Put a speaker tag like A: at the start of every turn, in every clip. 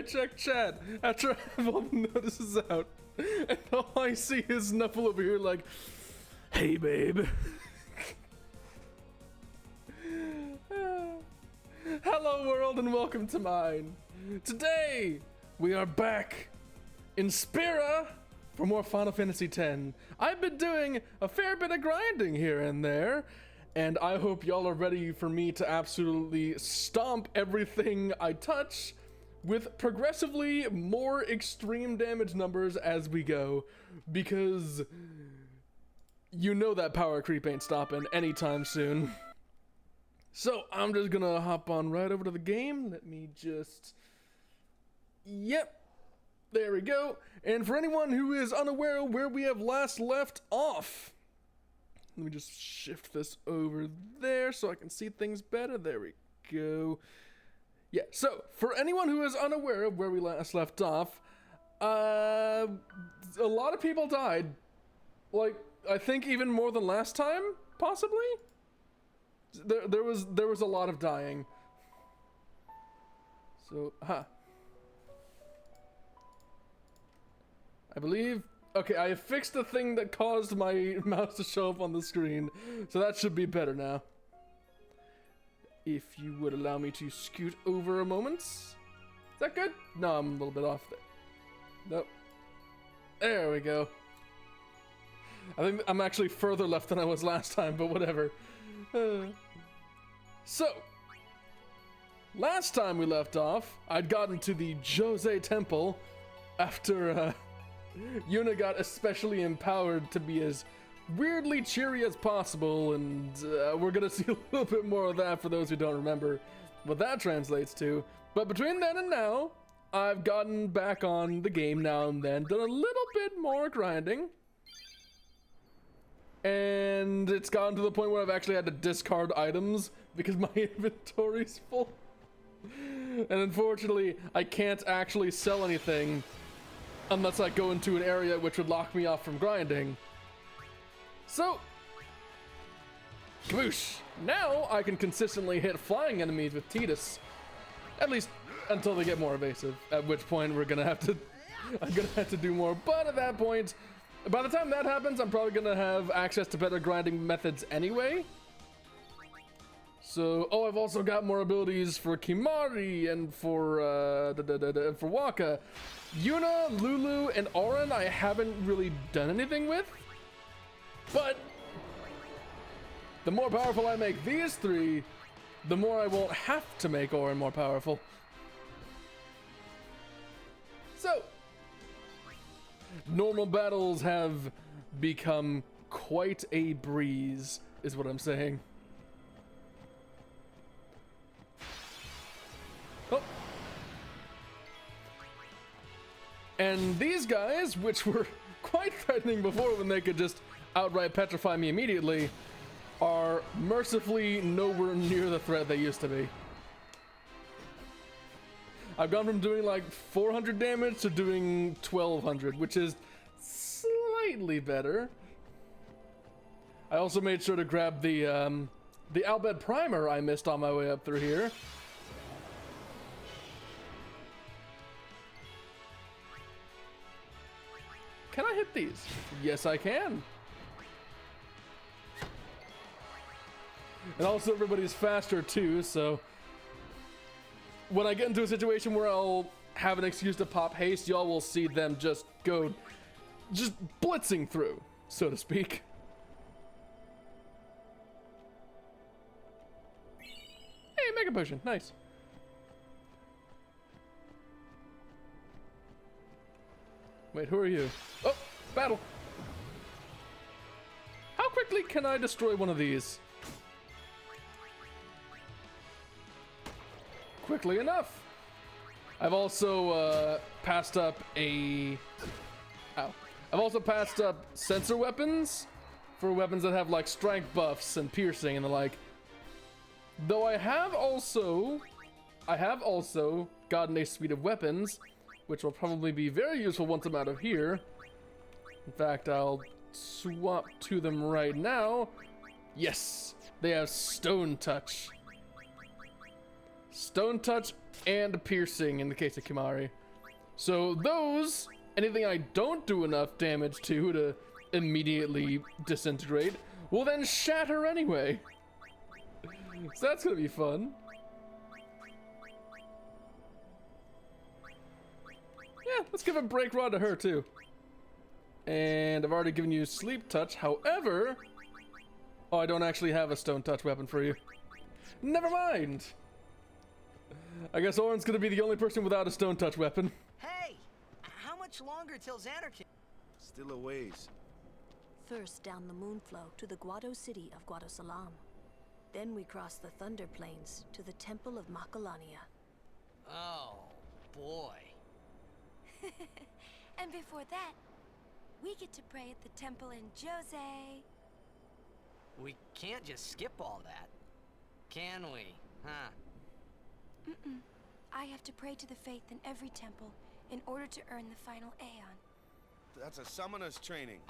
A: check chat after I have all the notices out, and all I see is Snuffle over here like, hey babe. Hello world and welcome to mine. Today we are back in Spira for more Final Fantasy X. I've been doing a fair bit of grinding here and there, and I hope y'all are ready for me to absolutely stomp everything I touch with progressively more extreme damage numbers as we go, because you know that power creep ain't stopping anytime soon. So I'm just gonna hop on right over to the game. Let me just... Yep, there we go. And for anyone who is unaware of where we have last left off, let me just shift this over there so I can see things better. There we go. Yeah, so for anyone who is unaware of where we last left off, a lot of people died. Like, I think even more than last time, possibly? There was a lot of dying. So, I believe... Okay, I have fixed the thing that caused my mouse to show up on the screen, so that should be better now. If you would allow me to scoot over a moment. Is that good? No, I'm a little bit off there. Nope. There we go. I think I'm actually further left than I was last time, but whatever. So, last time we left off, I'd gotten to the Jose Temple after Yuna got especially empowered to be as weirdly cheery as possible, and we're gonna see a little bit more of that for those who don't remember what that translates to. But between then and now, I've gotten back on the game now and then, done a little bit more grinding, and it's gotten to the point where I've actually had to discard items because my inventory's full. And unfortunately, I can't actually sell anything unless I go into an area which would lock me off from grinding. So, kaboosh! Now I can consistently hit flying enemies with Tidus. At least until they get more evasive, at which point I'm gonna have to do more. But at that point, by the time that happens, I'm probably gonna have access to better grinding methods anyway. So, oh, I've also got more abilities for Kimahri and for Waka. Yuna, Lulu, and Auron I haven't really done anything with. But the more powerful I make these three, the more I won't have to make Auron more powerful. So, normal battles have become quite a breeze, is what I'm saying. Oh. And these guys, which were quite threatening before when they could just outright petrify me immediately, are mercifully nowhere near the threat they used to be. I've gone from doing like 400 damage to doing 1200, which is slightly better. I also made sure to grab the Albed Primer I missed on my way up through here. Can I hit these? Yes, I can. And also everybody's faster too, so when I get into a situation where I'll have an excuse to pop haste, y'all will see them just blitzing through, so to speak. Hey, Mega Potion, nice. Wait, who are you? Oh, battle. How quickly can I destroy one of these? Quickly enough. I've also passed up I've also passed up sensor weapons for weapons that have like strength buffs and piercing and the like. Though I have also gotten a suite of weapons, which will probably be very useful once I'm out of here. In fact, I'll swap to them right now. Yes, they have Stone Touch. Stone Touch and piercing in the case of Kimahri. So those, anything I don't do enough damage to immediately disintegrate, will then shatter anyway. So that's gonna be fun. Yeah, let's give a break rod to her too. And I've already given you sleep touch, however... Oh, I don't actually have a stone touch weapon for you. Never mind! I guess Orin's gonna be the only person without a stone touch weapon.
B: Hey! How much longer till Xanarchy?
C: Still a ways.
D: First down the moonflow to the Guado city of Guadosalam. Then we cross the Thunder Plains to the Temple of Makalania.
B: Oh, boy.
E: And before that, we get to pray at the temple in Jose.
B: We can't just skip all that, can we? Huh?
E: I have to pray to the faith in every temple in order to earn the final Aeon.
C: That's a summoner's training.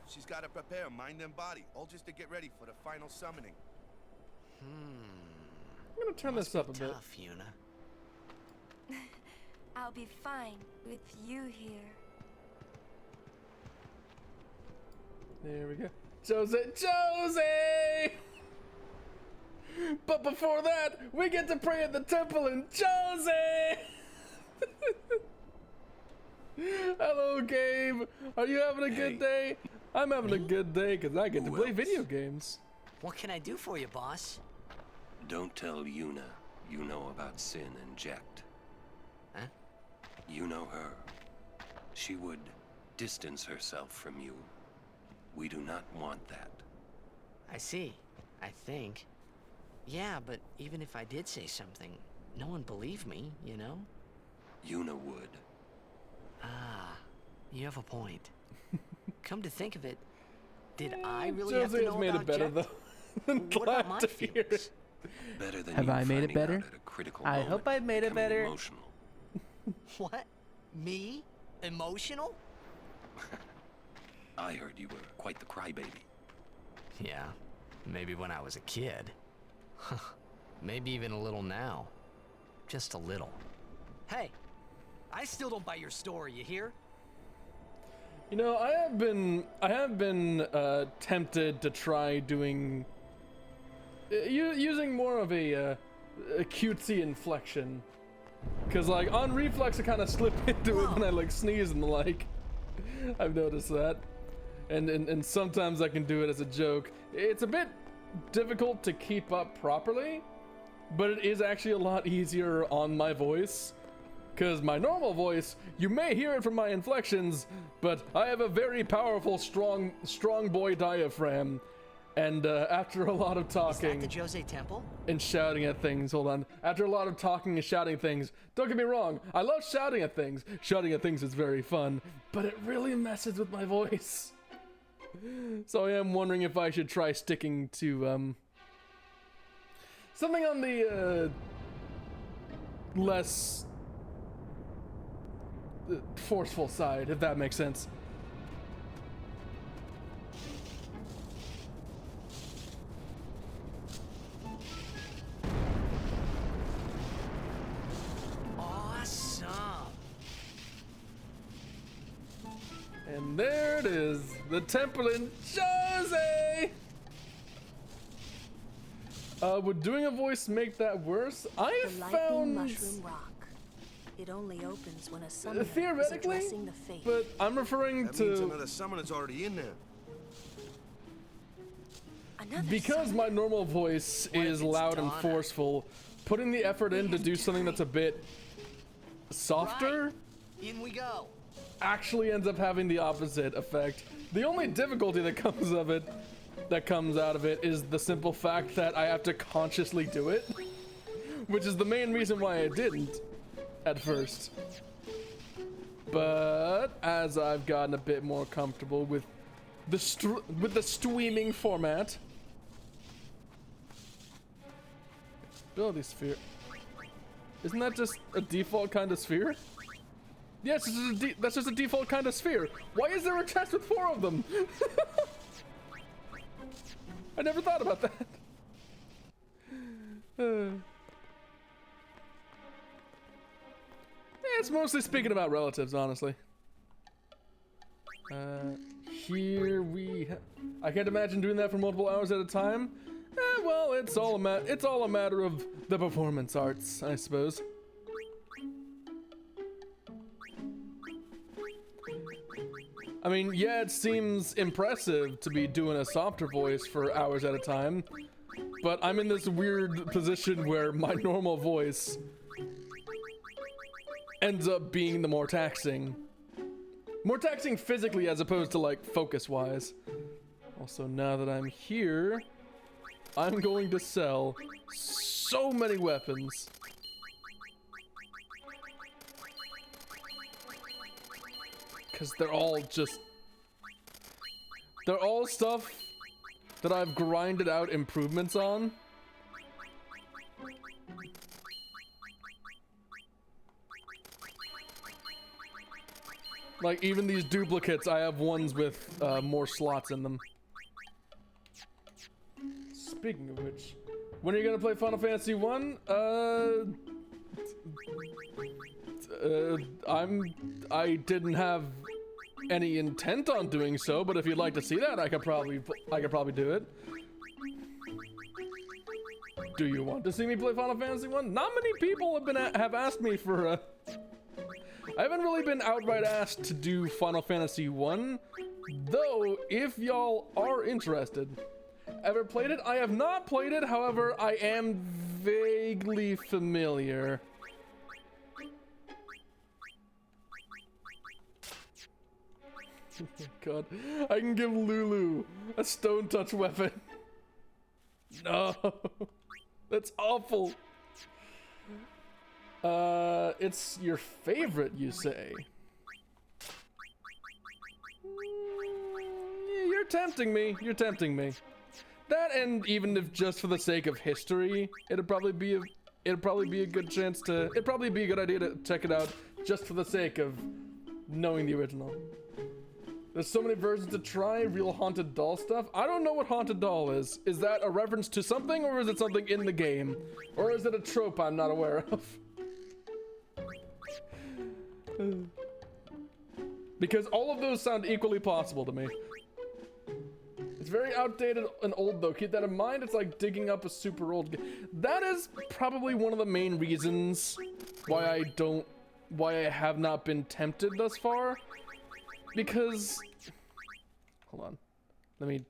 C: She's got to prepare mind and body, all just to get ready for the final summoning.
A: I'm gonna turn this up a bit.
B: Tough, Yuna.
E: I'll be fine with you here.
A: There we go. Jose! But before that, we get to pray at the temple in Jose! Hello, Gabe. Are you having a good day? I'm having a good day because I get to play video games.
B: What can I do for you, boss?
F: Don't tell Yuna you know about Sin and Jekt.
B: Huh?
F: You know her. She would distance herself from you. We do not want that.
B: I see. I think. Yeah, but even if I did say something, no one believed me, you know?
F: Yuna would.
B: Ah, you have a point. Come to think of it, did I really have to
A: Jose
B: know
A: has made
B: about
A: it better
B: Jekt?
A: though. Than
B: What about my
A: glad to hear
B: feelings?
A: it.
F: Better than
G: Have
F: you
G: I made it
F: finding
G: better?
F: out at a critical
G: I
F: moment,
G: hope I made it
F: becoming
G: better.
F: Emotional.
B: What? Me? Emotional?
F: I heard you were quite the crybaby.
B: Yeah, maybe when I was a kid. Maybe even a little now. Just a little. Hey, I still don't buy your story, you hear?
A: You know, I have been tempted to try doing using more of a cutesy inflection, cause like on reflex I kind of slip into it when I like sneeze and the like. I've noticed that, and sometimes I can do it as a joke. It's a bit difficult to keep up properly, but it is actually a lot easier on my voice. Because my normal voice, you may hear it from my inflections, but I have a very powerful, strong boy diaphragm. And after a lot of talking...
B: Is that the Jose Temple?
A: And shouting at things, hold on. After a lot of talking and shouting things, don't get me wrong, I love shouting at things. Shouting at things is very fun, but it really messes with my voice. So I am wondering if I should try sticking to, something on the, less... forceful side, if that makes sense.
B: Awesome.
A: And there it is, the temple in Jose. Would doing a voice make that worse? I have
D: The lightning
A: found
D: mushroom rock. It only opens when a summoner is
A: theoretically,
D: addressing the faith.
A: but I'm referring
C: That means
A: to
C: another summoner's already in there.
D: Another
A: because
D: summoner.
A: my normal voice
B: What if
A: is
B: it's
A: loud and
B: Donna?
A: forceful. Putting the effort in to do something that's a bit softer
B: Right. In we go.
A: actually ends up having the opposite effect. The only difficulty that comes out of it is the simple fact that I have to consciously do it, which is the main reason why I didn't at first. But as I've gotten a bit more comfortable with the streaming format, ability sphere. Isn't that just a default kind of sphere? Yes, that's just a default kind of sphere. Why is there a chest with 4 of them? I never thought about that. It's mostly speaking about relatives, honestly. Here we I can't imagine doing that for multiple hours at a time. Well, it's all a matter of the performance arts, I suppose. I mean, yeah, it seems impressive to be doing a softer voice for hours at a time, but I'm in this weird position where my normal voice ends up being the more taxing. More taxing physically as opposed to, like, focus-wise. Also, now that I'm here, I'm going to sell so many weapons. Because they're all stuff that I've grinded out improvements on. Like, even these duplicates, I have ones with more slots in them. Speaking of which, when are you gonna play Final Fantasy 1? I didn't have any intent on doing so, but if you'd like to see that, I could probably do it. Do you want to see me play Final Fantasy 1? Not many people have asked me for I haven't really been outright asked to do Final Fantasy 1, though if y'all are interested. Ever played it? I have not played it, however, I am vaguely familiar. Oh my god, I can give Lulu a stone touch weapon. No, that's awful. It's your favorite, you say? You're tempting me. You're tempting me. That, and even if just for the sake of history, it'd probably be a good chance to. It'd probably be a good idea to check it out just for the sake of knowing the original. There's so many versions to try. Real haunted doll stuff. I don't know what haunted doll is. Is that a reference to something, or is it something in the game, or is it a trope I'm not aware of? Because all of those sound equally possible to me. It's very outdated and old though. Keep that in mind. It's like digging up a super old game. That is probably one of the main reasons why I have not been tempted thus far. Because, hold on, let me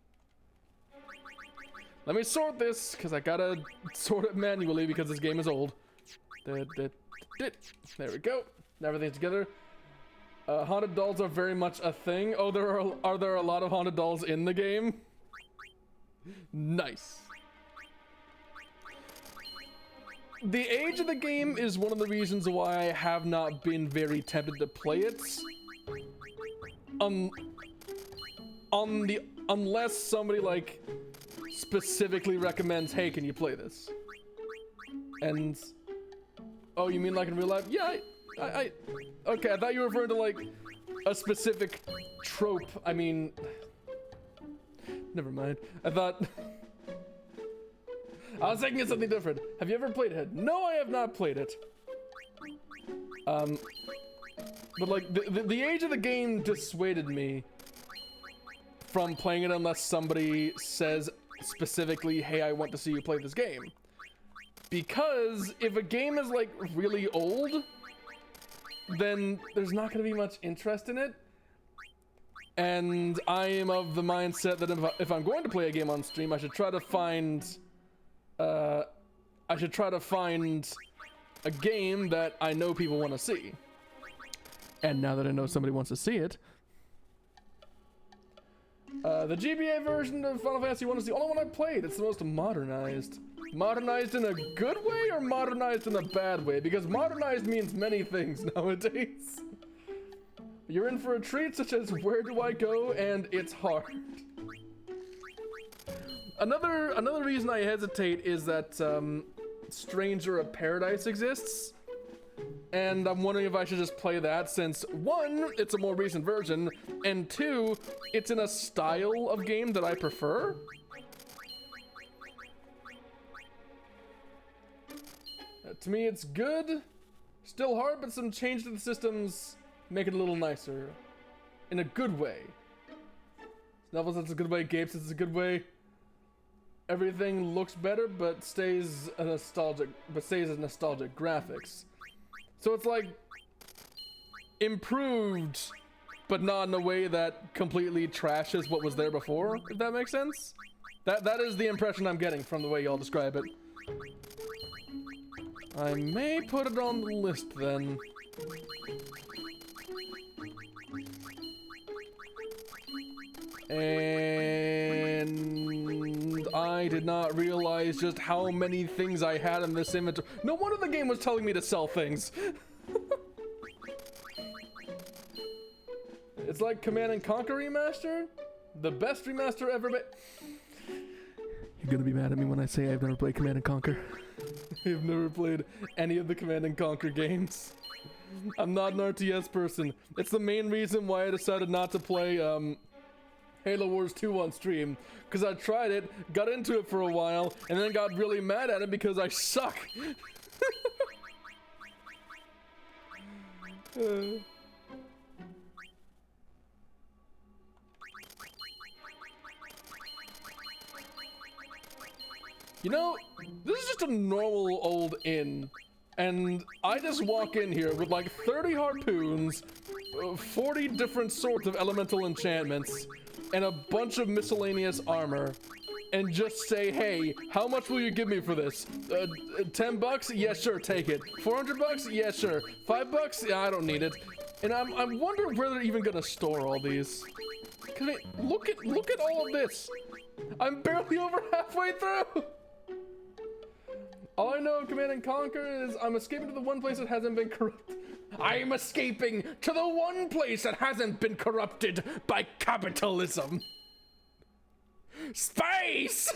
A: sort this, because I gotta sort it manually because this game is old. There we go. Everything's together. Haunted dolls are very much a thing. Oh, are there a lot of haunted dolls in the game? Nice. The age of the game is one of the reasons why I have not been very tempted to play it. Unless somebody like specifically recommends, hey, can you play this? And oh, you mean like in real life? Yeah, okay, I thought you were referring to like a specific trope. I mean, never mind. I was thinking of something different. Have you ever played it? No, I have not played it. But like the age of the game dissuaded me from playing it unless somebody says specifically, hey, I want to see you play this game. Because if a game is like really old, then there's not going to be much interest in it. And I am of the mindset that if I'm going to play a game on stream, I should try to find a game that I know people want to see. And now that I know somebody wants to see it, the GBA version of Final Fantasy 1 is the only one I played. It's the most modernized. Modernized in a good way or modernized in a bad way? Because modernized means many things nowadays. You're in for a treat, such as where do I go, and it's hard. Another reason I hesitate is that Stranger of Paradise exists. And I'm wondering if I should just play that since, one, it's a more recent version, and two, it's in a style of game that I prefer. To me, it's good, Still hard, but some change to the systems make it a little nicer. In a good way. Snuffles, that's a good way. Gapes, it's a good way. Everything looks better, but stays as nostalgic graphics. So it's like improved, but not in a way that completely trashes what was there before, if that makes sense. That is the impression I'm getting from the way y'all describe it. I may put it on the list then. And I did not realize just how many things I had in this inventory. No wonder the game was telling me to sell things. It's like Command and Conquer Remastered. The best remaster ever made. You're gonna be mad at me when I say I've never played Command and Conquer. I've never played any of the Command and Conquer games. I'm not an RTS person. It's the main reason why I decided not to play Halo Wars 2 on stream, because I tried it, got into it for a while, and then got really mad at it because I suck. You know, this is just a normal old inn, and I just walk in here with like 30 harpoons, 40 different sorts of elemental enchantments, and a bunch of miscellaneous armor, and just say, hey, how much will you give me for this? 10 bucks? Yeah, sure, take it. 400 bucks? Yeah, sure. 5 bucks? Yeah, I don't need it. And I'm wondering where they're even gonna store all these. Look at all of this. I'm barely over halfway through. All I know of Command and Conquer is I'm escaping to the one place that hasn't been corrupted. I'm escaping to the one place that hasn't been corrupted by capitalism. Space!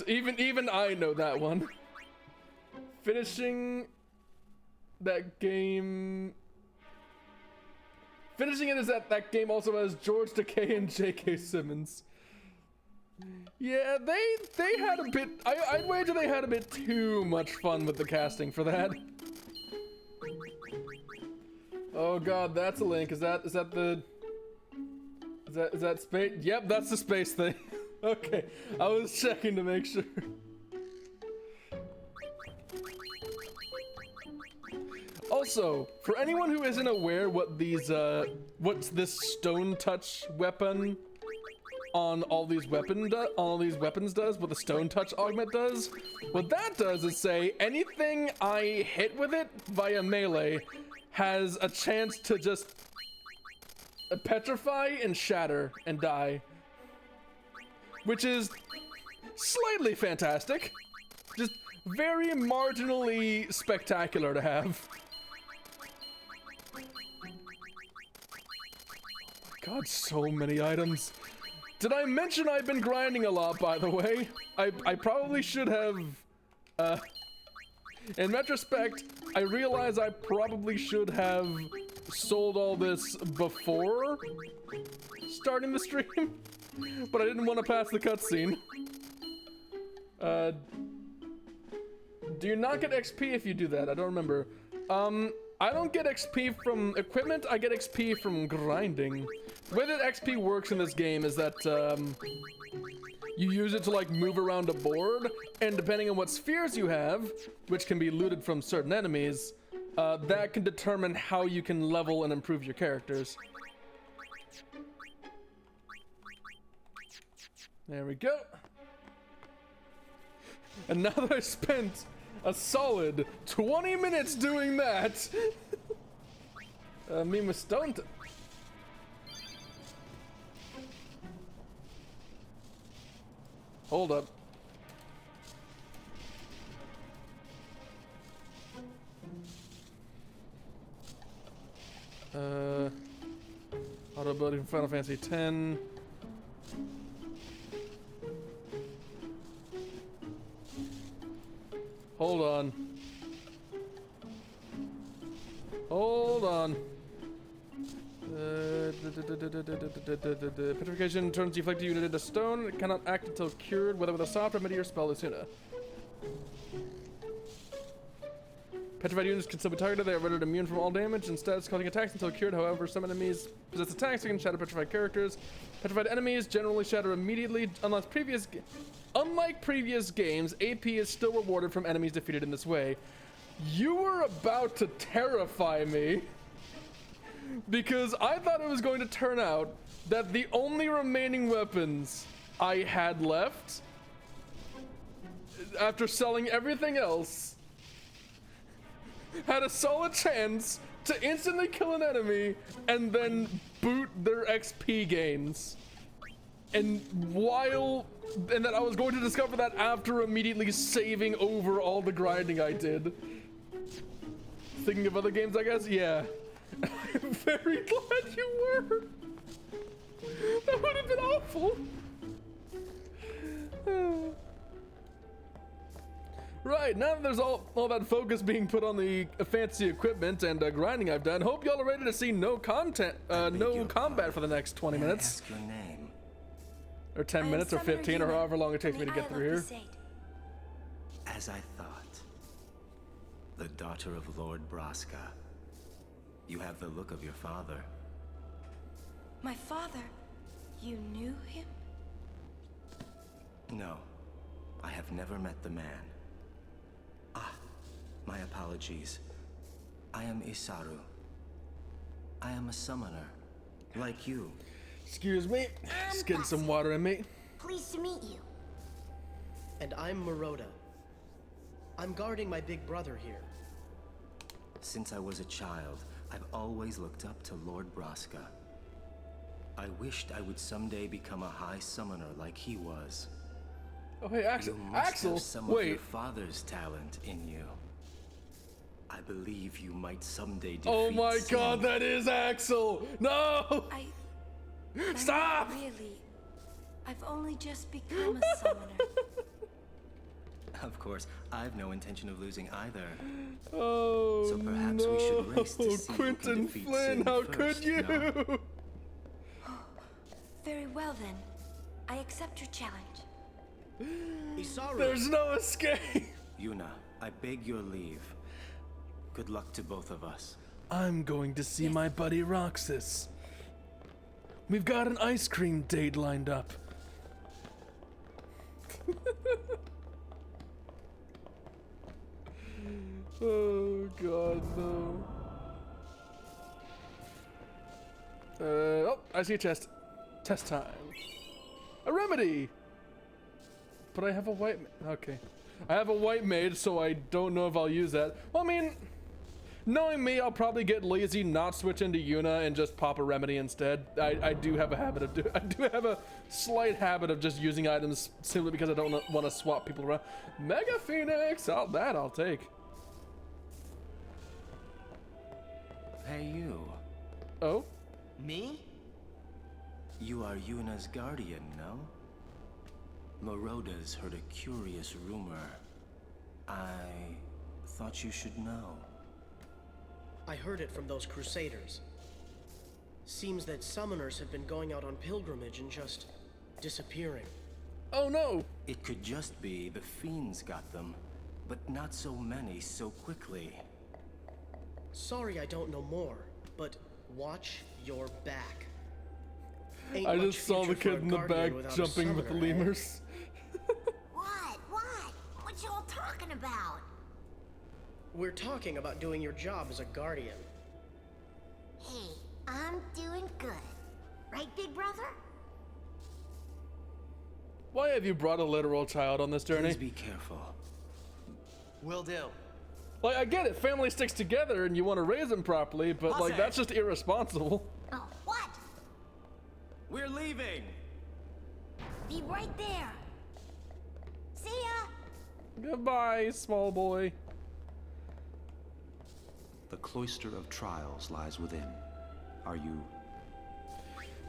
A: Even I know that one. Finishing that game. Finishing it is that game also has George Takei and J.K. Simmons. Yeah, they had a bit. I'd wager they had a bit too much fun with the casting for that. Oh god, that's a link. Is that space? Yep, that's the space thing. Okay, I was checking to make sure. Also, for anyone who isn't aware what these what's this stone touch weapon on all these weapons does, what the stone touch augment does, what that does is say anything I hit with it via melee has a chance to just petrify and shatter and die, which is slightly fantastic, just very marginally spectacular to have. God, so many items. Did I mention I've been grinding a lot, by the way? I probably should have, in retrospect, I realize I probably should have sold all this before starting the stream, but I didn't want to pass the cutscene. Do you not get XP if you do that? I don't remember. I don't get XP from equipment, I get XP from grinding. The way that XP works in this game is that you use it to like move around a board, and depending on what spheres you have, which can be looted from certain enemies, that can determine how you can level and improve your characters. There we go. And now that I spent a solid 20 minutes doing that, me with stone. Hold up. Auto building from Final Fantasy X. Hold on. Hold on. Petrification turns the afflicted unit into stone. It cannot act until cured, whether with a soft remedy or spell Lucina. Petrified units can still be targeted. They are rendered immune from all damage and stats causing attacks until cured. However, some enemies possess attacks that can shatter petrified characters. Petrified enemies generally shatter immediately, unlike previous games. AP is still rewarded from enemies defeated in this way. You were about to terrify me, because I thought it was going to turn out that the only remaining weapons I had left, after selling everything else, had a solid chance to instantly kill an enemy and then boot their XP gains. And that I was going to discover that after immediately saving over all the grinding I did. Thinking of other games, I guess? Yeah. I'm very glad you were. That would have been awful. Right, now that there's all that focus being put on the fancy equipment and grinding I've done, hope y'all are ready to see no combat for the next 20 minutes.
F: Ask your name.
A: Or 10 minutes or 15 or however long it takes me to get through here.
G: As I thought, the daughter of Lord Braska. You have the look of your father.
E: My father? You knew him?
G: No, I have never met the man. Ah, my apologies. I am Isaru. I am a summoner, like you.
A: Excuse me, just getting some water in me.
H: Pleased to meet you.
I: And I'm Maroda. I'm guarding my big brother here.
G: Since I was a child, I've always looked up to Lord Braska. I wished I would someday become a high summoner like he was.
A: Oh hey, Axel.
G: You must
A: Axel,
G: have some of your father's talent in you. I believe you might someday defeat
A: Oh my
G: sin.
A: God, that is Axel! No! Stop!
E: Not really. I've only just become a summoner.
G: Of course, I've no intention of losing either.
A: Oh,
G: so perhaps we should race to see
A: Quentin
G: who can defeat
A: Flynn,
G: sin
A: how
G: first,
A: could you?
G: no?
E: Very well then. I accept your challenge.
I: Isaru.
A: There's no escape.
G: Yuna, I beg your leave. Good luck to both of us.
A: I'm going to see my buddy Roxas. We've got an ice cream date lined up. Oh God, no. Oh, I see a chest. Test time. A remedy. But I have a white. Okay, I have a white mage, so I don't know if I'll use that. Well, I mean, knowing me, I'll probably get lazy, not switch into Yuna, and just pop a remedy instead. I do have a habit of I do have a slight habit of just using items simply because I don't want to swap people around. Mega Phoenix, I'll take.
G: Hey, you.
A: Oh?
B: Me?
G: You are Yuna's guardian, no? Maroda's heard a curious rumor. I thought you should know.
I: I heard it from those crusaders. Seems that summoners have been going out on pilgrimage and just disappearing.
A: Oh no!
G: It could just be the fiends got them, but not so many so quickly.
I: Sorry I don't know more, but watch your back. Ain't
A: I
I: much
A: just saw the
I: future for
A: kid
I: a
A: in the
I: guardian
A: back
I: without a
A: jumping with the
I: summoner, eh?
A: lemurs.
H: What? What y'all talking about?
I: We're talking about doing your job as a guardian.
H: Hey, I'm doing good. Right, big brother?
A: Why have you brought a literal child on this journey?
G: Please be careful.
B: Will do.
A: Like, I get it, family sticks together and you want to raise them properly, but like, that's just irresponsible.
H: Oh, what?
G: We're leaving!
H: Be right there. See ya.
A: Goodbye, small boy.
J: The cloister of trials lies within. Are you?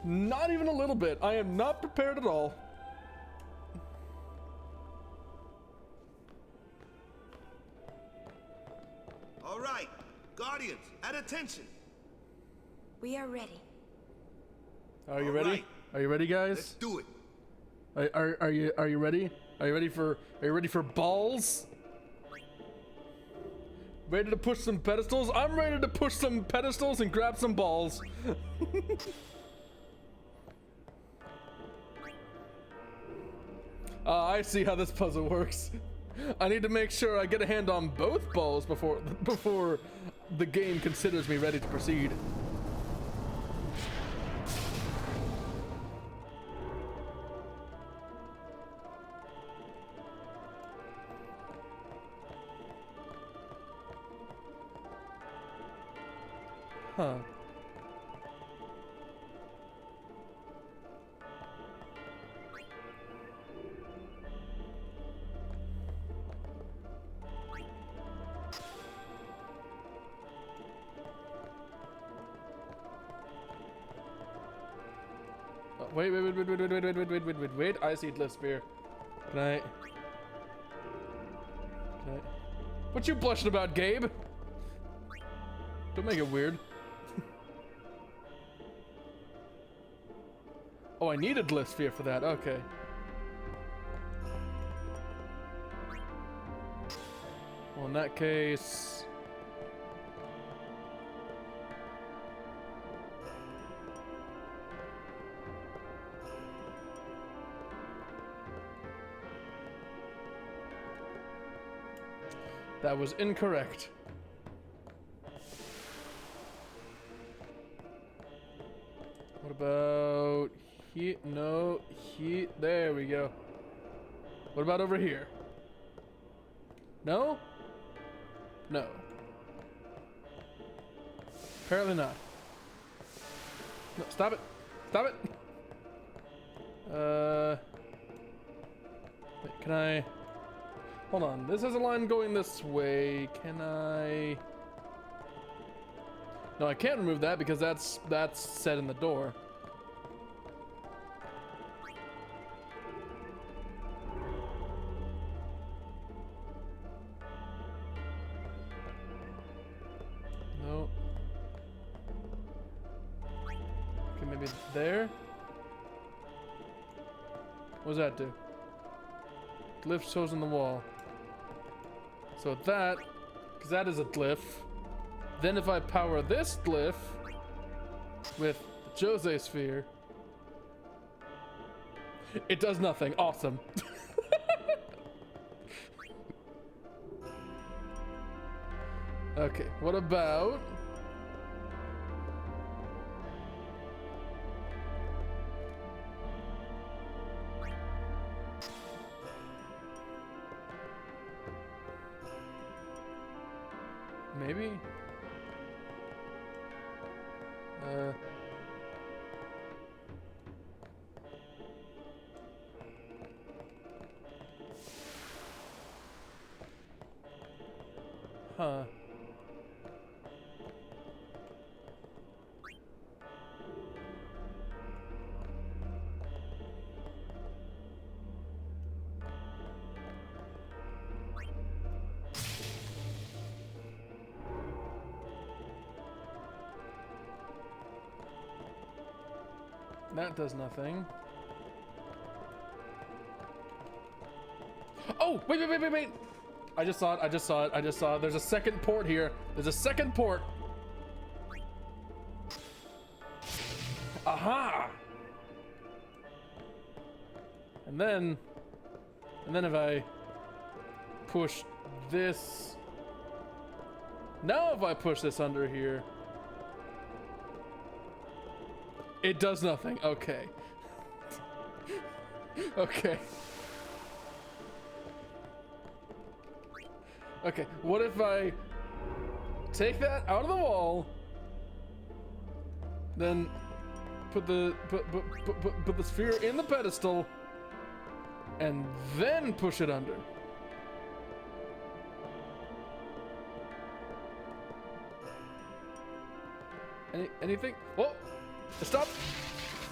A: Not even a little bit. I am not prepared at all.
C: All right, Guardians, at attention.
E: We are ready.
A: Are you
C: All
A: ready?
C: right.
A: Are you ready, guys?
C: Let's do it.
A: Are you ready? Are you ready for balls? Ready to push some pedestals? I'm ready to push some pedestals and grab some balls. I see how this puzzle works. I need to make sure I get a hand on both balls before the game considers me ready to proceed. Huh. Wait, I see Glyph Spear. Can I... What you blushing about, Gabe? Don't make it weird. Oh, I need a Glyph Sphere for that, okay. Well, in that case... That was incorrect. What about here? No, here. There we go. What about over here? No? No. Apparently not. No, stop it. Stop it. Wait, can I... Hold on, this is a line going this way. Can I... No, I can't remove that because that's set in the door. No. Okay, maybe there. What does that do? Glyph shows on the wall. So that, because that is a glyph. Then if I power this glyph with the Jose sphere, it does nothing. Awesome. Okay, what about... Maybe? Huh. That does nothing. Oh, wait. I just saw it. There's a second port here. There's a second port. Aha! And then if I push this... Now if I push this under here... It does nothing. Okay. Okay. Okay, what if I take that out of the wall, then put the sphere in the pedestal, and then push it under? Anything? Whoa! Stop!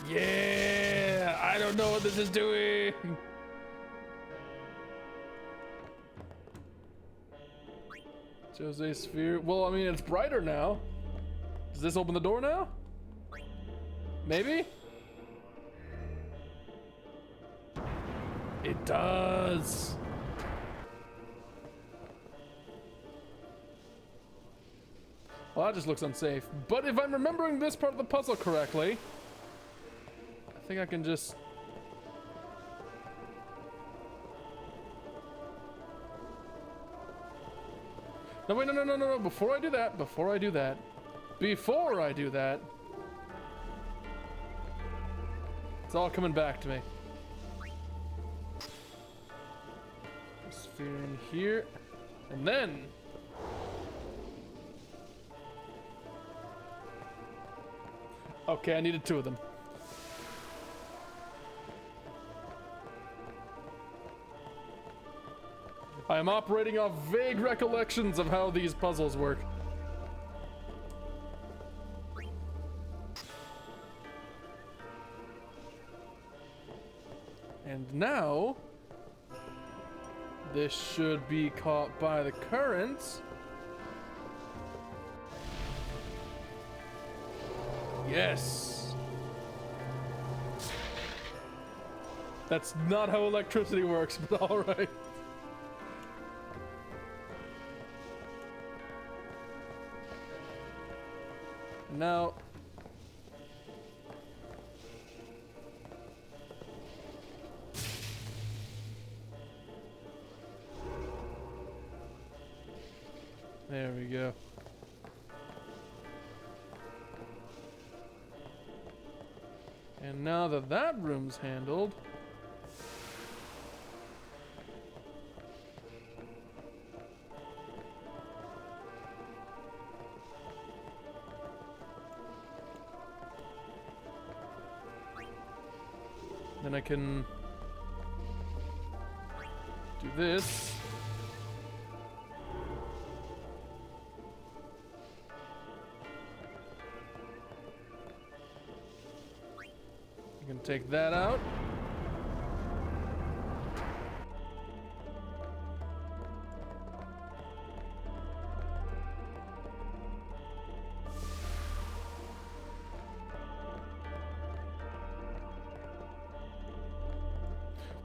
A: Yeah! I don't know what this is doing! Jose sphere. Well, I mean, it's brighter now. Does this open the door now? Maybe? It does. Well, that just looks unsafe. But if I'm remembering this part of the puzzle correctly, I think I can just... No, wait, no. Before I do that, it's all coming back to me. Sphere in here, and then... Okay, I needed 2 of them. I am operating off vague recollections of how these puzzles work. And now, this should be caught by the current. Yes. That's not how electricity works, but all right. Now, there we go. And now that that room's handled, then I can do this. I can take that out.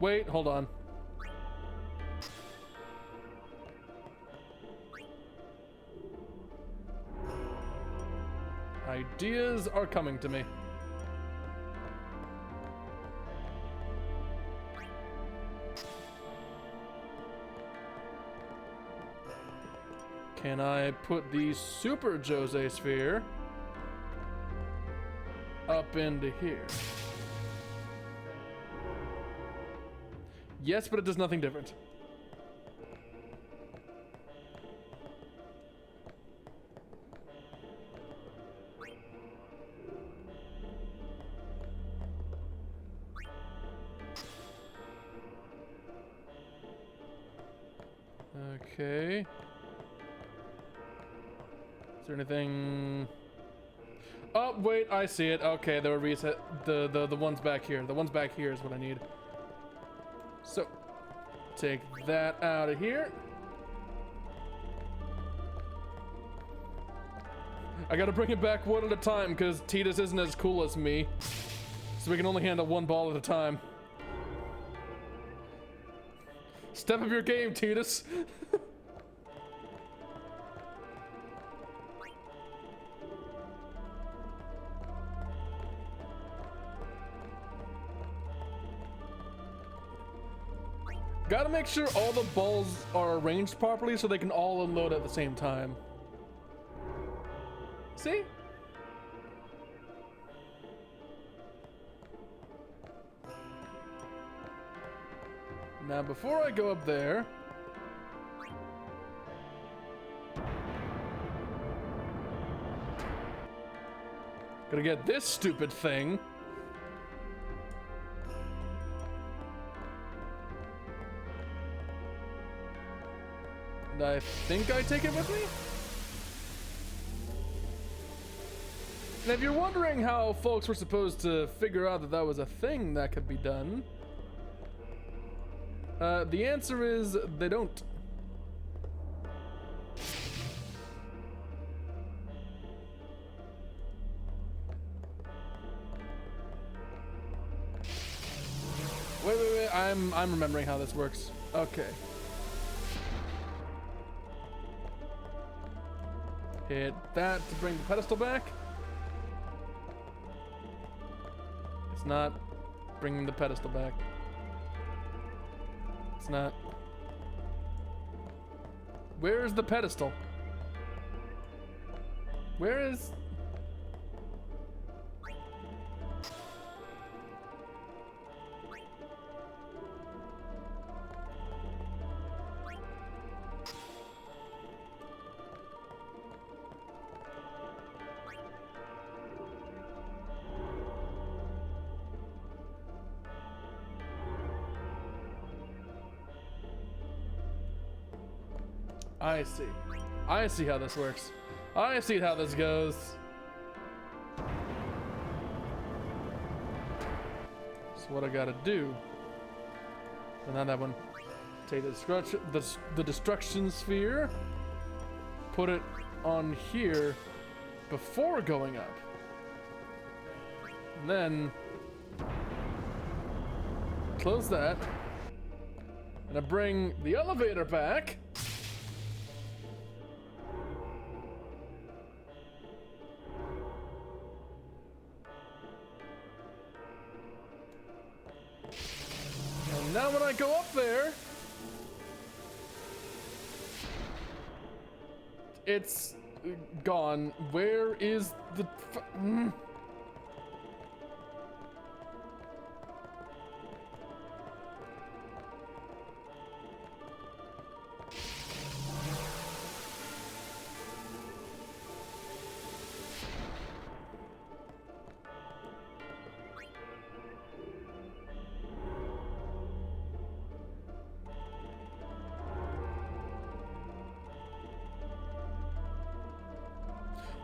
A: Wait, hold on. Ideas are coming to me. Can I put the Super Jose sphere up into here? Yes, but it does nothing different. Okay. Is there anything? Oh, wait, I see it. Okay, there were reset the ones back here. The ones back here is what I need. So, take that out of here. I gotta bring it back one at a time because Titus isn't as cool as me. So we can only handle one ball at a time. Step up your game, Titus. Gotta make sure all the balls are arranged properly so they can all unload at the same time. See? Now before I go up there, gotta get this stupid thing. And I think I take it with me? And if you're wondering how folks were supposed to figure out that that was a thing that could be done, the answer is they don't. Wait, I'm remembering how this works. Okay. Hit that to bring the pedestal back. It's not bringing the pedestal back. It's not. Where is the pedestal? Where is... I see. I see how this works. I see how this goes. So what I gotta do? And not that one. Take the destruction sphere. Put it on here before going up. And then close that. And I bring the elevator back. Now when I go up there, it's gone. Where is the...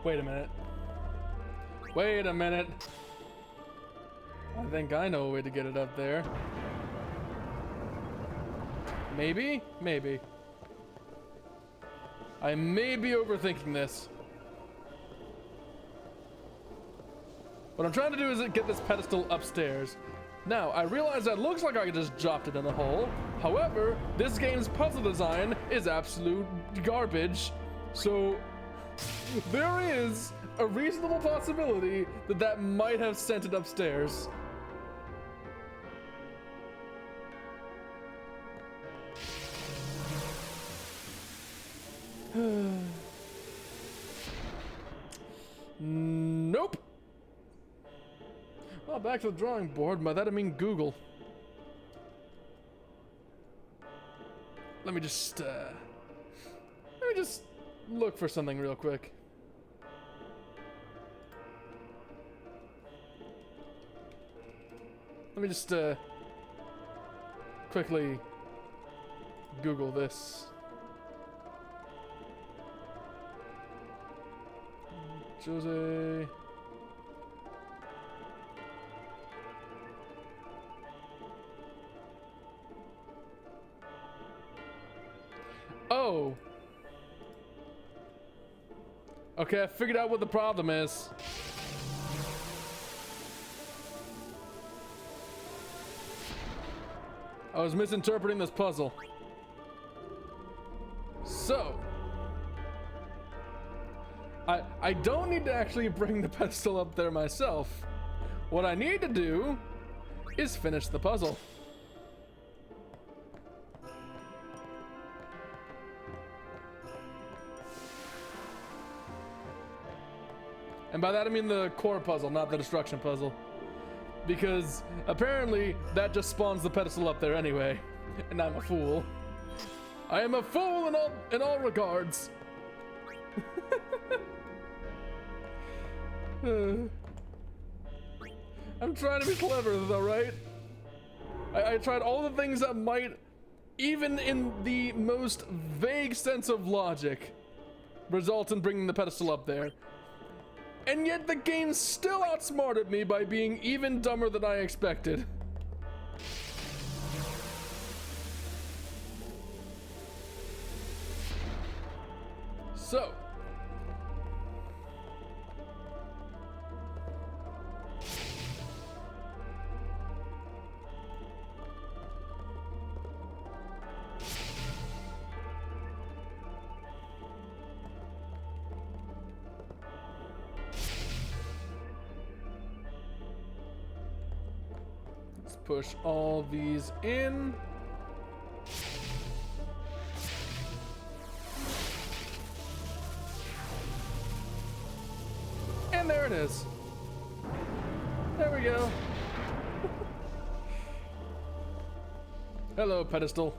A: Wait a minute. Wait a minute. I think I know a way to get it up there. Maybe? Maybe. I may be overthinking this. What I'm trying to do is get this pedestal upstairs. Now, I realize that looks like I just dropped it in a hole. However, this game's puzzle design is absolute garbage. So... there is a reasonable possibility that that might have sent it upstairs. Nope. Well, back to the drawing board. By that I mean Google. Let me just look for something real quick. Let me just quickly Google this. Jose. Oh. Okay, I figured out what the problem is. I was misinterpreting this puzzle. So, I don't need to actually bring the pedestal up there myself. What I need to do is finish the puzzle. And by that I mean the core puzzle, not the destruction puzzle. Because apparently that just spawns the pedestal up there anyway. And I'm a fool. I am a fool in all regards. I'm trying to be clever though, right? I tried all the things that might, even in the most vague sense of logic, result in bringing the pedestal up there. And yet the game still outsmarted me by being even dumber than I expected. So. push all these in. And there it is. There we go. Hello, pedestal.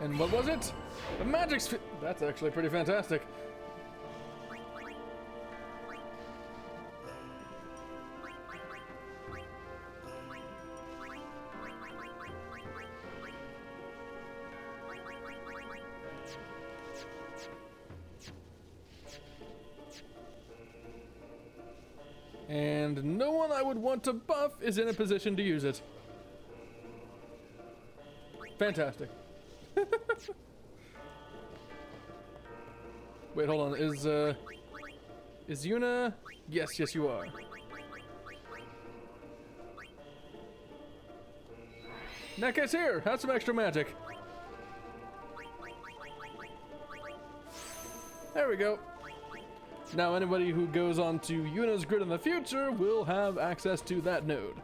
A: And what was it? The magic sphere. That's actually pretty fantastic. And no one I would want to buff is in a position to use it. Fantastic. Wait, hold on. Is Yuna? Yes, yes, you are. Nekka's here. Have some extra magic. There we go. Now anybody who goes on to Yuna's grid in the future will have access to that node.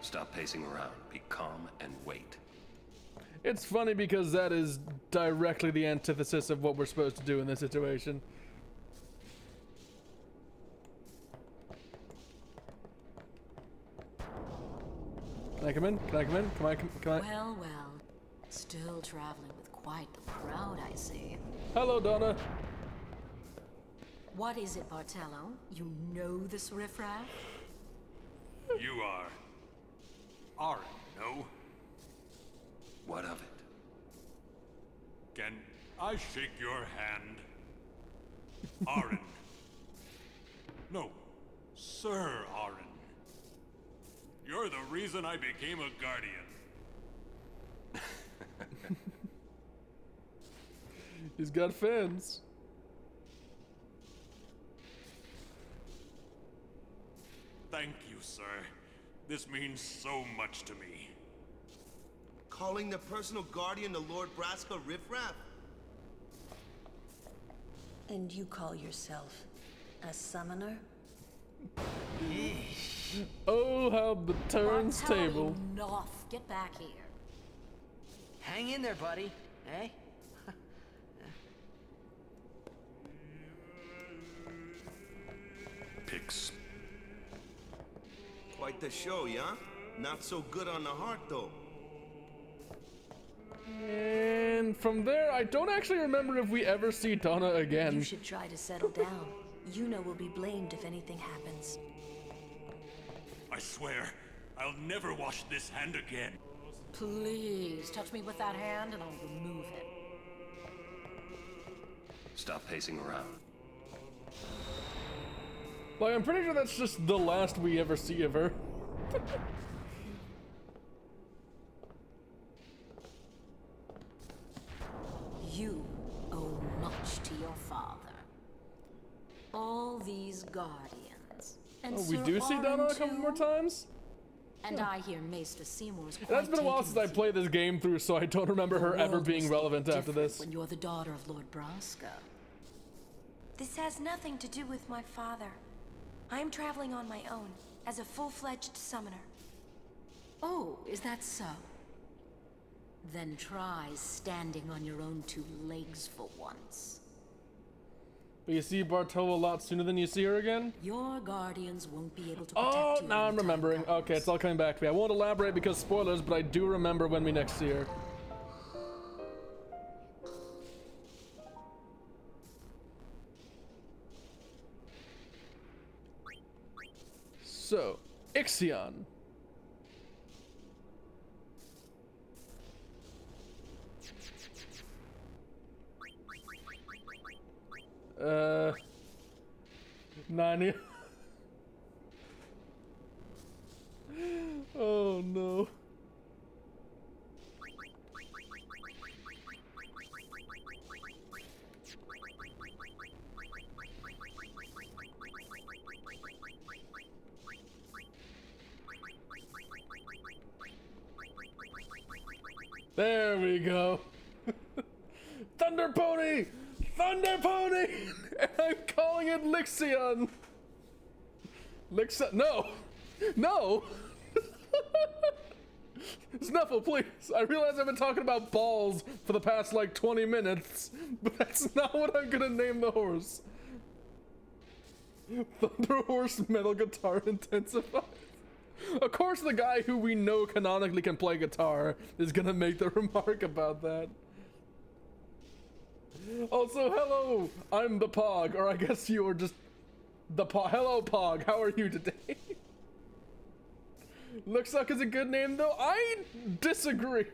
F: Stop pacing around. Be calm and wait.
A: It's funny because that is directly the antithesis of what we're supposed to do in this situation. Can I come in? Can I come in? Can I?
K: Well, well. Still traveling with quite the crowd, I see.
A: Hello, Donna.
K: What is it, Bartello? You know this riffraff?
L: You are. Aren't, no?
F: What of it?
L: Can I shake your hand? Aaron. No, Sir Aaron. You're the reason I became a guardian.
A: He's got fans.
L: Thank you, sir. This means so much to me.
C: Calling the personal guardian the Lord Braska riffraff?
D: And you call yourself a summoner?
A: Oh, how the turns
K: Bartello,
A: table.
K: Enough. Get back here.
B: Hang in there, buddy. Eh?
L: Pix.
C: Quite the show, yeah? Not so good on the heart, though.
A: And from there, I don't actually remember if we ever see Donna again.
D: You should try to settle down. Yuna will be blamed if anything happens.
L: I swear, I'll never wash this hand again.
K: Please, touch me with that hand and I'll remove it.
F: Stop pacing around.
A: Like, I'm pretty sure that's just the last we ever see of her.
K: You owe much to your father. All these guardians. And
A: Oh, we
K: Sir
A: do see Donna a couple
K: Aaron,
A: more
K: too?
A: times?
K: And I hear Maester Seymour's quite
A: That's been a while
K: taken
A: since I
K: with you.
A: played this game through, so I don't remember her
K: The
A: ever
K: world
A: being
K: must be
A: relevant after
K: different
A: this.
K: When you're the daughter of Lord Braska.
E: This has nothing to do with my father. I'm traveling on my own, as a full-fledged summoner.
K: Oh, is that so? Then try standing on your own two legs for once.
A: But you see Bartolo a lot sooner than you see her again?
K: Your guardians won't be able to protect
A: Oh,
K: you.
A: now I'm
K: when the time
A: remembering.
K: comes.
A: Okay, it's all coming back to me. I won't elaborate because spoilers, but I do remember when we next see her. So, Ixion. Nani. Oh no. There we go. Thunder Pony! Thunder Pony! And I'm calling it Lixion! No! No! Snuffle, please! I realize I've been talking about balls for the past like 20 minutes, but that's not what I'm gonna name the horse. Thunder Horse Metal Guitar Intensified. Of course the guy who we know canonically can play guitar is gonna make the remark about that. Also, hello! I'm the Pog, or I guess you are just the Pog. Hello, Pog, how are you today? Looks like it's a good name, though. I disagree.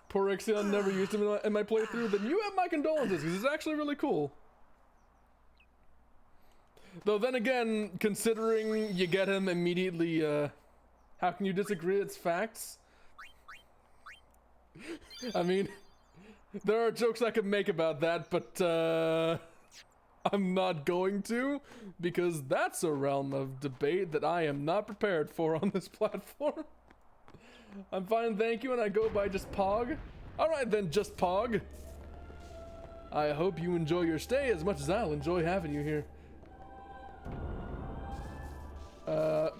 A: Poor Ixion, never used him in my playthrough. Then you have my condolences, because he's actually really cool. Though then again, considering you get him immediately, how can you disagree? It's facts. I mean, there are jokes I could make about that, but I'm not going to, because that's a realm of debate that I am not prepared for on this platform. I'm fine, thank you, and I go by just Pog. Alright then, just Pog. I hope you enjoy your stay as much as I'll enjoy having you here.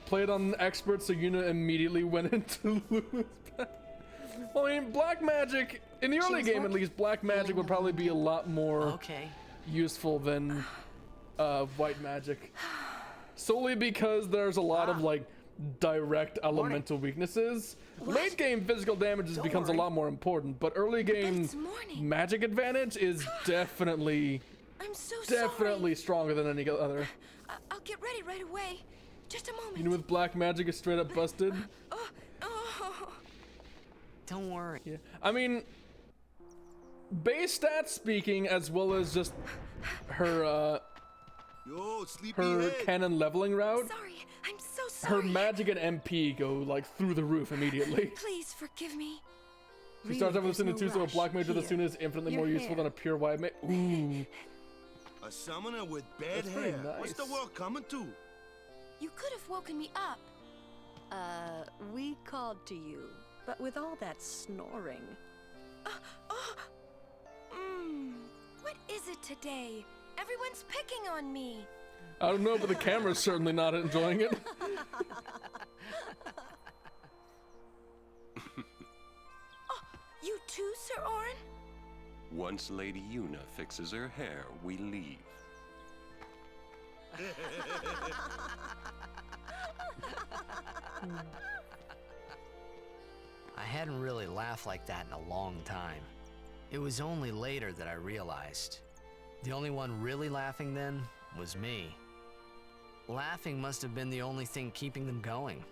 A: Played on expert, so Yuna immediately went into Lulu's back. Well, I mean, black magic, in the early game at least, black magic would probably be a lot more useful than white magic. Solely because there's a lot of, like, direct elemental weaknesses. Late game physical damage becomes a lot more important, but early game magic advantage is definitely stronger than any other.
E: I'll get ready right away. Just a moment.
A: You know, with black magic is straight up busted.
B: Don't worry.
A: Yeah. I mean, base stats speaking, as well as just her her cannon leveling route.
E: Sorry, I'm so sorry.
A: Her magic and MP go like through the roof immediately.
E: Please forgive me.
A: She starts off with a Suna 2, so a black mage with a Suna is infinitely more useful than a pure white mage. Ooh.
C: A summoner with bad hair.
A: Nice.
C: What's the world coming to?
E: You could have woken me up.
D: We called to you, but with all that snoring.
E: What is it today? Everyone's picking on me.
A: I don't know, but the camera's certainly not enjoying it.
E: You too, Sir Orin?
F: Once Lady Yuna fixes her hair, we leave.
B: I hadn't really laughed like that in a long time. It was only later that I realized. The only one really laughing then was me. Laughing must have been the only thing keeping them going.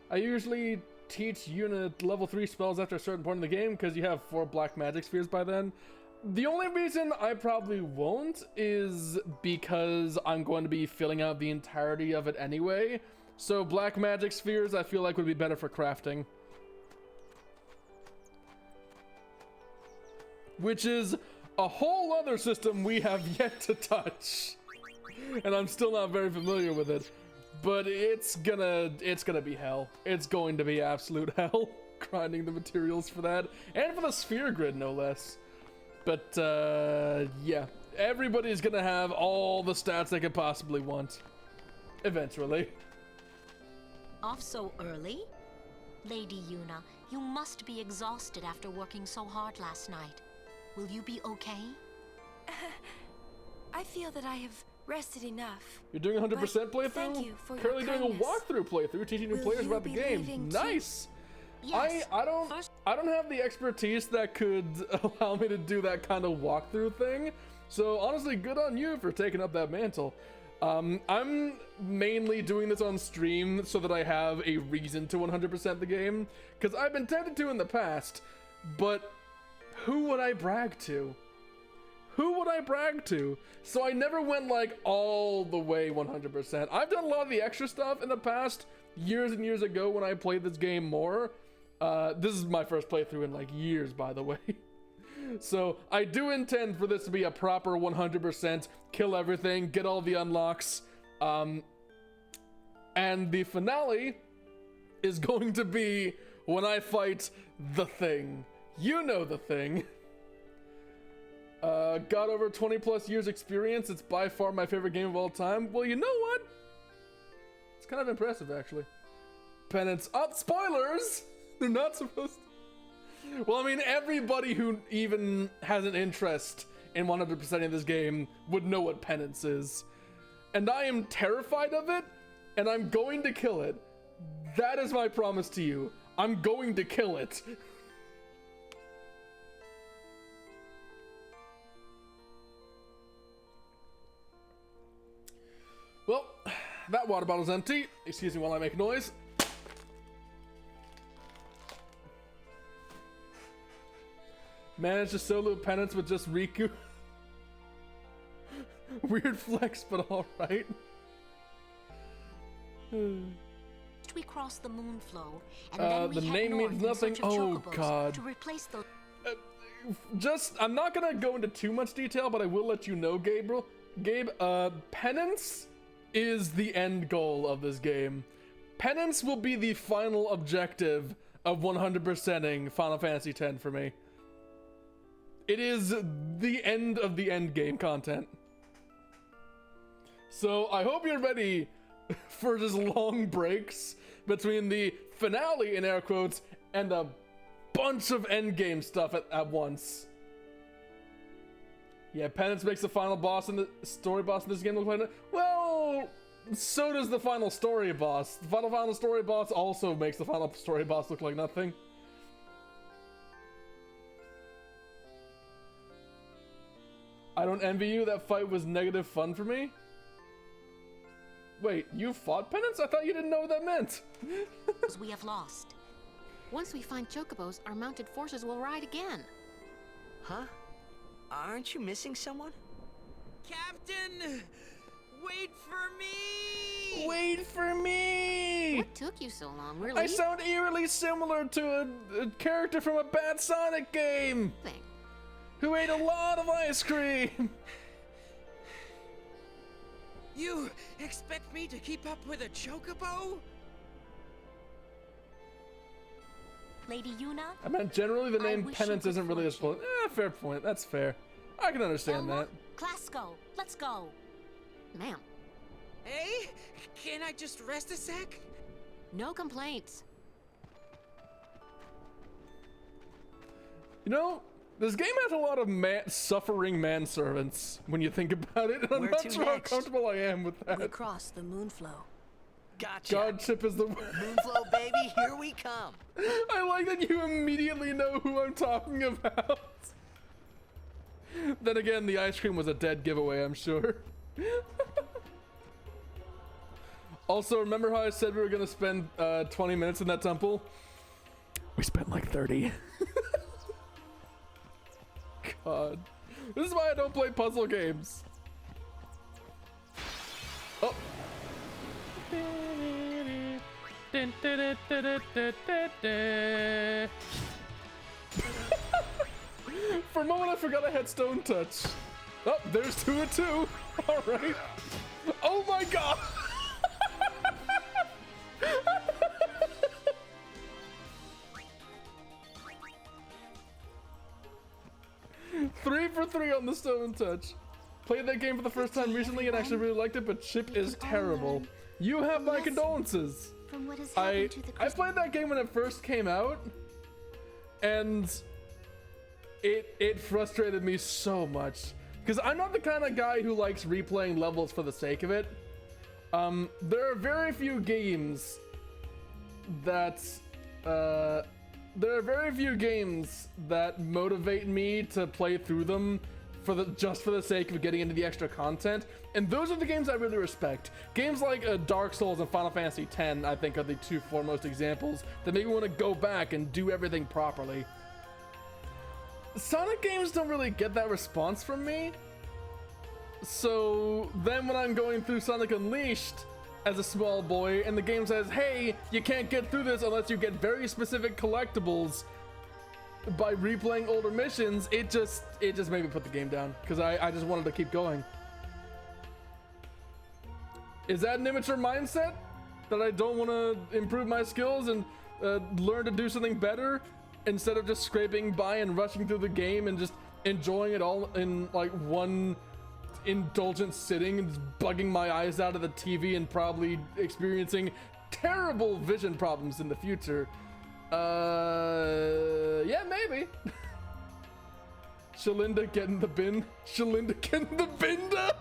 A: I usually teach Yuna level 3 spells after a certain point in the game because you have 4 black magic spheres by then. The only reason I probably won't is because I'm going to be filling out the entirety of it anyway. So black magic spheres I feel like would be better for crafting. Which is a whole other system we have yet to touch. And I'm still not very familiar with it. But it's gonna be hell. It's going to be absolute hell grinding the materials for that. And for the sphere grid, no less. But, yeah. Everybody's gonna have all the stats they could possibly want. Eventually.
H: Off so early? Lady Yuna, you must be exhausted after working so hard last night. Will you be okay?
E: I feel that I have rested enough.
A: You're doing 100% playthrough?
E: Thank you for
A: Currently
E: your
A: doing a
E: kindness.
A: walkthrough playthrough, teaching new players about the game. Nice!
H: Yes.
A: I don't have the expertise that could allow me to do that kind of walkthrough thing. So honestly, good on you for taking up that mantle. I'm mainly doing this on stream so that I have a reason to 100% the game, because I've been tempted to in the past, but who would I brag to? Who would I brag to? So I never went like all the way 100%. I've done a lot of the extra stuff in the past, years and years ago when I played this game more. This is my first playthrough in like years, by the way. So I do intend for this to be a proper 100% kill everything, get all the unlocks. And the finale is going to be when I fight the Thing. You know the Thing. Got over 20 plus years experience. It's by far my favorite game of all time. Well, you know what? It's kind of impressive, actually. Penance up. Spoilers! They're not supposed to. Well, I mean, everybody who even has an interest in 100%ing this game would know what penance is. And I am terrified of it, and I'm going to kill it. That is my promise to you. I'm going to kill it. Well, that water bottle's empty. Excuse me while I make noise. Managed to solo penance with just Riku. Weird flex, but alright.
H: We cross the Moonflow, and then we
A: the
H: head
A: name
H: north
A: means
H: in
A: nothing.
H: search of
A: Oh
H: chocobos
A: god.
H: to replace the.
A: I'm not gonna go into too much detail, but I will let you know, Gabe, penance is the end goal of this game. Penance will be the final objective of 100%ing Final Fantasy X for me. It is the end of the end game content. So I hope you're ready for just long breaks between the finale, in air quotes, and a bunch of endgame stuff at once. Yeah, penance makes the final boss and the story boss in this game look like that. Well, so does the final story boss. The final story boss also makes the final story boss look like nothing. I don't envy you. That fight was negative fun for me. Wait, you fought penance? I thought you didn't know what that meant.
M: We have lost. Once we find chocobos, our mounted forces will ride again.
B: Huh? Aren't you missing someone?
N: Captain! Wait for me!
A: Wait for me!
M: What took you so long? We're
A: I
M: leaving.
A: sound eerily similar to a character from a bad Sonic game who ate a lot of ice cream.
N: You expect me to keep up with a chocobo?
D: Lady Yuna?
A: I meant generally the name
D: wish
A: penance
D: you could
A: isn't really as full. Fair point. That's fair. I can understand that.
H: Clasco, let's go.
M: Ma'am.
N: Hey, can I just rest a sec?
M: No complaints.
A: You know, this game has a lot of suffering manservants when you think about it, and I'm
D: Where
A: not
D: to
A: sure
D: next?
A: how comfortable I am with that.
D: We cross the Moonflow.
B: Gotcha.
A: Godship is the
B: Moonflow, baby, here we come.
A: I like that you immediately know who I'm talking about. Then again, the ice cream was a dead giveaway, I'm sure. Also, remember how I said we were gonna spend 20 minutes in that temple? We spent like 30. God. This is why I don't play puzzle games. Oh. For a moment I forgot I had Stone Touch. Oh, there's 2 of 2. Alright. Oh my god! Three for 3 on the Stone Touch. Played that game for the first time recently and actually really liked it, but Chip is terrible. You have my condolences.
H: From what has
A: I
H: happened to the
A: played that game when it first came out, and it frustrated me so much because I'm not the kind of guy who likes replaying levels for the sake of it. There are very few games that motivate me to play through them just for the sake of getting into the extra content, and those are the games I really respect. Games like Dark Souls and Final Fantasy X, I think, are the 2 foremost examples that make me want to go back and do everything properly. Sonic games don't really get that response from me, so then when I'm going through Sonic Unleashed as a small boy and the game says, hey, you can't get through this unless you get very specific collectibles, by replaying older missions, it just made me put the game down because I just wanted to keep going. Is that an immature mindset? That I don't want to improve my skills and learn to do something better instead of just scraping by and rushing through the game and just enjoying it all in like one indulgent sitting and just bugging my eyes out of the TV and probably experiencing terrible vision problems in the future. Yeah, maybe. Shalinda getting the bin. Shalinda getting the binda.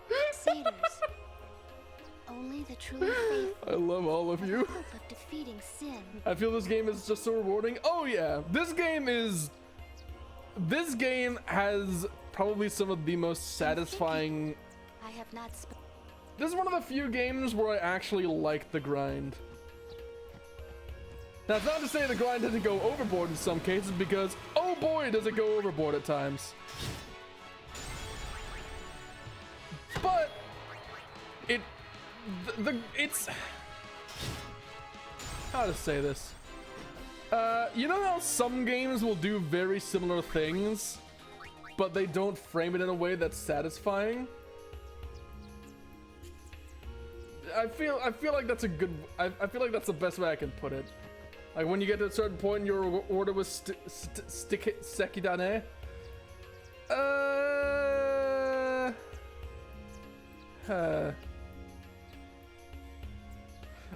M: Crusaders. Only the truly faithful.
A: I love all of you.
M: Hope of defeating sin.
A: I feel this game is just so rewarding. Oh yeah, this game has probably some of the most satisfying.
M: I have not.
A: This is one of the few games where I actually like the grind. Now, it's not to say the grind doesn't go overboard in some cases, because oh boy, does it go overboard at times. But it's how to say this. You know how some games will do very similar things, but they don't frame it in a way that's satisfying? I feel like that's a good. I feel like that's the best way I can put it. Like when you get to a certain point in your order with Sekidane.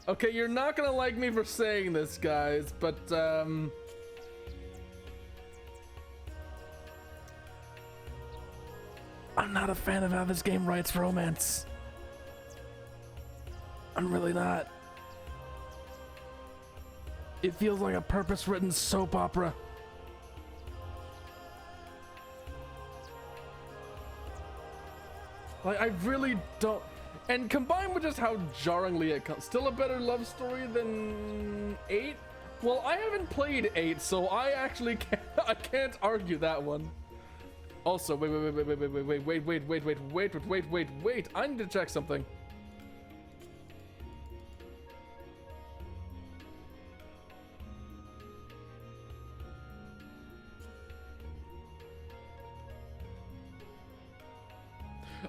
A: Okay, you're not gonna like me for saying this, guys, but I'm not a fan of how this game writes romance. I'm really not. It feels like a purpose-written soap opera. Like, I really don't. And combined with just how jarringly it comes, still a better love story than 8? Well, I haven't played 8, so I actually can't argue that one. Also, wait, I need to check something.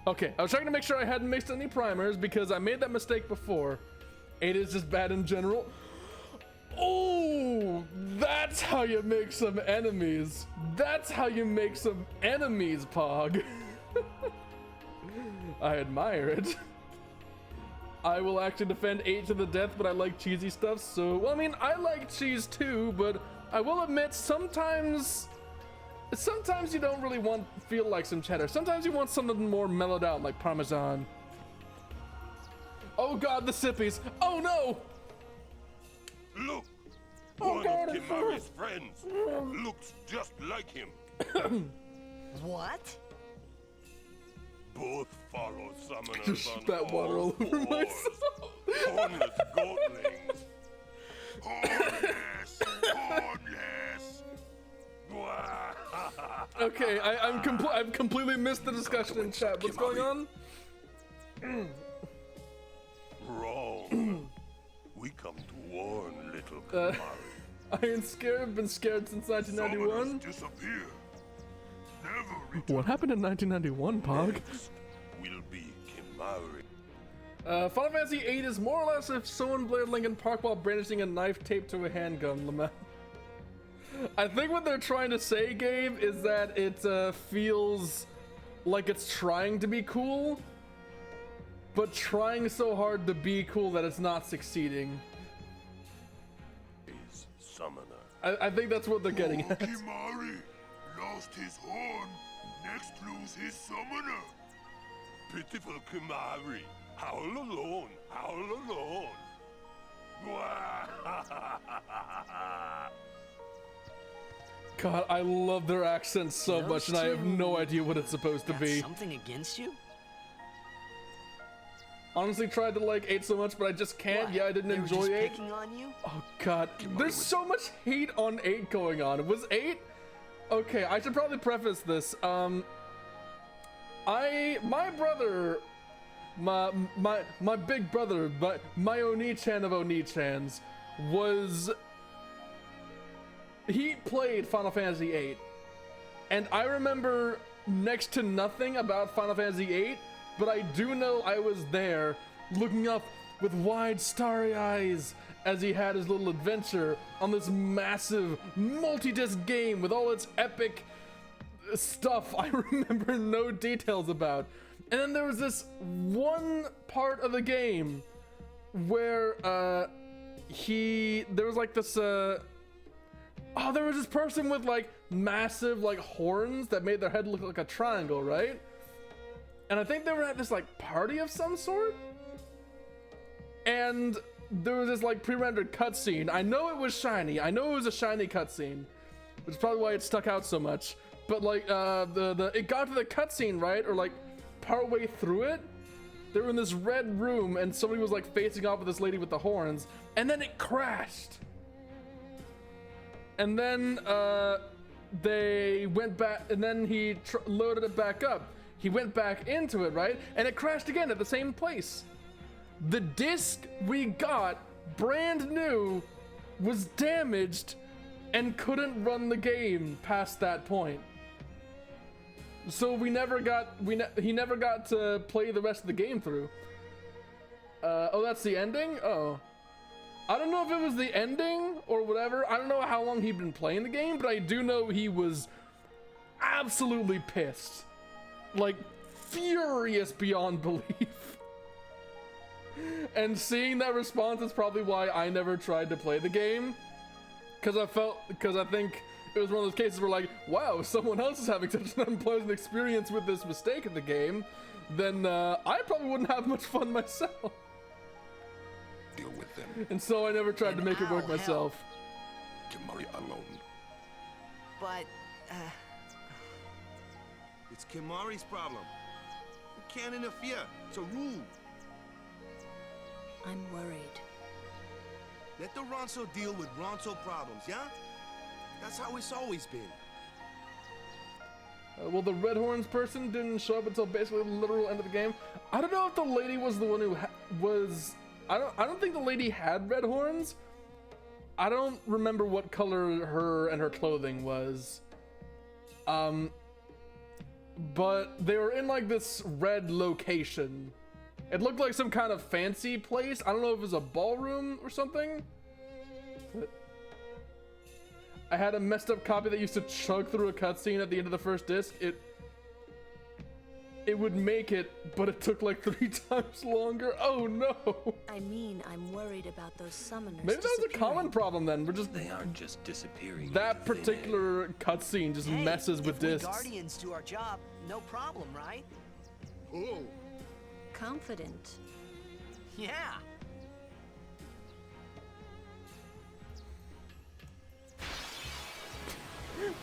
A: Okay, I was trying to make sure I hadn't mixed any primers because I made that mistake before. 8 is just bad in general. Oh, that's how you make some enemies. That's how you make some enemies, Pog. I admire it. I will actually defend 8 to the death, but I like cheesy stuff, so... Well, I mean, I like cheese too, but I will admit sometimes you don't really feel like some cheddar. Sometimes you want something more mellowed out, like Parmesan. Oh god, the sippies. Oh no!
F: Look!
A: Oh
F: One
A: god,
F: of Kimari's friends looks just like him.
B: What?
F: Both follow summoners
A: Just
F: on
A: spat water all over
F: fours.
A: myself.
F: Hornless goatlings. Hornless! Hornless!
A: Okay, I've completely missed the discussion in chat. What's going on?
F: Wrong. We come to warn little Kimari.
A: I ain't scared. I've been scared since 1991.
F: Disappear.
A: What happened in 1991, Pog?
F: Will be Kimari.
A: Final Fantasy VIII is more or less if someone blared Linkin Park while brandishing a knife taped to a handgun, Lamau. I think what they're trying to say, Gabe, is that it feels like it's trying to be cool, but trying so hard to be cool that it's not succeeding.
F: Summoner.
A: I think that's what they're getting at.
F: Kimari lost his horn, next lose his summoner. Pitiful Kimari, howl alone, howl alone.
A: God, I love their accents so much, and I have no idea what it's supposed to be.
B: Something against you?
A: Honestly, tried to like 8 so much, but I just can't.
B: What?
A: Yeah, I didn't
B: They were
A: enjoy
B: just
A: 8.
B: picking on you?
A: Oh God, there's so much hate on 8 going on. Was 8? Okay, I should probably preface this. My brother, my big brother, but my Oni-chan of Oni-chans was he played Final Fantasy VIII, and I remember next to nothing about Final Fantasy VIII, but I do know I was there looking up with wide starry eyes as he had his little adventure on this massive multi-disc game with all its epic stuff I remember no details about. And then there was this one part of the game where there was like this there was this person with like massive like horns that made their head look like a triangle, right? And I think they were at this like party of some sort, and there was this like pre-rendered cutscene. I know it was shiny. I know it was a shiny cutscene, which is probably why it stuck out so much. But like it got to the cutscene, right, or like partway through it, they were in this red room and somebody was like facing off with this lady with the horns, and then it crashed. And then they went back, and then he loaded it back up. He went back into it, right? And it crashed again at the same place. The disc we got, brand new, was damaged and couldn't run the game past that point. So he never got to play the rest of the game through. Oh, that's the ending? Oh. I don't know if it was the ending or whatever. I don't know how long he'd been playing the game, but I do know he was absolutely pissed. Like, furious beyond belief. And seeing that response is probably why I never tried to play the game. Because I think it was one of those cases where like, wow, someone else is having such an unpleasant experience with this mistake in the game, then I probably wouldn't have much fun myself.
O: Deal with them.
A: And so I never tried to make it work myself.
O: Kimari alone.
B: But,
C: It's Kimari's problem. We can't interfere. It's a rule.
D: I'm worried.
C: Let the Ronso deal with Ronso problems, yeah? That's how it's always been.
A: Well, the Red Horns person didn't show up until basically the literal end of the game. I don't know if the lady was the one who was... I don't think the lady had red horns. I don't remember what color her and her clothing was. But they were in like this red location. It looked like some kind of fancy place. I don't know if it was a ballroom or something. But I had a messed up copy that used to chug through a cutscene at the end of the first disc. It would make it, but it took like 3 times longer. Oh no!
D: I mean, I'm worried about those summoners.
A: Maybe that was a common problem then.
F: They aren't just disappearing.
A: That particular cutscene just messes with discs.
B: Guardians do our job, no problem, right?
C: Oh.
D: Confident.
B: Yeah.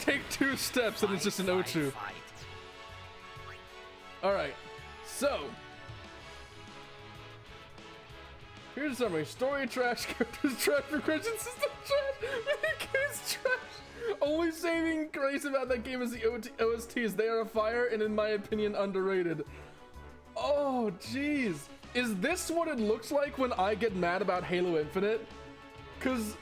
A: Take 2 steps and it's just an Ochu. Alright, so here's a summary. Story trash, characters trash, progression system trash, minigames trash. Only saving grace about that game is the OSTs. They are a fire and in my opinion underrated. Oh jeez. Is this what it looks like when I get mad about Halo Infinite? Cause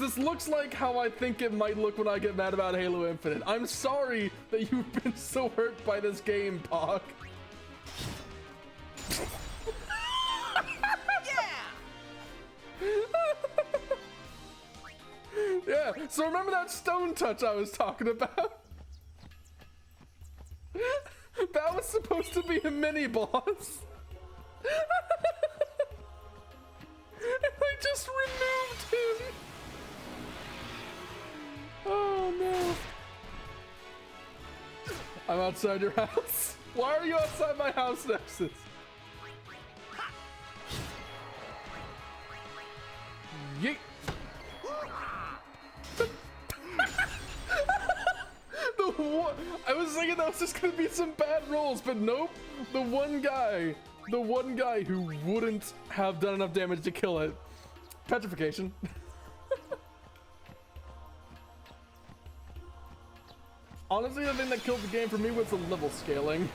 A: this looks like how I think it might look when I get mad about Halo Infinite. I'm sorry that you've been so hurt by this game, Pock. Yeah, so remember that stone touch I was talking about? That was supposed to be a mini-boss. And I just removed him. Oh no. I'm outside your house. Why are you outside my house, Nexus? Yeet. I was thinking that was just gonna be some bad rolls, but nope. The one guy who wouldn't have done enough damage to kill it. Petrification. Honestly, the thing that killed the game for me was the level scaling.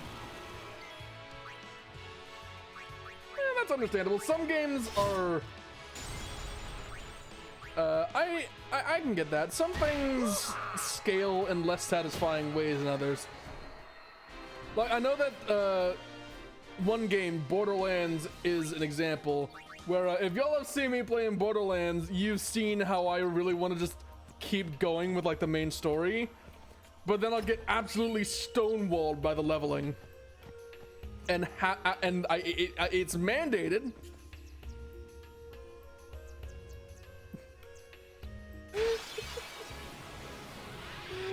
A: That's understandable. Some games are... I I can get that. Some things scale in less satisfying ways than others. Like, I know that one game, Borderlands, is an example where if y'all have seen me playing Borderlands, you've seen how I really want to just keep going with like the main story, but then I'll get absolutely stonewalled by the leveling, and it's mandated.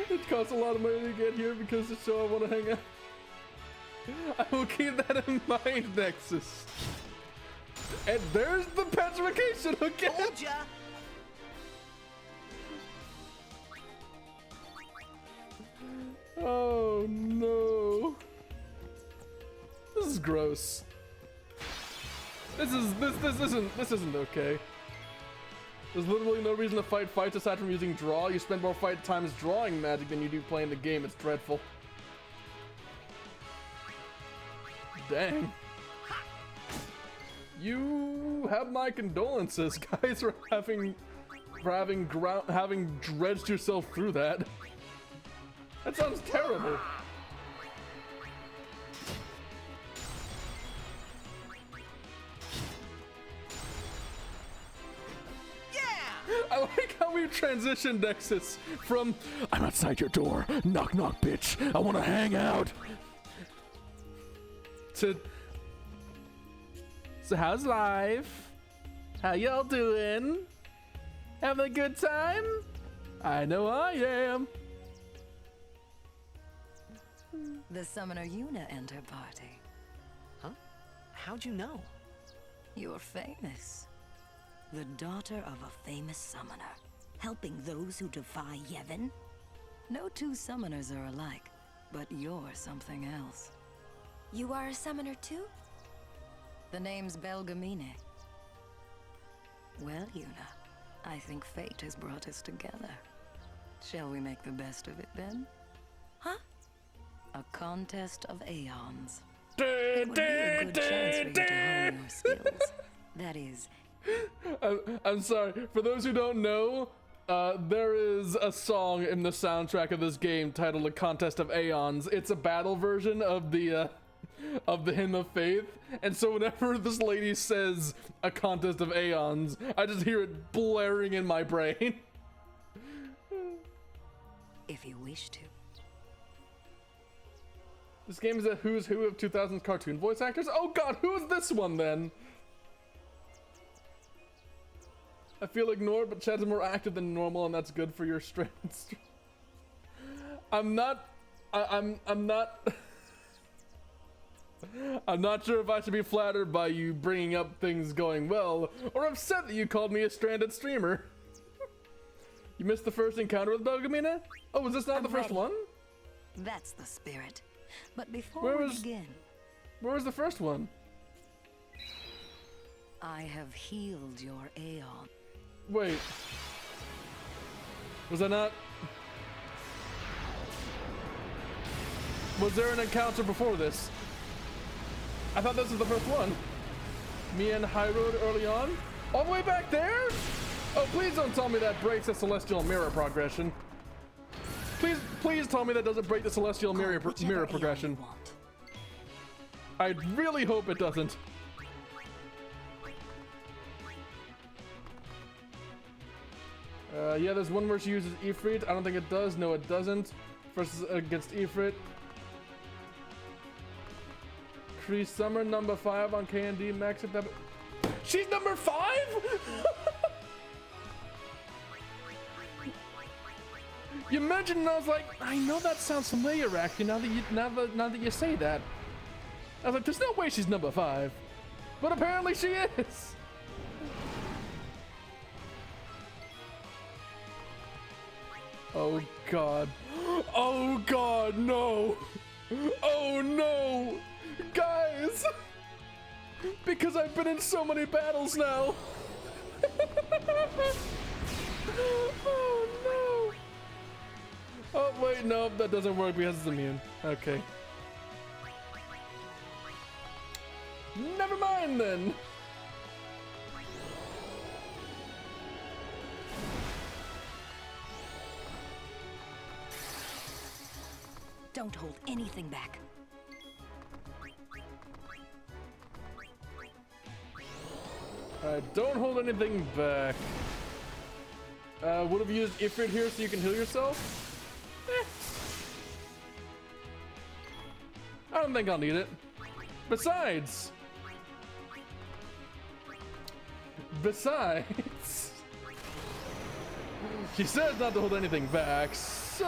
A: It costs a lot of money to get here because the show I want to hang out. I will keep that in mind, Nexus. And there's the petrification again.
N: Told ya.
A: Oh no. This is gross. This isn't okay. There's literally no reason to fight fights aside from using draw. You spend more fight times drawing magic than you do playing the game. It's dreadful. Dang. You have my condolences, guys, for having dredged yourself through that. That sounds terrible. I like how we've transitioned, Nexus, from I'm outside your door, knock knock bitch, I want to hang out, to so how's life? How y'all doing? Having a good time? I know I am.
P: The summoner Yuna and her party.
B: Huh? How'd you know?
P: You're famous. The daughter of a famous summoner, helping those who defy Yevon. No two summoners are alike, but you're something else.
E: You are a summoner too?
P: The name's Belgamine. Well, Yuna, I think fate has brought us together. Shall we make the best of it then?
E: Huh?
P: A contest of aeons. It would be a good chance for you to hone your skills. That is,
A: I'm sorry. For those who don't know, there is a song in the soundtrack of this game titled "A Contest of Aeons." It's a battle version of the Hymn of Faith, and so whenever this lady says "A Contest of Aeons," I just hear it blaring in my brain.
P: if you wish to.
A: This game is a who's who of 2000s cartoon voice actors. Oh god, who is this one then? I feel ignored, but Chad's more active than normal, and that's good for your strengths. I'm not sure if I should be flattered by you bringing up things going well, or upset that you called me a stranded streamer. You missed the first encounter with Belgamina? Oh, was this not the first one?
P: That's the spirit. But before we begin,
A: where was the first one?
P: I have healed your Aeon.
A: Wait. Was I not? Was there an encounter before this? I thought this was the first one. Me and High Road early on? All the way back there? Oh, please don't tell me that breaks the Celestial Mirror progression. Please tell me that doesn't break the Celestial Mirror progression. I really hope it doesn't. Yeah, there's one where she uses Ifrit. I don't think it does. No, it doesn't. Versus against Ifrit. Cree Summer, number 5 on K&D Max. She's number 5? You mentioned, and I was like, I know that sounds familiar. Actually, now that you say that, I was like, there's no way she's number 5, but apparently she is. Oh god. Oh god, no. Oh no. Guys. Because I've been in so many battles now. Oh no. Oh wait, no, that doesn't work because it's immune. Okay. Never mind then.
P: Don't hold anything back.
A: Don't hold anything back. Would have used Ifrit here so you can heal yourself? I don't think I'll need it. Besides, she says not to hold anything back, so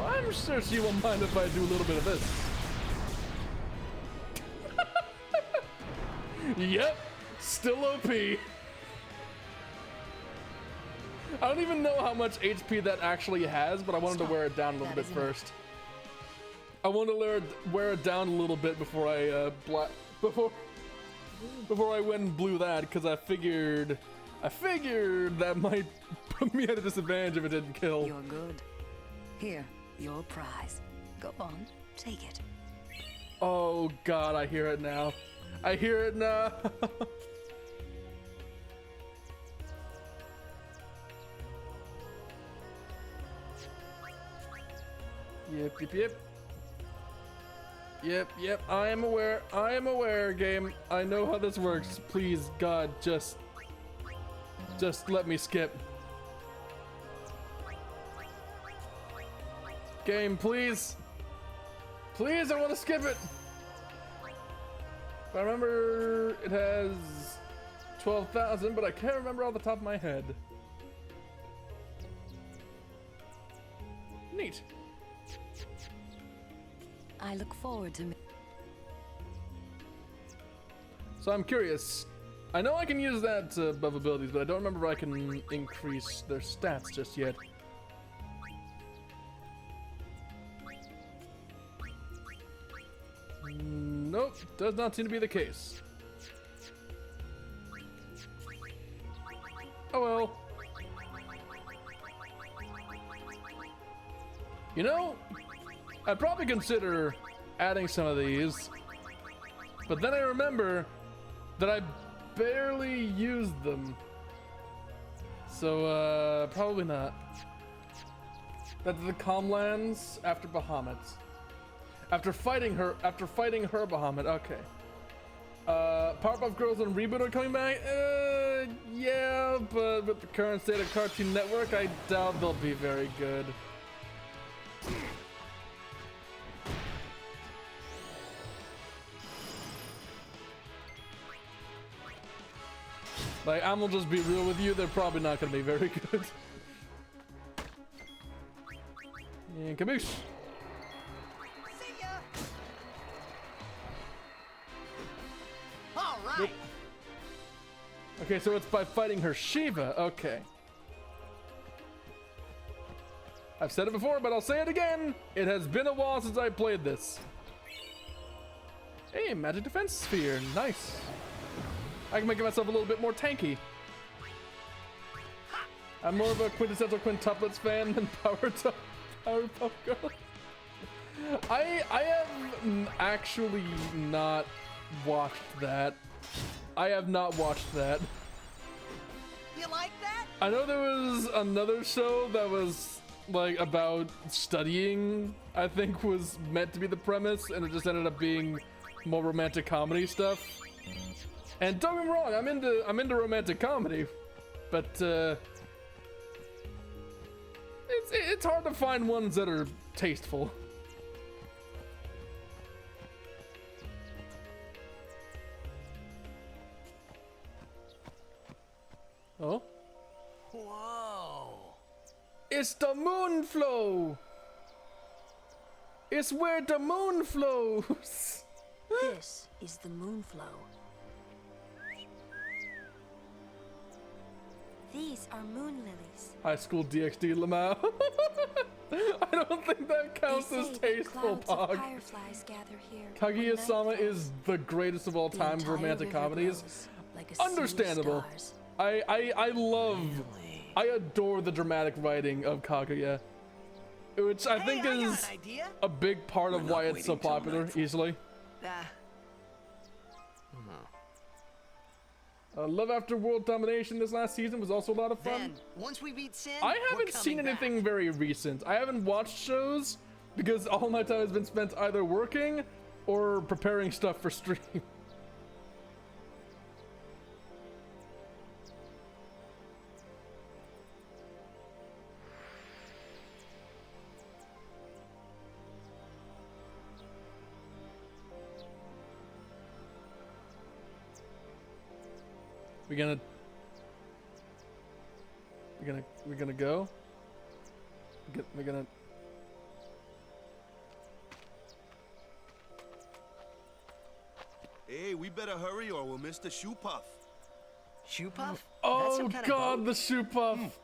A: I'm sure she won't mind if I do a little bit of this. Yep, still OP. I don't even know how much HP that actually has, but I wanted to wear it down a little bit first. I wanted to wear it down a little bit before I before I went and blew that, because I figured that might put me at a disadvantage if it didn't kill.
P: You're good. Here, your prize. Go on, take it.
A: Oh God, I hear it now. I hear it now. Yep, I am aware, game. I know how this works. Please, God, just let me skip. Game, please. Please, I want to skip it. I remember it has 12,000, but I can't remember off the top of my head. Neat.
P: I look forward to.
A: So I'm curious. I know I can use that buff abilities, but I don't remember if I can increase their stats just yet. Nope, does not seem to be the case. Oh well. You know, I'd probably consider adding some of these, but then I remember that I barely used them. So, probably not. That's the Calmlands after Bahamut. After fighting her Bahamut, okay. Powerpuff Girls and Reboot are coming back? Yeah, but with the current state of Cartoon Network, I doubt they'll be very good. Like, I'm gonna just be real with you, they're probably not gonna be very good. And kaboosh.
N: See ya. All right.
A: Yep. Okay, so it's by fighting her Shiva. Okay. I've said it before, but I'll say it again. It has been a while since I played this. Hey, magic defense sphere. Nice. I can make myself a little bit more tanky. I'm more of a quintessential quintuplets fan than Powerpuff Girls. I have actually not watched that. I have not watched that.
N: You like that?
A: I know there was another show that was like about studying, I think was meant to be the premise, and it just ended up being more romantic comedy stuff. And don't get me wrong, I'm into romantic comedy, but it's hard to find ones that are tasteful. Oh?
B: Whoa!
A: It's the moon flow! It's where the moon flows!
D: This is the moon flow.
E: These are moon lilies.
A: High school DxD Lamau. I don't think that counts
E: They
A: as
E: say that
A: tasteful,
E: clouds of
A: Pog.
E: fireflies gather here.
A: Kaguya-sama is the greatest of all time for romantic comedies. Understandable. I adore the dramatic writing of Kaguya, which I think is a big part of why it's so popular, easily. Love After World Domination this last season was also a lot of fun.
B: Then, once we beat Sin,
A: I
B: we're
A: haven't seen
B: coming
A: anything
B: back.
A: very recent. I haven't watched shows because all my time has been spent either working or preparing stuff for stream. We're gonna go. We're gonna.
C: Hey, we better hurry or we'll miss the shoe puff.
B: Shoe puff?
A: Oh God, the shoe puff.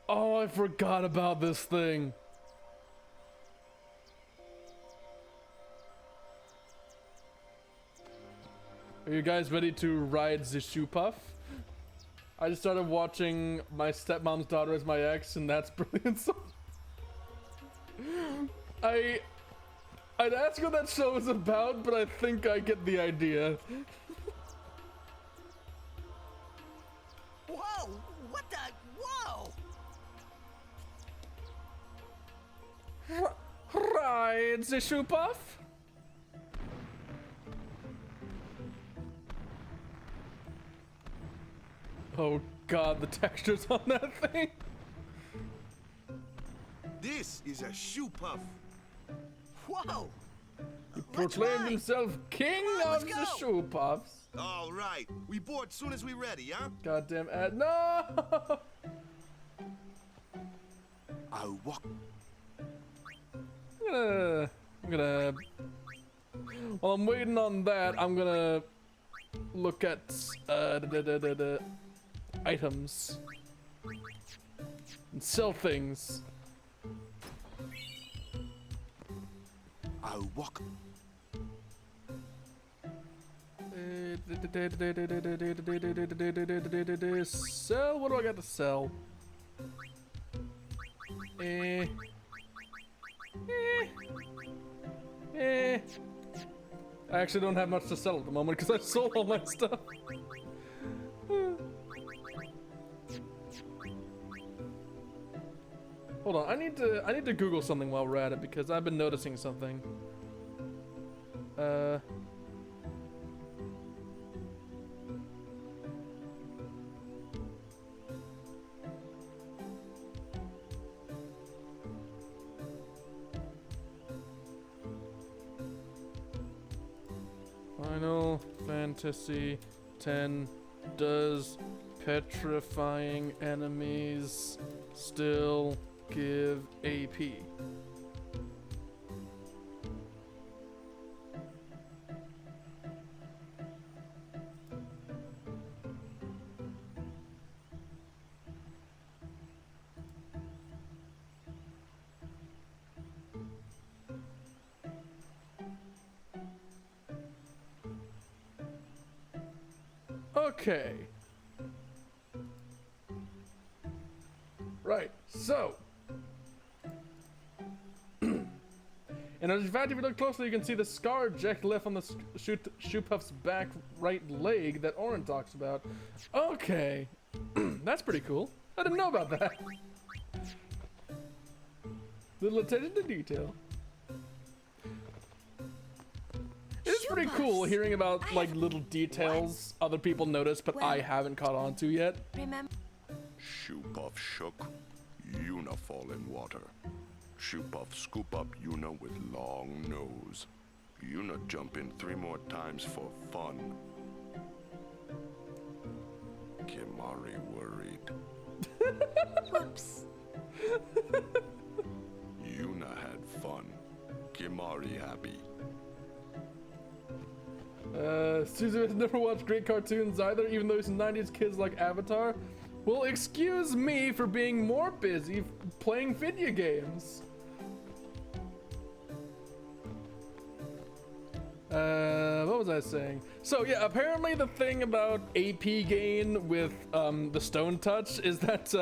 A: Oh, I forgot about this thing. Are you guys ready to ride the shoe puff? I just started watching My Stepmom's Daughter Is My Ex, and that's brilliant. So I'd ask what that show is about, but I think I get the idea.
N: Whoa! What the? Whoa!
A: Ride the shoe puff? Oh God, the textures on that thing.
C: This is a shoe puff.
N: Whoa!
A: He proclaimed himself king of the shoe puffs.
C: All right, we board soon as we ready, huh?
A: Goddamn ad! No!
C: I'll walk.
A: I'm gonna. While I'm waiting on that, I'm gonna look at items and sell things.
C: I'll walk.
A: Sell? What do I got to sell? I actually don't have much to sell at the moment because I sold all my stuff. Hold on, I need to Google something while we're at it because I've been noticing something. Final Fantasy X, does petrifying enemies still give AP? Okay. Right, so. And in fact, if you look closely, you can see the scar Jack left on the shoe puff's back right leg that Orin talks about. Okay. That's pretty cool. I didn't know about that. Little attention to detail. It's pretty cool hearing about like little details other people notice, but I haven't caught on to yet.
E: Remember?
O: Shoe puff shook, Yuna fall in water. Shoe puff scoop up Yuna with long nose. Yuna jump in 3 more times for fun. Kimari worried.
E: Whoops.
O: Yuna had fun. Kimari happy.
A: Suzu has never watched great cartoons either, even though he's 90s kids like Avatar. Well, excuse me for being more busy playing video games. What was I saying? So yeah, apparently the thing about AP gain with the Stone Touch is that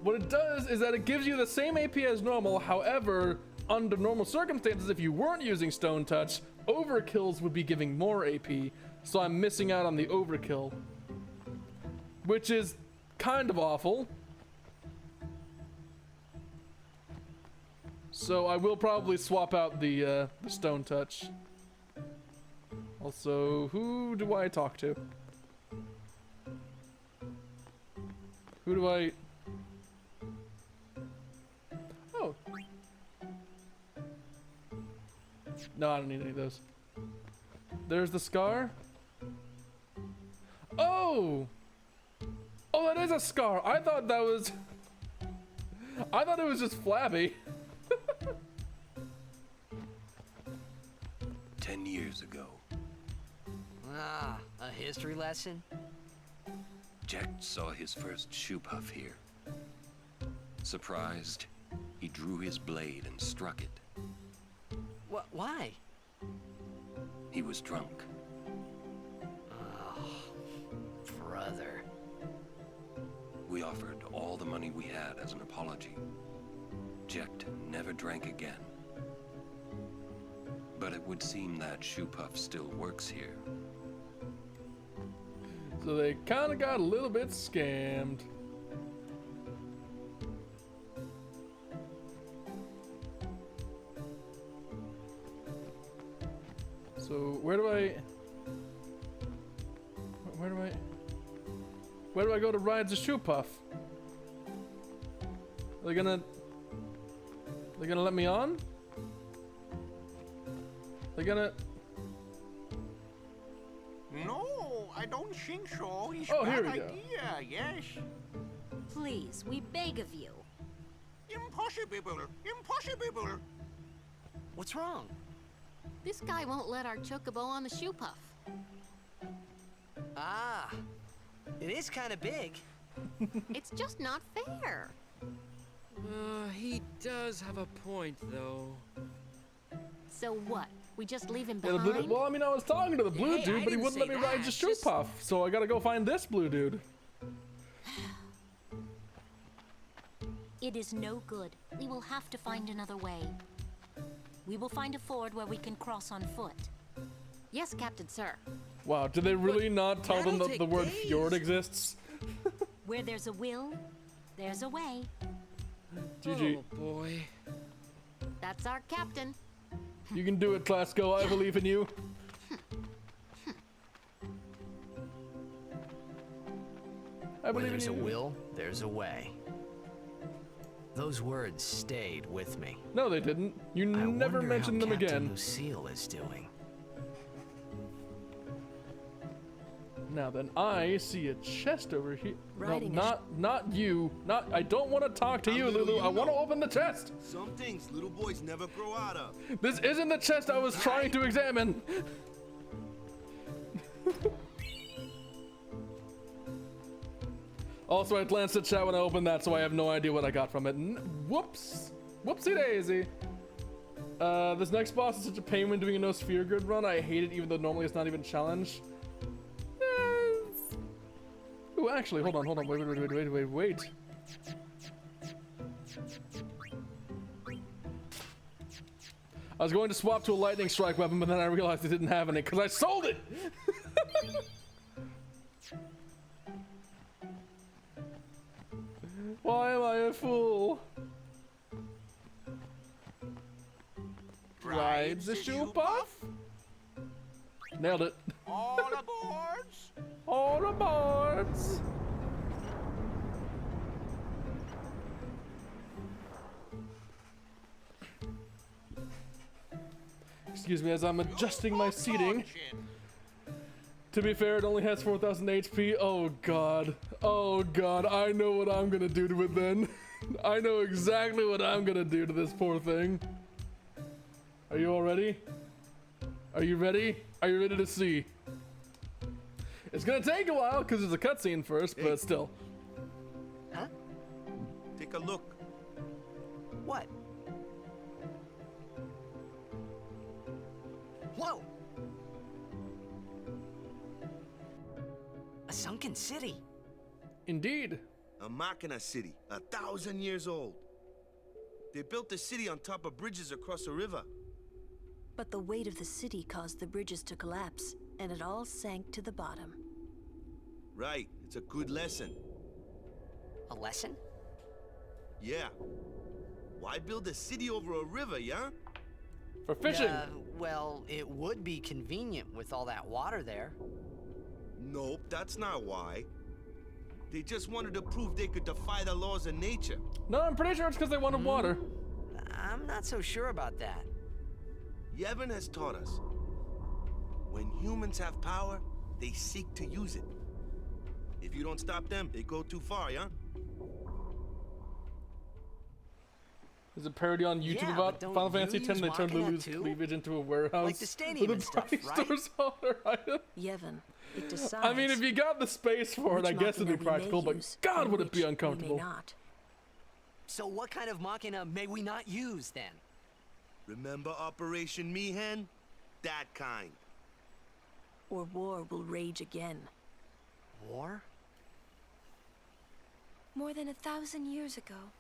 A: what it does is that it gives you the same AP as normal. However, under normal circumstances, if you weren't using Stone Touch, overkills would be giving more AP. So I'm missing out on the overkill, which is kind of awful. So I will probably swap out the stone touch. Also, who do I talk to? Who do I... Oh. No, I don't need any of those. There's the scar. Oh! Oh, that is a scar. I thought that was... I thought it was just flabby.
F: 10 years ago.
B: Ah, a history lesson?
F: Jack saw his first shoe puff here. Surprised, he drew his blade and struck it.
B: Why?
F: He was drunk.
B: Oh, brother.
F: We offered all the money we had as an apology. Jecht never drank again. But it would seem that shoe puff still works here.
A: So they kind of got a little bit scammed. So where do I go to ride the shoe puff? Are they gonna let me on? They're gonna...
Q: No, I don't think so. It's
A: Oh,
Q: bad
A: here we go.
Q: idea, yes.
H: Please, we beg of you.
Q: Impossible! Impossible!
B: What's wrong?
M: This guy won't let our chocobo on the shoe puff.
B: Ah, it is kind of big.
M: It's just not fair.
N: He does have a point, though.
M: So what? We just leave him
A: Yeah, the
M: behind?
A: blue, well, I mean, I was talking to the blue
N: Hey,
A: dude,
N: I
A: but he
N: didn't
A: wouldn't let
N: say
A: me ride
N: that,
A: the shoe
N: just-
A: puff, so I gotta go find this blue dude.
H: It is no good. We will have to find another way. We will find a ford where we can cross on foot.
M: Yes, Captain Sir.
A: Wow, did they really not tell them
N: that'll
A: that the
N: take
A: word
N: days.
A: fjord exists?
H: Where there's a will, there's a way.
A: GG.
N: Oh boy.
M: That's our captain.
A: You can do it, Clasko. I believe in you. I
B: Where
A: believe in
B: there's
A: you.
B: a will, there's a way. Those words stayed with me.
A: No, they didn't. You
B: I
A: never
B: wonder
A: mentioned
B: how
A: them
B: Captain
A: again.
B: Lucille is doing.
A: Now then, I see a chest over here. No,
D: Riding a
A: not you. Not. I don't want to talk to you, Lulu. I want to open the chest.
C: Some things little boys never grow out of.
A: This isn't the chest I was trying to examine. Also, I glanced at chat when I opened that, so I have no idea what I got from it. Whoops. Whoopsie daisy. This next boss is such a pain when doing a no sphere grid run. I hate it, even though normally it's not even challenged. Ooh, actually, hold on. Wait. I was going to swap to a lightning strike weapon, but then I realized I didn't have any because I sold it. Why am I a fool? Ride the shoe puff? Nailed it.
Q: All aboards!
A: All aboards! Excuse me as I'm adjusting my seating. To be fair, it only has 4,000 HP. Oh god. Oh god, I know what I'm gonna do to it then. I know exactly what I'm gonna do to this poor thing. Are you all ready? Are you ready? Are you ready to see? It's gonna take a while because there's a cutscene first, but still.
B: Huh?
C: Take a look.
B: What? Whoa! A sunken city.
A: Indeed.
C: A Machina city, 1,000 years old. They built the city on top of bridges across a river.
D: But the weight of the city caused the bridges to collapse, and it all sank to the bottom.
C: Right, it's a good lesson.
B: A lesson?
C: Yeah. Why build a city over a river, yeah?
A: For fishing.
B: Well, it would be convenient with all that water there.
C: Nope, that's not why. They just wanted to prove they could defy the laws of nature.
A: No, I'm pretty sure it's because they wanted water.
B: I'm not so sure about that.
C: Yevon has taught us. When humans have power, they seek to use it. If you don't stop them, they go too far, yeah?
A: There's a parody on YouTube about Final Fantasy X. They turned Lulu's cleavage into a warehouse.
B: Like the stadium and stuff, right?
A: Stores all their items.
D: Yevon, it decides.
A: I mean, if you got the space for it, I guess it'd be practical, but God, would it be uncomfortable.
B: So what kind of machina may we not use, then?
C: Remember Operation Mihen? That kind.
D: Or war will rage again.
B: War?
E: More than 1,000 years ago,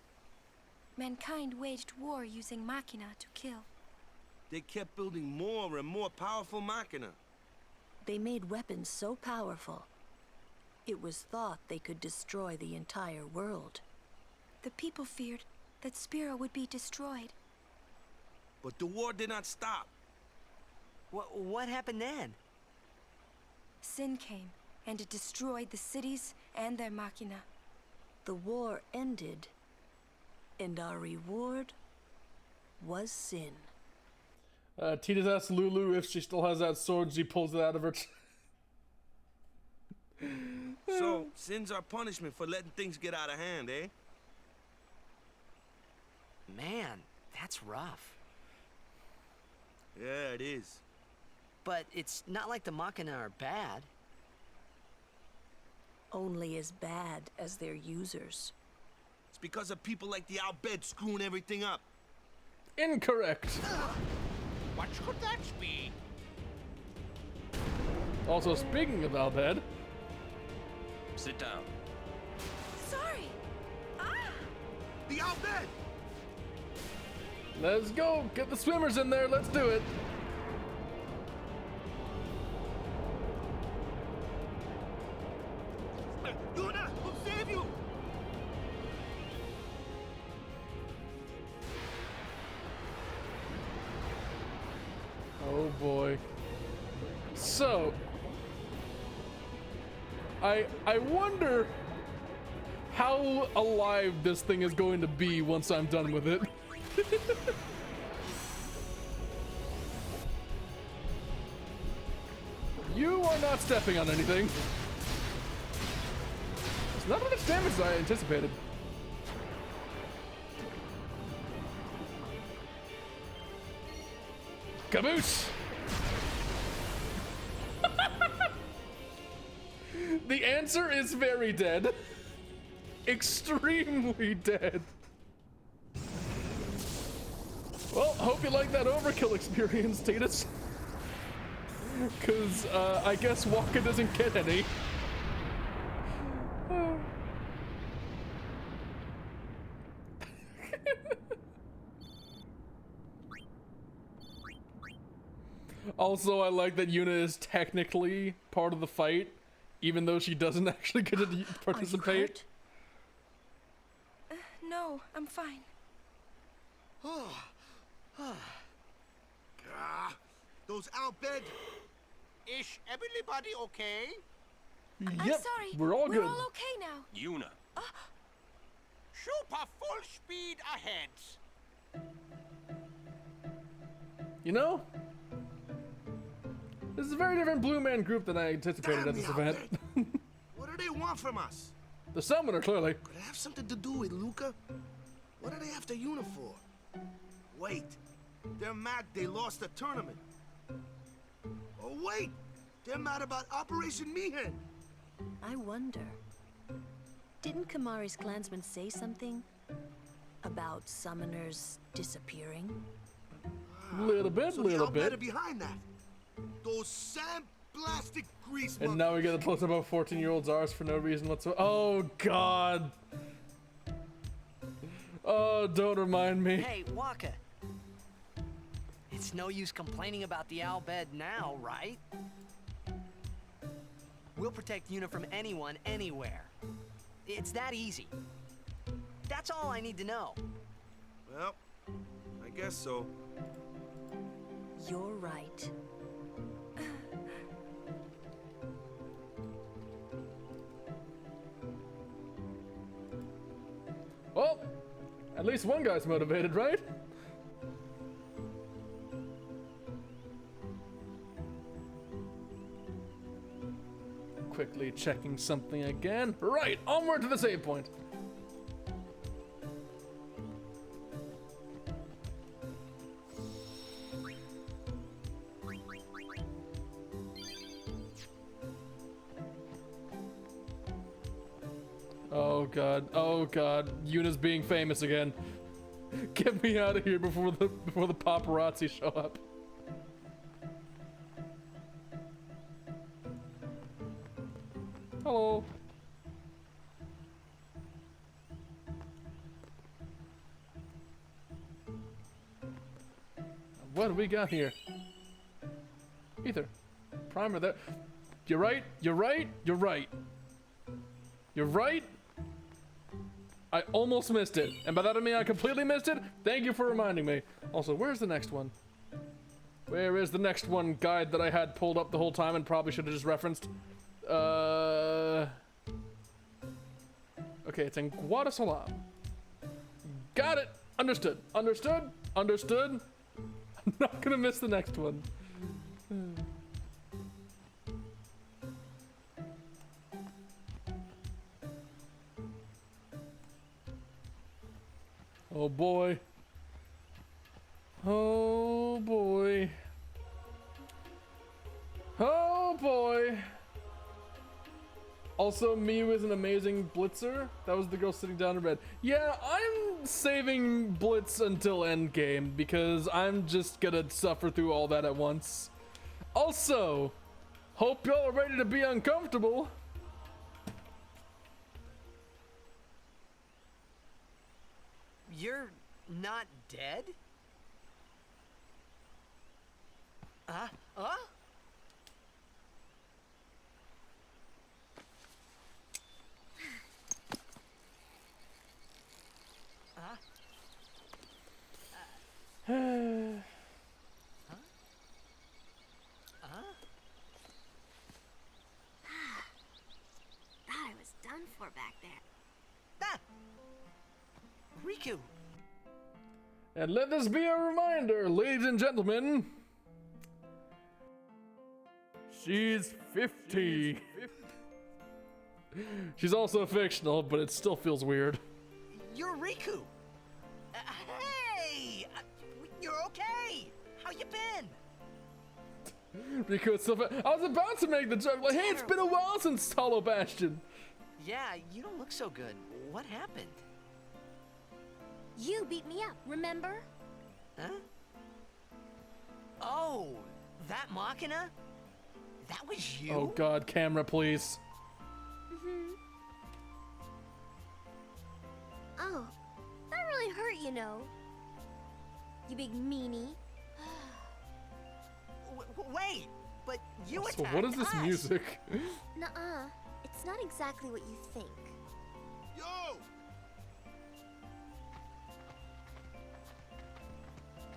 E: mankind waged war using machina to kill.
C: They kept building more and more powerful machina.
D: They made weapons so powerful, it was thought they could destroy the entire world.
E: The people feared that Spira would be destroyed.
C: But the war did not stop.
B: What happened then?
E: Sin came, and it destroyed the cities and their machina.
D: The war ended, and our reward was sin.
A: Tita's asked Lulu if she still has that sword. She pulls it out of her.
C: So, sin's our punishment for letting things get out of hand, eh?
B: Man, that's rough.
C: Yeah, it is.
B: But it's not like the machina are bad.
D: Only as bad as their users.
C: It's because of people like the Al-Bhed screwing everything up.
A: Incorrect.
Q: What could that be?
A: Also, speaking of Al-Bhed.
F: Sit down.
E: Sorry! Ah!
C: The Al-Bhed!
A: Let's go. Get the swimmers in there. Let's do it.
C: Yuna, we'll save you!
A: Oh boy. So I wonder how alive this thing is going to be once I'm done with it. You are not stepping on anything. It's not as much damage as I anticipated. Caboose! The answer is very dead. Extremely dead. Well, hope you like that overkill experience, Titus. Because I guess Waka doesn't get any. Also, I like that Yuna is technically part of the fight, even though she doesn't actually get to participate.
E: No, I'm fine.
C: Those Al-Bhed.
Q: Is everybody okay?
A: Yep,
E: I'm sorry.
A: we're all good.
E: We're all okay now.
F: Yuna.
Q: Super full speed ahead.
A: You know, this is a very different Blue Man group than I anticipated
C: Damn
A: at this
C: the
A: event.
C: What do they want from us?
A: The summoner, clearly.
C: Could it have something to do with Luca? What are they after Yuna for? Wait, they're mad they lost the tournament. Oh wait, they're mad about Operation Mihen.
D: I wonder, didn't Kamari's clansmen say something about summoners disappearing?
A: Little bit,
C: So
A: little
C: the Al-Bhed
A: bit.
C: are behind that. Those sandblastic grease
A: And now we get a close up of 14-year-old Zars for no reason whatsoever. Oh God. Oh, don't remind me.
B: Hey, Waka. It's no use complaining about the Al-Bhed now, right? We'll protect Yuna from anyone, anywhere. It's that easy. That's all I need to know.
C: Well, I guess so.
D: You're right.
A: Well, at least one guy's motivated, right? Quickly checking something again. Right, onward to the save point. Oh god, Yuna's being famous again. Get me out of here before the paparazzi show up. Hello. What do we got here? Ether. Primer there. You're right, you're right, you're right. You're right. I almost missed it. And by that I mean I completely missed it. Thank you for reminding me. Also, where's the next one? Where is the next one guide that I had pulled up the whole time and probably should have just referenced? Okay, it's in Guadalajara. Got it. Understood. Understood. Understood. I'm not gonna miss the next one. Oh boy. Oh boy. Oh boy. Also, Miyu is an amazing blitzer. That was the girl sitting down in bed. Yeah, I'm saving Blitz until endgame because I'm just gonna suffer through all that at once. Also, hope y'all are ready to be uncomfortable.
B: You're not dead? Huh?
E: Thought I was done for back there.
B: Ah! Riku!
A: And let this be a reminder, ladies and gentlemen. She's 50. She's also fictional, but it still feels weird.
B: You're Riku! Hey! You're okay! How you been?
A: Riku is still I was about to make the joke, like, hey, it's been a while since Hollow Bastion.
B: Yeah, you don't look so good. What happened?
E: You beat me up, remember?
B: Huh? Oh, that Machina? That was you?
A: Oh god, camera, please.
E: Oh, that really hurt, you know. You big meanie.
B: Wait, but you
A: So
B: attacked
A: what is this
B: us.
A: music?
E: Nuh-uh, it's not exactly what you think.
C: Yo!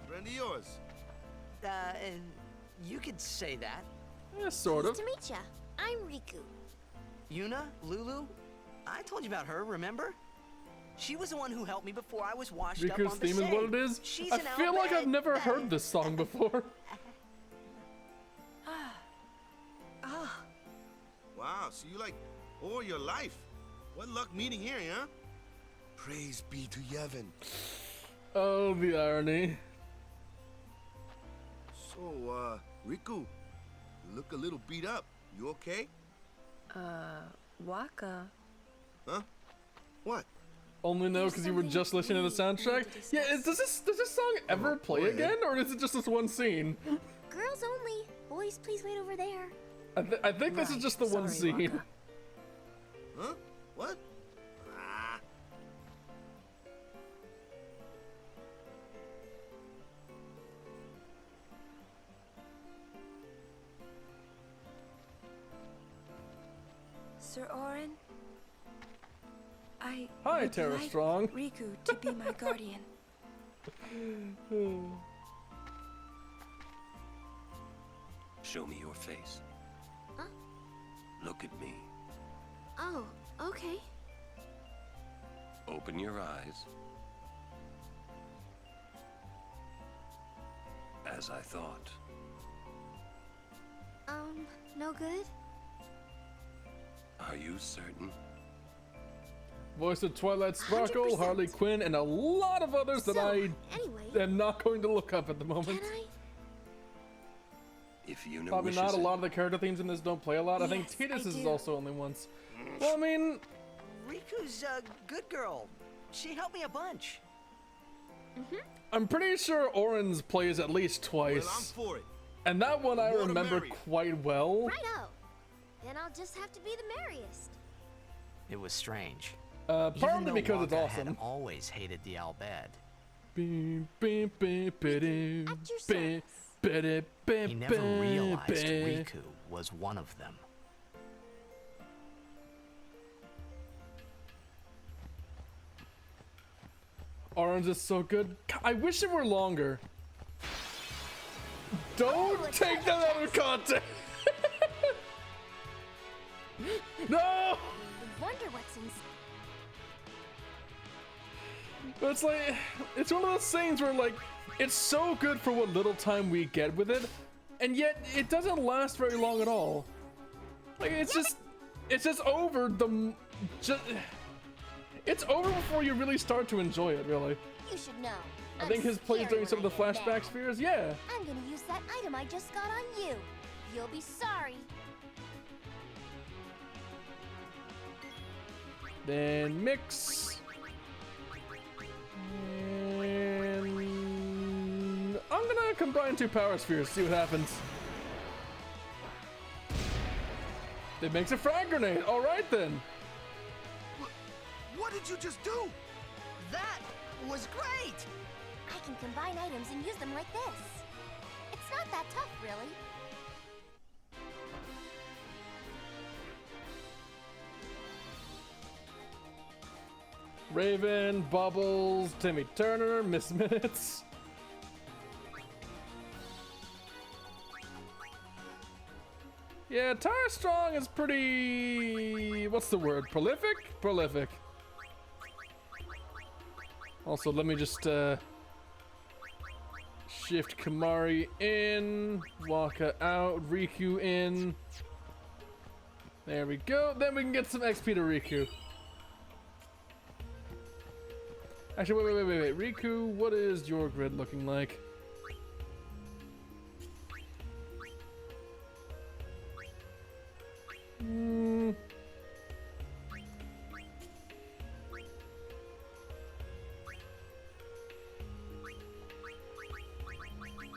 C: Friend of yours.
B: You could say that.
A: Yeah, sort of.
E: Nice to meet ya. I'm Riku.
B: Yuna, Lulu, I told you about her, remember? She was the one who helped me before I was washed up
A: Riku's
B: on the
A: theme is what it is?
B: She's
A: I
B: an
A: feel like I've never heard this song before.
C: Wow, so you like all your life. What luck meeting here, huh? Praise be to Yevon.
A: Oh, the irony.
C: So, Riku, you look a little beat up. You okay?
R: Waka.
C: Huh? What?
A: Only know because you were just listening to the soundtrack? Yeah, does this song ever play again, or is it just this one scene?
E: Girls only. Boys, please wait over there.
A: I think this is just the one scene.
C: Waka. Huh? What?
R: Sir Orin, I
A: Hi,
R: would
A: Tara
R: like
A: Strong.
R: Riku to be my guardian.
F: Show me your face.
R: Huh?
F: Look at me.
R: Oh, okay.
F: Open your eyes. As I thought.
R: No good?
F: Are you certain?
A: Voice of Twilight Sparkle, 100%. Harley Quinn, and a lot of others that I am not going to look up at the moment.
F: If you know
A: Probably not. A lot of the character themes in this don't play a lot.
R: Yes,
A: I think Titus's is
R: do.
A: also only once. Well, I mean,
S: Riku's a good girl. She helped me a bunch.
A: I'm pretty sure Oran's plays at least twice.
C: Well, I'm for it.
A: And that one I
C: More to
A: remember
C: marry.
A: quite well.
R: Righto. Then I'll just have to be the merriest.
B: It was strange.
A: Partly
B: Even though
A: because it's
B: Wonka
A: awesome.
B: had always hated the Albed.
A: He
B: He never realized Riku was one of them.
A: Orange is so good. I wish it were longer. Don't take that out of context. No!
R: Wonder what's inside.
A: It's like, it's one of those things where like, it's so good for what little time we get with it, and yet it doesn't last very long at all. Like it's just over it's over before you really start to enjoy it, really.
R: You should know.
A: I think his plays during some of the flashback spheres, yeah.
R: I'm gonna use that item I just got on you. You'll be sorry.
A: Then mix. And I'm gonna combine 2 power spheres, see what happens. It makes a frag grenade. All right then.
C: What did you just do?
S: That was great!
R: I can combine items and use them like this. It's not that tough, really.
A: Raven, Bubbles, Timmy Turner, Miss Minutes. Yeah, Tara Strong is pretty... what's the word? Prolific? Prolific. Also, let me just shift Kamari in, Waka out, Riku in. There we go. Then we can get some XP to Riku. Actually, wait. Riku, what is your grid looking like?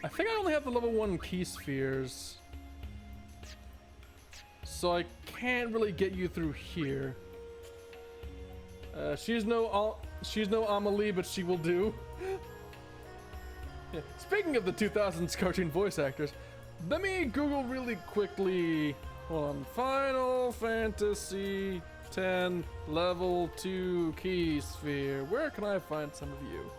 A: I think I only have the level 1 key spheres, so I can't really get you through here. She's no Amelie, but she will do. Yeah. Speaking of the 2000s cartoon voice actors, let me Google really quickly. Hold on. Final Fantasy X level 2 key sphere. Where can I find some of you?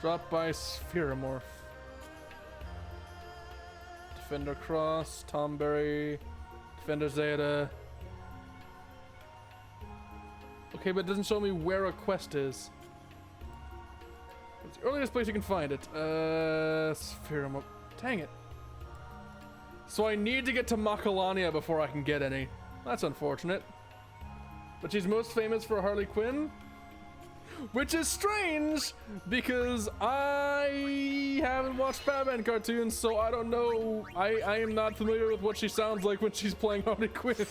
A: Drop by Spheromorph. Defender Cross, Tomberry, Defender Zeta. Okay, but it doesn't show me where a quest is. It's the earliest place you can find it. Spheromorph. Dang it. So I need to get to Macalania before I can get any. That's unfortunate. But she's most famous for Harley Quinn. Which is strange, because I haven't watched Batman cartoons, so I don't know. I am not familiar with what she sounds like when she's playing Harley Quinn.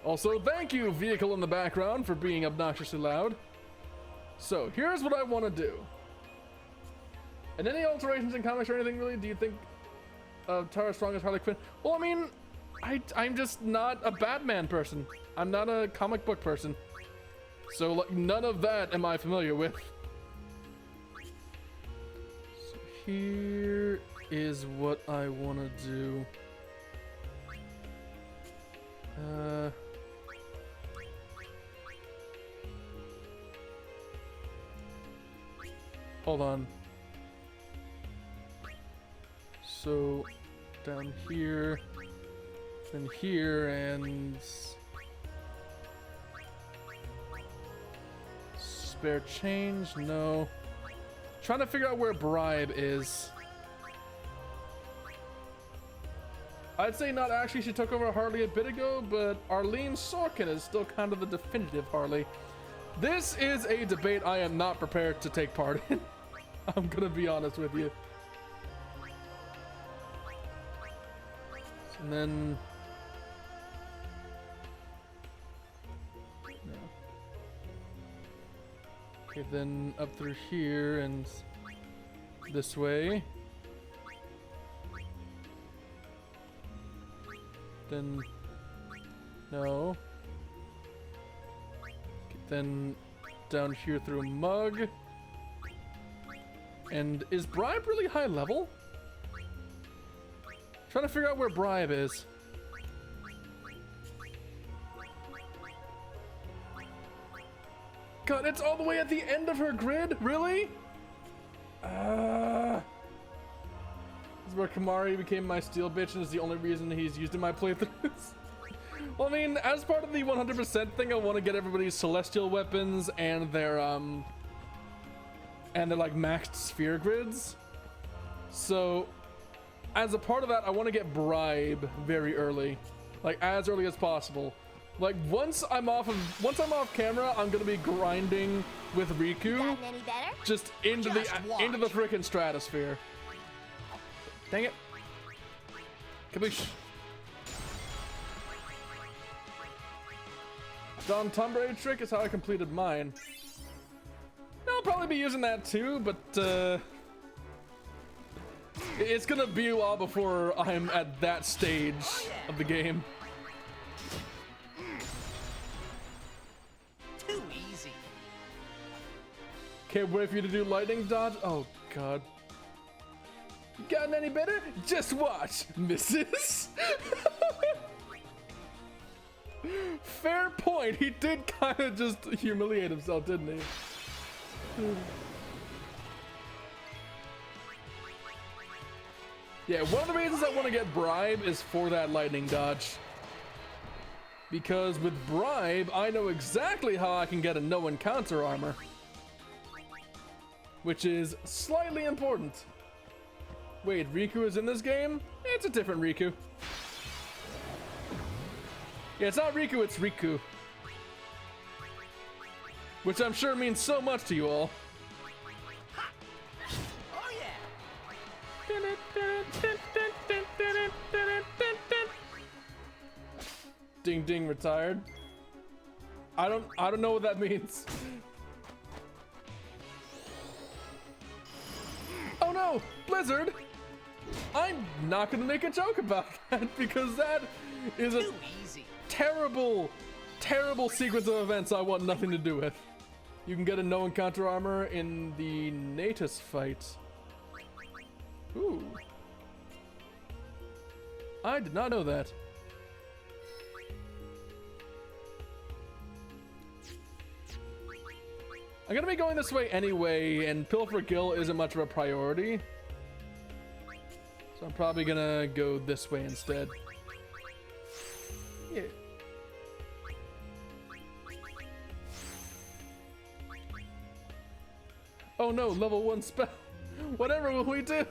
A: Also, thank you, vehicle in the background, for being obnoxiously loud. So, here's what I want to do. And any alterations in comics or anything, really, do you think of Tara Strong as Harley Quinn? Well, I mean, I'm just not a Batman person. I'm not a comic book person. So, like, none of that am I familiar with. So here is what I want to do. Hold on. So, down here, then here, and spare change? No. Trying to figure out where bribe is. I'd say not actually. She took over Harley a bit ago, but Arlene Sorkin is still kind of the definitive Harley. This is a debate I am not prepared to take part in. I'm gonna be honest with you. And then... no. Okay, then up through here and this way. Then... no. Okay, then down here through Mug. And is Bribe really high level? Trying to figure out where Bribe is. God, it's all the way at the end of her grid? Really? This is where Kamari became my steel bitch and is the only reason he's used in my playthroughs. Well, I mean, as part of the 100% thing, I want to get everybody's celestial weapons and their like maxed sphere grids. So as a part of that, I want to get Bribe very early, like as early as possible. Like once I'm off camera, I'm gonna be grinding with Riku just into the freaking stratosphere. Dang it! Kaboosh! Don Tomb Raider trick is how I completed mine. I'll probably be using that too, but it's gonna be a while before I'm at that stage of the game.
B: Too easy.
A: Can't wait for you to do lightning dodge. Oh god. Gotten any better? Just watch, missus. Fair point. He did kind of just humiliate himself, didn't he? Yeah, one of the reasons I want to get Bribe is for that lightning dodge. Because with Bribe, I know exactly how I can get a no encounter armor. Which is slightly important. Wait, Riku is in this game? It's a different Riku. Yeah, it's not Riku, it's Riku. Which I'm sure means so much to you all.
Q: Oh yeah.
A: Ding ding retired. I don't know what that means. Oh no, Blizzard! I'm not gonna make a joke about that because that is a terrible, terrible sequence of events I want nothing to do with. You can get a no encounter armor in the Natus fight. Ooh. I did not know that. I'm gonna be going this way anyway, and Pilfer Gill isn't much of a priority. So I'm probably gonna go this way instead. Yeah. Oh no, level 1 spell. Whatever will we do?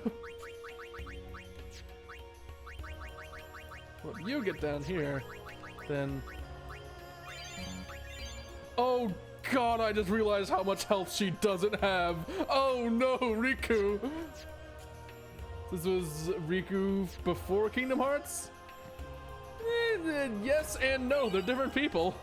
A: Well, if you get down here, then... Oh god, I just realized how much health she doesn't have. Oh no, Riku. This was Riku before Kingdom Hearts? Yes and no, they're different people.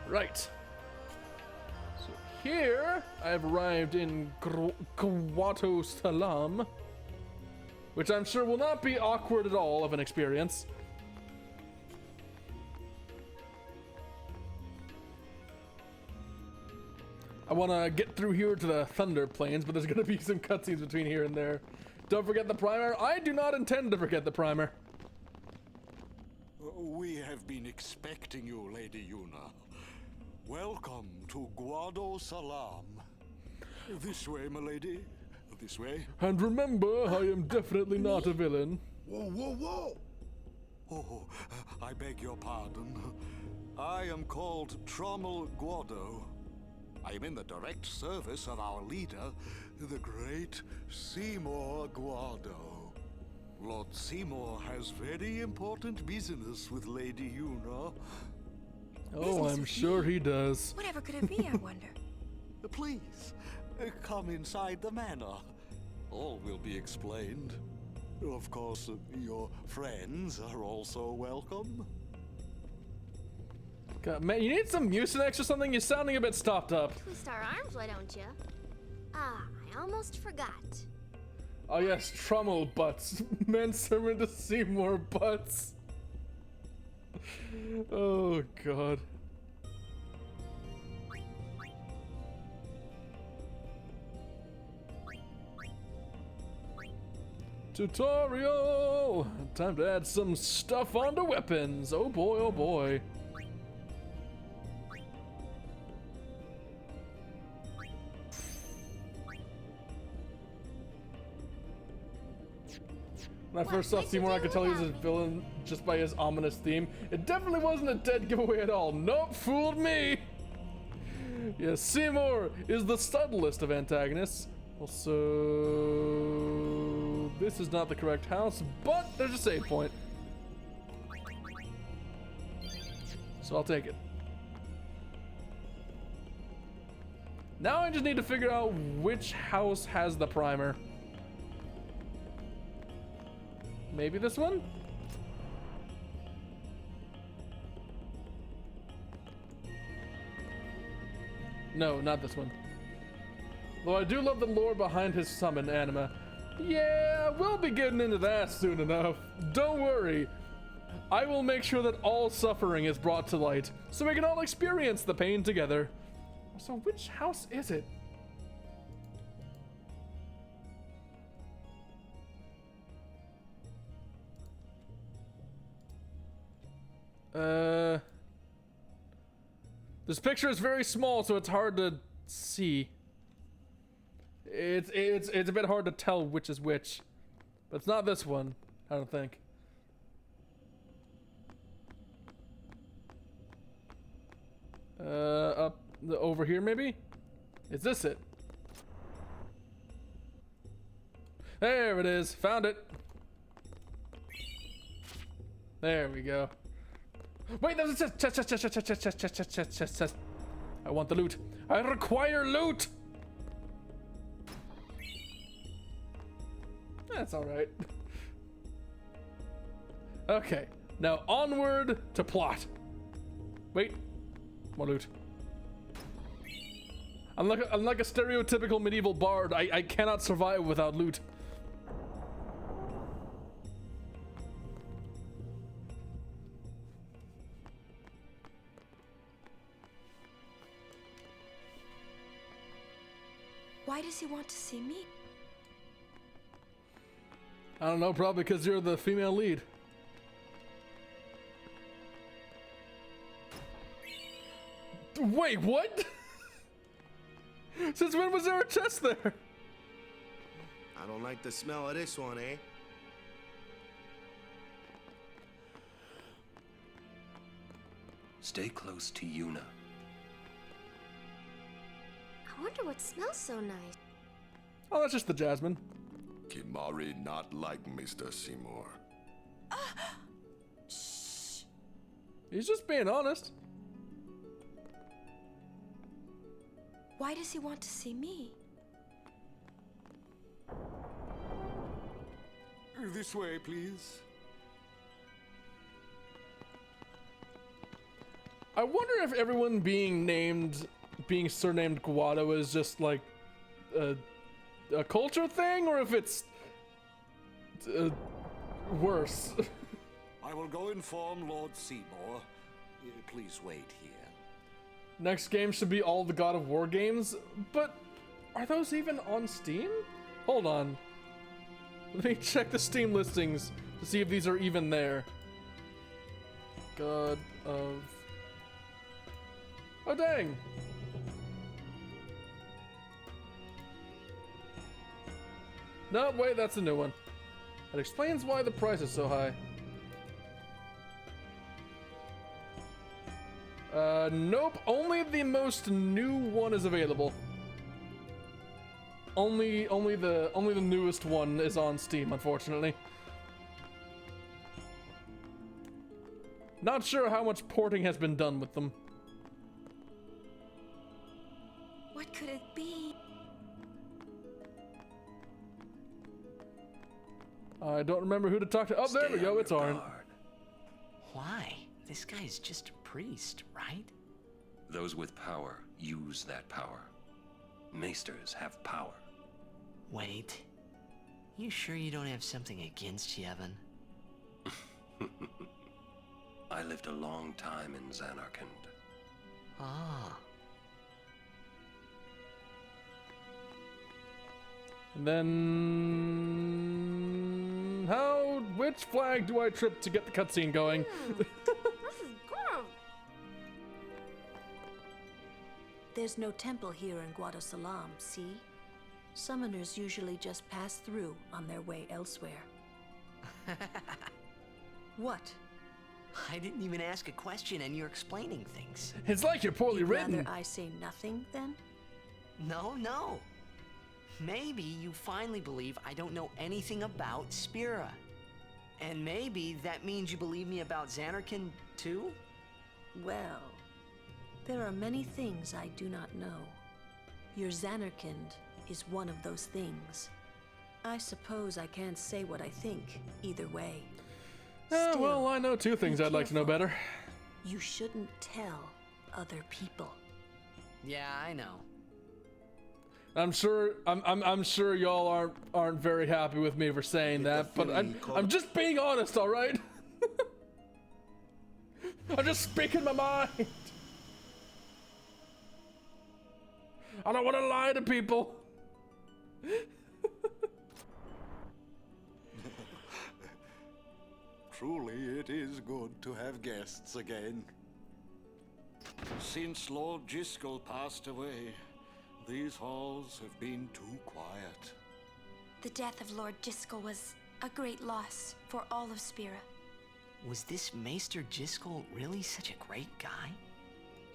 A: Right. So here, I've arrived in Guado Salam, which I'm sure will not be awkward at all of an experience. I want to get through here to the Thunder Plains, but there's going to be some cutscenes between here and there. Don't forget the primer. I do not intend to forget the primer.
T: We have been expecting you, Lady Yuna. Welcome to Guado Salam. This way, my lady. This way.
A: And remember, I am definitely not a villain.
C: Whoa, whoa, whoa!
T: Oh, I beg your pardon. I am called Trommel Guado. I am in the direct service of our leader, the great Seymour Guado. Lord Seymour has very important business with Lady Yuna.
A: Oh, I'm sure he does.
E: Whatever could it be, I wonder?
T: Please, come inside the manor. All will be explained. Of course, your friends are also welcome.
A: God, man, you need some Mucinex or something? You're sounding a bit stopped up.
R: Twist our arms, why don't you? Ah, I almost forgot.
A: Oh yes, Trommel butts. Men sermon to Seymour butts. Oh god. Tutorial! Time to add some stuff onto weapons. Oh boy, oh boy. When I first saw Seymour, I could tell he was a villain just by his ominous theme. It definitely wasn't a dead giveaway at all. Nope, fooled me! Yes, Seymour is the subtlest of antagonists. Also, this is not the correct house, but there's a save point. So I'll take it. Now I just need to figure out which house has the primer. Maybe this one? No, not this one. Though I do love the lore behind his summon anima. Yeah, we'll be getting into that soon enough. Don't worry. I will make sure that all suffering is brought to light, so we can all experience the pain together. So which house is it? This picture is very small, so it's hard to see. It's a bit hard to tell which is which, but it's not this one, I don't think. Up over here maybe? Is this it? There it is, found it. There we go. Wait, there's a chest. I want the loot. I require loot. That's all right. Okay, now onward to plot. Wait, more loot. I'm like a stereotypical medieval bard. I cannot survive without loot.
E: Why does he want to see me?
A: I don't know, probably because you're the female lead. Wait, what? Since when was there a chest there?
C: I don't like the smell of this one, eh?
F: Stay close to Yuna.
R: I wonder what smells so nice.
A: Oh, that's just the jasmine.
O: Kimari not like Mr. Seymour.
E: Shh.
A: He's just being honest.
E: Why does he want to see me?
T: This way, please.
A: I wonder if everyone being surnamed Guado is just like a culture thing, or if it's worse.
T: I will go inform Lord Seymour. Please wait here.
A: Next game should be all the God of War games, but are those even on Steam? Hold on. Let me check the Steam listings to see if these are even there. God of... Oh, dang! No, wait, that's a new one. That explains why the price is so high. Nope, only the most new one is available. Only the newest one is on Steam, unfortunately. Not sure how much porting has been done with them.
E: What could it be?
A: I don't remember who to talk to. Oh, there we go. It's Arn.
B: Why? This guy's just a priest, right?
F: Those with power use that power. Maesters have power.
B: Wait. You sure you don't have something against Yevon?
F: I lived a long time in Zanarkand.
B: Ah.
A: And then... which flag do I trip to get the cutscene going?
R: This is good.
D: There's no temple here in Guadosalam, see? Summoners usually just pass through on their way elsewhere. What?
B: I didn't even ask a question and you're explaining things.
A: It's like you're poorly written.
D: Rather I say nothing, then?
B: No. Maybe you finally believe I don't know anything about Spira. And maybe that means you believe me about Zanarkand, too?
D: Well, there are many things I do not know. Your Zanarkand is one of those things. I suppose I can't say what I think, either way. Still,
A: well, I know two things I'd like to know better.
D: You shouldn't tell other people.
B: Yeah, I know.
A: I'm sure y'all aren't very happy with me for saying that, but I'm just being honest, all right? I'm just speaking my mind. I don't want to lie to people.
T: Truly, it is good to have guests again. Since Lord Jiskel passed away, these halls have been too quiet.
E: The death of Lord Jiskel was a great loss for all of Spira.
B: Was this Maester Jiskel really such a great guy?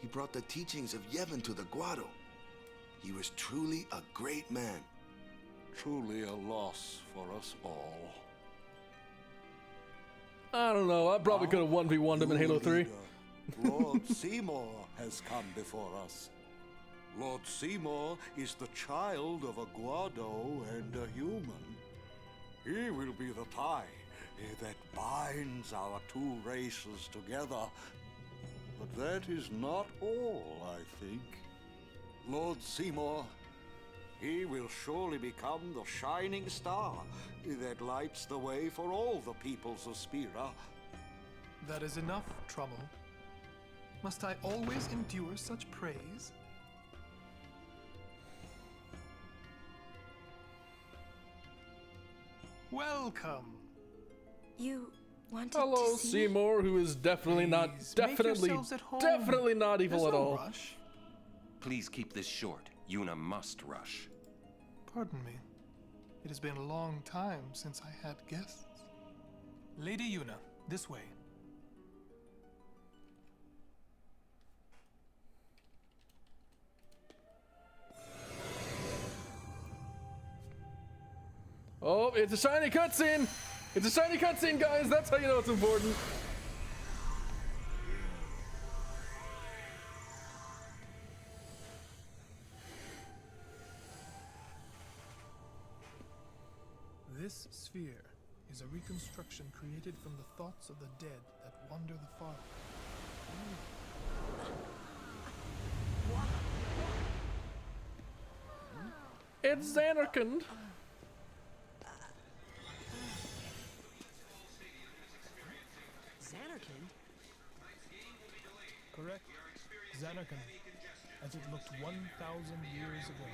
C: He brought the teachings of Yevon to the Guado. He was truly a great man.
T: Truly a loss for us all.
A: I don't know, I probably could have 1v1'd him in Halo 3.
T: Lord Seymour has come before us. Lord Seymour is the child of a Guado and a human. He will be the tie that binds our two races together. But that is not all, I think. Lord Seymour, he will surely become the shining star that lights the way for all the peoples of Spira.
U: That is enough, Trummel. Must I always endure such praise? Welcome.
E: You wanted
A: Hello,
E: to see
A: Seymour, who is definitely not evil at all.
U: Rush.
F: Please keep this short. Yuna must rush.
U: Pardon me. It has been a long time since I had guests. Lady Yuna, this way.
A: Oh, it's a shiny cutscene! It's a shiny cutscene, guys! That's how you know it's important.
U: This sphere is a reconstruction created from the thoughts of the dead that wander the far.
A: It's Zanarkand.
B: Zanarkand?
U: Correct. Zanarkand, as it looked 1,000 years ago.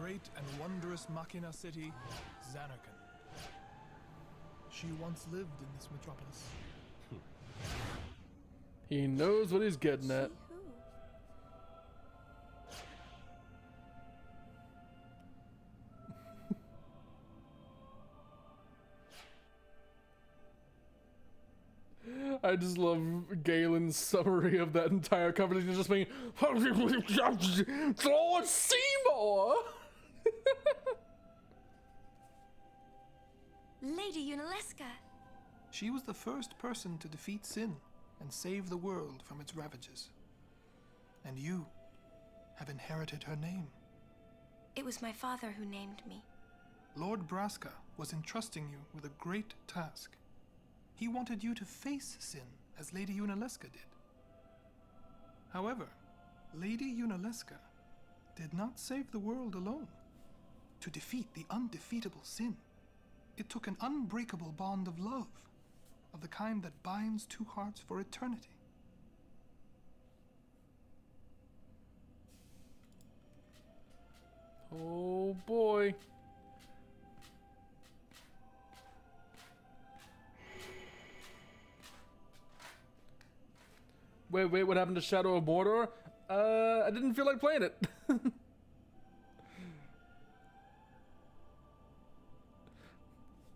U: great and wondrous Machina city, Zanarkand. She once lived in this metropolis.
A: He knows what he's getting at. I just love Galen's summary of that entire conversation just being Lord Seymour.
E: Lady Yunalesca.
U: She was the first person to defeat sin and save the world from its ravages. And you have inherited her name.
E: It was my father who named me.
U: Lord Braska was entrusting you with a great task. He wanted you to face sin, as Lady Yunalesca did. However, Lady Yunalesca did not save the world alone. To defeat the undefeatable sin, it took an unbreakable bond of love, of the kind that binds two hearts for eternity.
A: Oh boy. Wait, what happened to Shadow of Mordor? I didn't feel like playing it.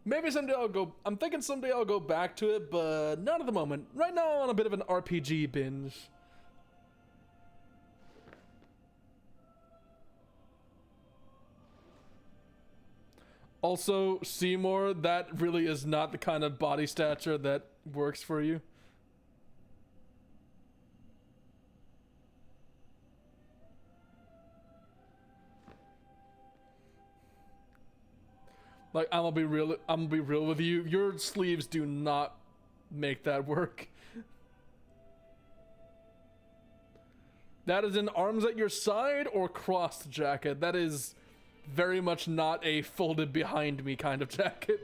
A: Maybe someday I'll go, I'm thinking someday I'll go back to it, but not at the moment. Right now I'm on a bit of an RPG binge. Also, Seymour, that really is not the kind of body stature that works for you. Like, I'm gonna be real with you. Your sleeves do not make that work. That is an arms at your side or crossed jacket. That is very much not a folded behind me kind of jacket.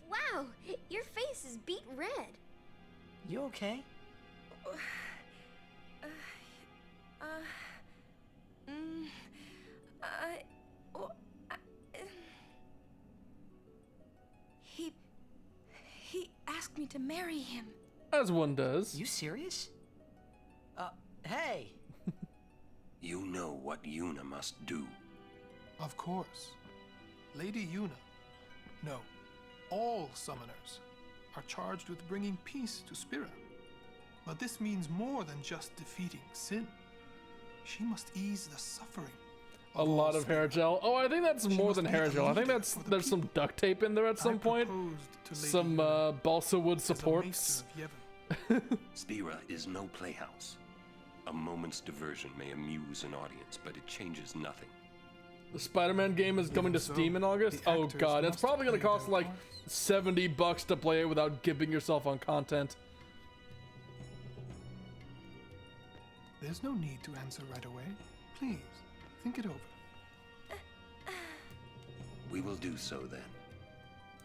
R: Wow, your face is beet red.
S: You okay?
E: He asked me to marry him.
A: As one does.
S: You serious? Hey!
F: You know what Yuna must do.
U: Of course. Lady Yuna. No. All summoners are charged with bringing peace to Spira. But this means more than just defeating sin. She must ease the suffering.
A: A lot of hair gel. Oh, I think that's more than hair gel. I think there's some duct tape in there at some point. Some balsa wood supports.
F: Spira is no playhouse. A moment's diversion may amuse an audience, but it changes nothing.
A: The Spider-Man game is coming to Steam in August. Oh god, it's probably gonna cost like $70 to play it without gibbing yourself on content.
U: There's no need to answer right away. Please, think it over.
F: We will do so then.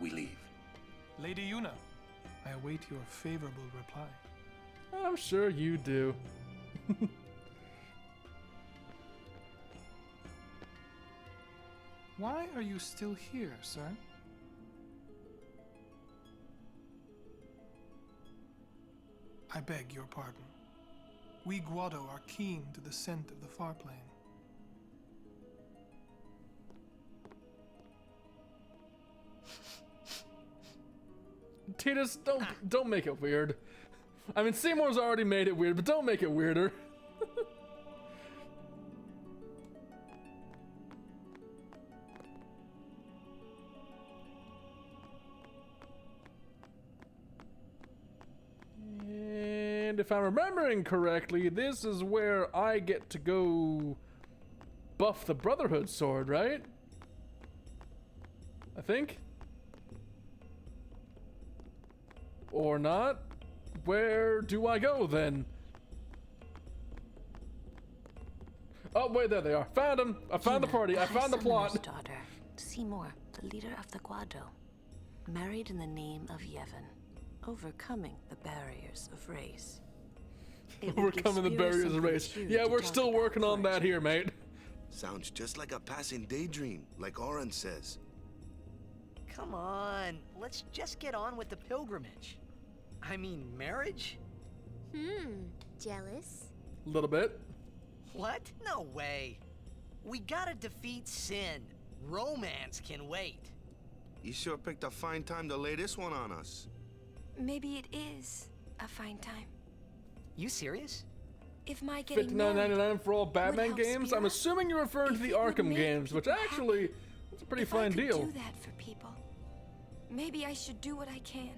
F: We leave.
U: Lady Yuna, I await your favorable reply.
A: I'm sure you do.
U: Why are you still here, sir? I beg your pardon. We Guado are keen to the scent of the far plane.
A: Titus, don't make it weird. I mean, Seymour's already made it weird, but don't make it weirder. And if I'm remembering correctly, this is where I get to go buff the Brotherhood sword, right? I think. Or not? Where do I go then? Oh, wait, there they are. Found them. I found the party. I found the plot.
D: Daughter, Seymour, the leader of the Guado, married in the name of Yevon, overcoming the barriers of race.
A: Overcoming the barriers of race. Yeah, we're still working on that here, mate.
C: Sounds just like a passing daydream, like Oren says.
I: Come on, let's just get on with the pilgrimage. I mean, marriage?
R: Jealous?
A: A little bit.
I: What? No way. We gotta defeat sin. Romance can wait.
C: You sure picked a fine time to lay this one on us.
E: Maybe it is a fine time.
I: You serious?
E: If my getting
A: $59.99 for all Batman
E: help
A: games?
E: Spira,
A: I'm assuming you're referring to the Arkham games, which actually is a pretty fine deal.
E: I could do that for people. Maybe I should do what I can.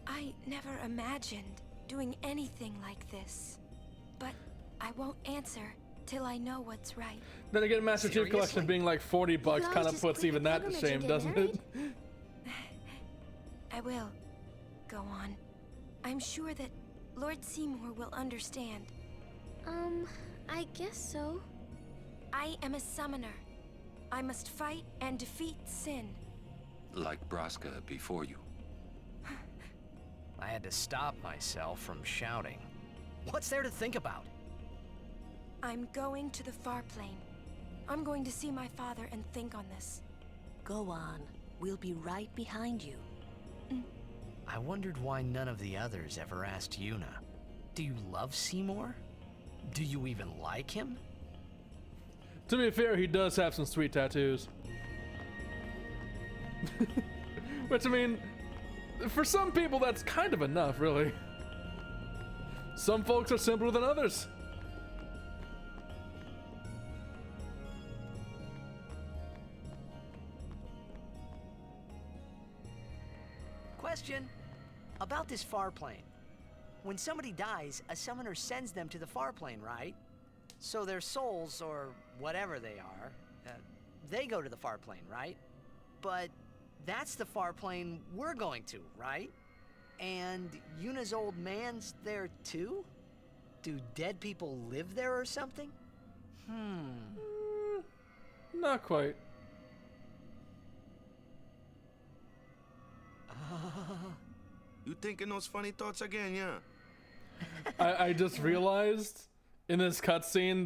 E: I never imagined doing anything like this. But I won't answer till I know what's right.
A: Then again, Master Chief Collection being like $40 kind of puts even that to shame, doesn't it?
E: I will. Go on. I'm sure that Lord Seymour will understand.
R: I guess so.
E: I am a summoner. I must fight and defeat sin.
F: Like Braska before you.
B: I had to stop myself from shouting.
I: What's there to think about?
E: I'm going to the far plane. I'm going to see my father and think on this.
D: Go on. We'll be right behind you.
B: I wondered why none of the others ever asked Yuna. Do you love Seymour? Do you even like him?
A: To be fair, he does have some sweet tattoos. Which, I mean, for some people that's kind of enough, really. Some folks are simpler than others.
I: Question about this far plane. When somebody dies, a summoner sends them to the far plane, right? So their souls, or whatever they are, they go to the far plane, right? But that's the far plane we're going to, right? And Yuna's old man's there too? Do dead people live there or something?
A: Not quite.
C: You thinking those funny thoughts again, yeah?
A: I just realized in this cutscene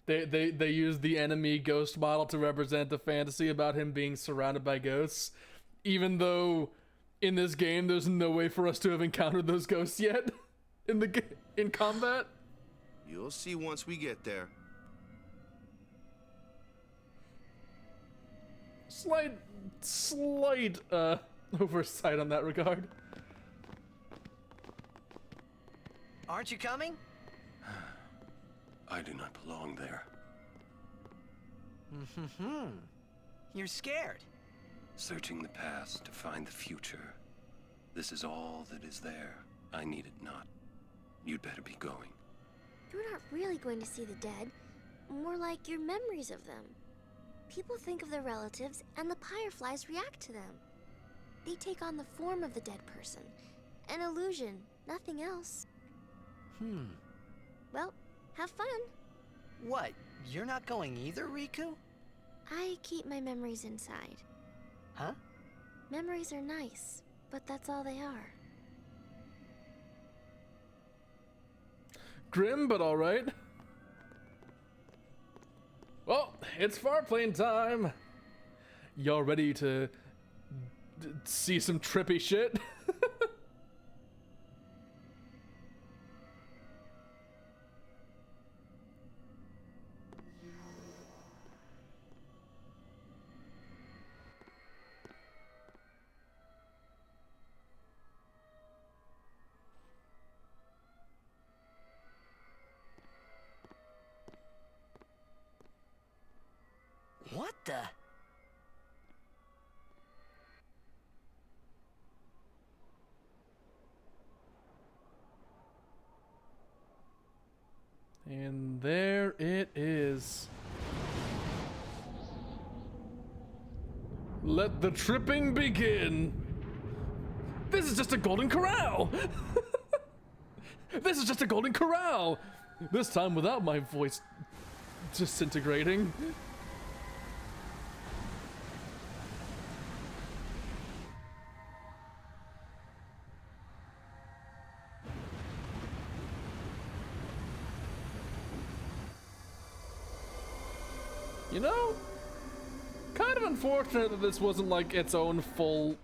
A: they used the enemy ghost model to represent the fantasy about him being surrounded by ghosts, even though in this game there's no way for us to have encountered those ghosts yet in combat.
C: You'll see once we get there.
A: Slight oversight on that regard.
I: Aren't you coming?
F: I do not belong there.
I: You're scared.
F: Searching the past to find the future. This is all that is there. I need it not. You'd better be going.
R: You're not really going to see the dead. More like your memories of them. People think of their relatives, and the Fireflies react to them. They take on the form of the dead person. An illusion, nothing else. Well, have fun.
I: What? You're not going either, Riku?
R: I keep my memories inside.
I: Huh?
R: Memories are nice, but that's all they are.
A: Grim, but alright. Well, it's farplane time. Y'all ready to see some trippy shit?
I: What the?
A: And there it is. Let the tripping begin. This is just a golden corral! This is just a golden corral! This time without my voice disintegrating. You know, kind of unfortunate that this wasn't like its own whole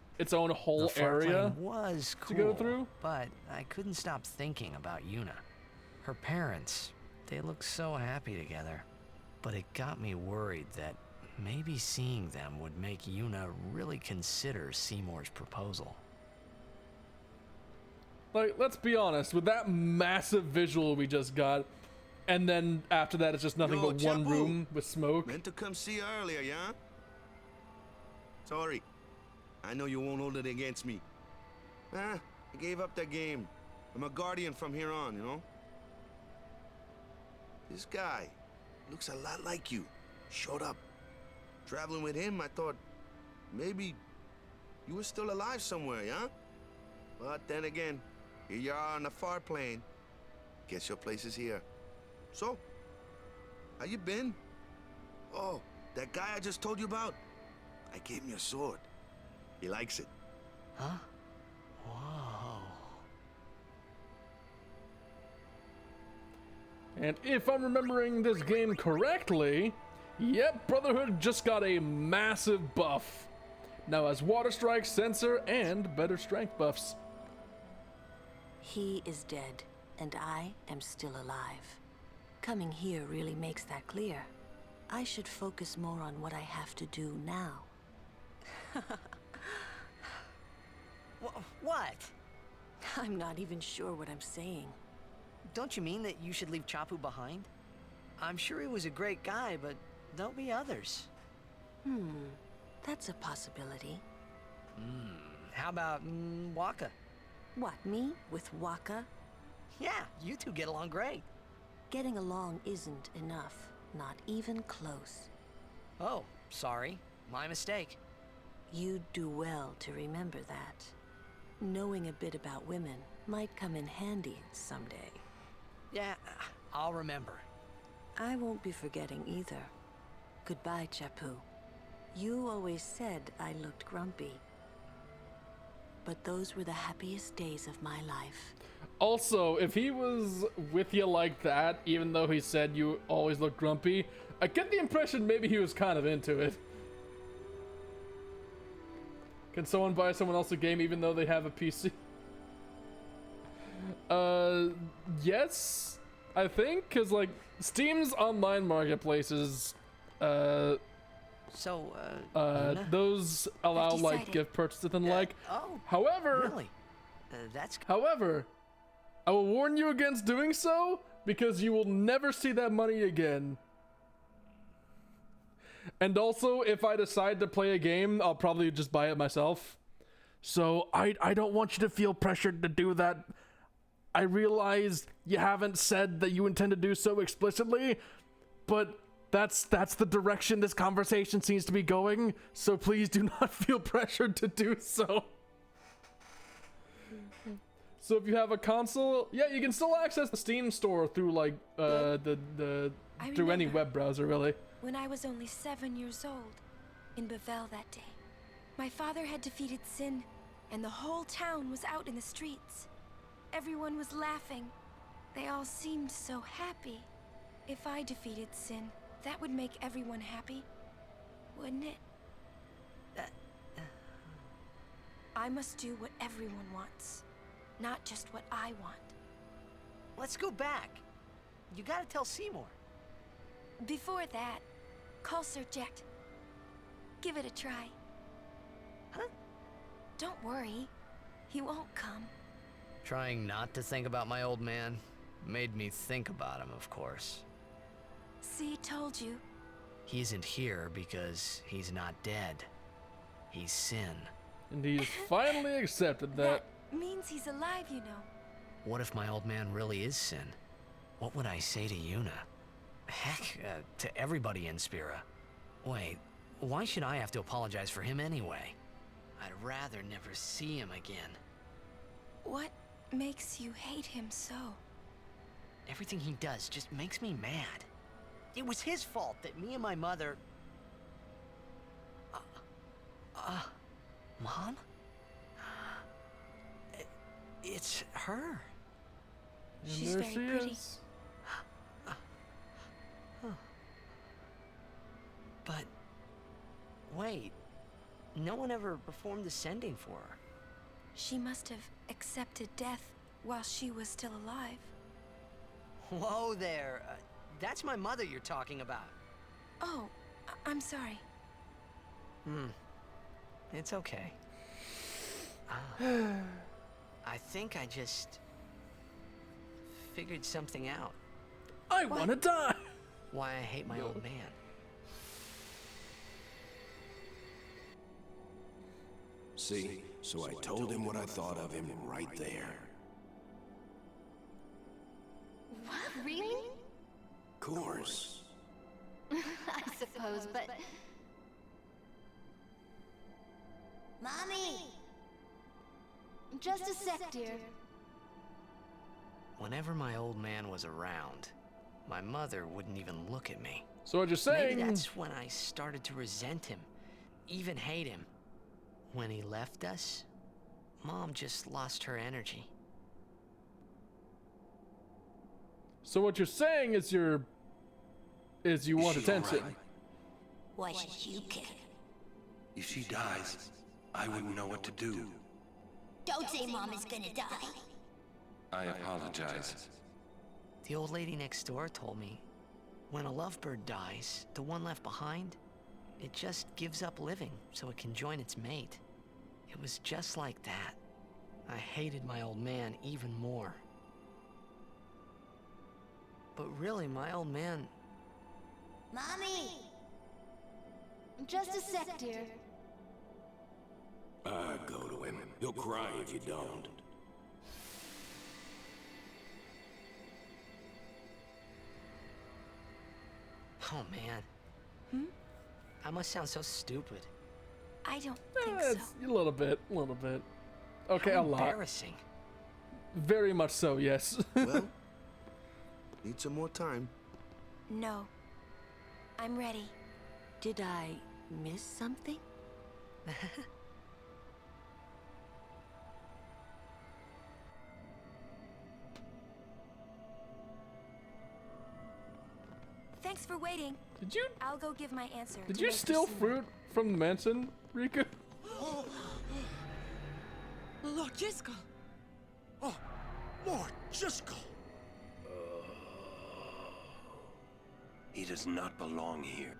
A: area
B: was cool,
A: to go through.
B: But I couldn't stop thinking about Yuna. Her parents, they looked so happy together. But it got me worried that maybe seeing them would make Yuna really consider Seymour's proposal.
A: Like, let's be honest, with that massive visual we just got, and then after that it's just nothing but one room with smoke.
C: Meant to come see you earlier, yeah? Sorry. I know you won't hold it against me. I gave up that game. I'm a guardian from here on, you know? This guy looks a lot like you. Showed up. Traveling with him, I thought maybe you were still alive somewhere, yeah? But then again, here you are on the far plane. Guess your place is here. So, how you been? Oh, that guy I just told you about? I gave him your sword. He likes it.
B: Huh? Whoa.
A: And if I'm remembering this game correctly, yep, Brotherhood just got a massive buff. Now has Water Strike, Sensor, and better strength buffs.
D: He is dead, and I am still alive. Coming here really makes that clear. I should focus more on what I have to do now.
I: What?
D: I'm not even sure what I'm saying.
I: Don't you mean that you should leave Chapu behind? I'm sure he was a great guy, but there'll be others.
D: That's a possibility.
I: How about Waka?
D: What, me? With Waka?
I: Yeah, you two get along great.
D: Getting along isn't enough. Not even close.
I: Oh, sorry. My mistake.
D: You'd do well to remember that. Knowing a bit about women might come in handy someday.
I: Yeah, I'll remember.
D: I won't be forgetting either. Goodbye, Chapu. You always said I looked grumpy. But those were the happiest days of my life.
A: Also, if he was with you like that, even though he said you always look grumpy, I get the impression maybe he was kind of into it. Can someone buy someone else a game even though they have a PC? Yes, I think, because like Steam's online marketplaces, those allow like gift purchases and like.
I: Oh,
A: however,
I: really? That's.
A: However, I will warn you against doing so because you will never see that money again. And also, if I decide to play a game, I'll probably just buy it myself. So I don't want you to feel pressured to do that. I realize you haven't said that you intend to do so explicitly, but that's the direction this conversation seems to be going. So please do not feel pressured to do so. So if you have a console, yeah, you can still access the Steam store through like through any web browser, really.
E: When I was only 7 years old, in Bavel that day, my father had defeated Sin, and the whole town was out in the streets. Everyone was laughing. They all seemed so happy. If I defeated Sin, that would make everyone happy, wouldn't it? I must do what everyone wants, not just what I want.
I: Let's go back. You gotta tell Seymour.
E: Before that, call Sir Jet. Give it a try.
I: Huh?
E: Don't worry. He won't come.
B: Trying not to think about my old man made me think about him, of course.
E: See, told you.
B: He isn't here because he's not dead. He's Sin.
A: And he's finally accepted that.
E: That means he's alive, you know.
B: What if my old man really is Sin? What would I say to Yuna? Heck, to everybody in Spira. Wait, why should I have to apologize for him anyway? I'd rather never see him again.
E: What makes you hate him so?
I: Everything he does just makes me mad. It was his fault that me and my mother... Mom? It's her.
E: She's very pretty.
I: But... wait. No one ever performed the sending for her.
E: She must have accepted death while she was still alive.
I: Whoa there. That's my mother you're talking about.
E: Oh, I'm sorry.
I: It's okay. I think I just figured something out.
A: I wanna die!
I: Why I hate my old man.
C: See, so I told him what I thought of him right there.
M: What? Really?
C: Course.
M: I suppose, but...
R: Mommy!
M: Just a sec, dear.
B: Whenever my old man was around, my mother wouldn't even look at me.
A: So what you're saying...
B: Maybe that's when I started to resent him, even hate him. When he left us, Mom just lost her energy.
A: So what you're saying is you want attention.
C: Right?
R: Why should you care?
F: If she dies, I wouldn't know what to do.
R: Don't say Mom is gonna die.
F: I apologize.
B: The old lady next door told me, when a lovebird dies, the one left behind, it just gives up living so it can join its mate. It was just like that. I hated my old man even more. But really, my old man...
R: Mommy!
M: Just a sec, dear.
C: Go to him. He'll cry if you don't.
B: Oh, man. I must sound so stupid.
E: I don't think so.
A: A little bit. Okay,
B: How
A: a lot.
B: Embarrassing.
A: Very much so, yes.
C: Well, need some more time.
E: No. I'm ready.
D: Did I miss something?
E: Thanks for waiting.
A: Did you?
E: I'll go give my answer.
A: Did
E: to
A: you
E: make
A: steal
E: sooner.
A: fruit from the mansion, Rika?
N: Lord Jiskel!
C: Oh, Lord Jiskel!
F: He does not belong here.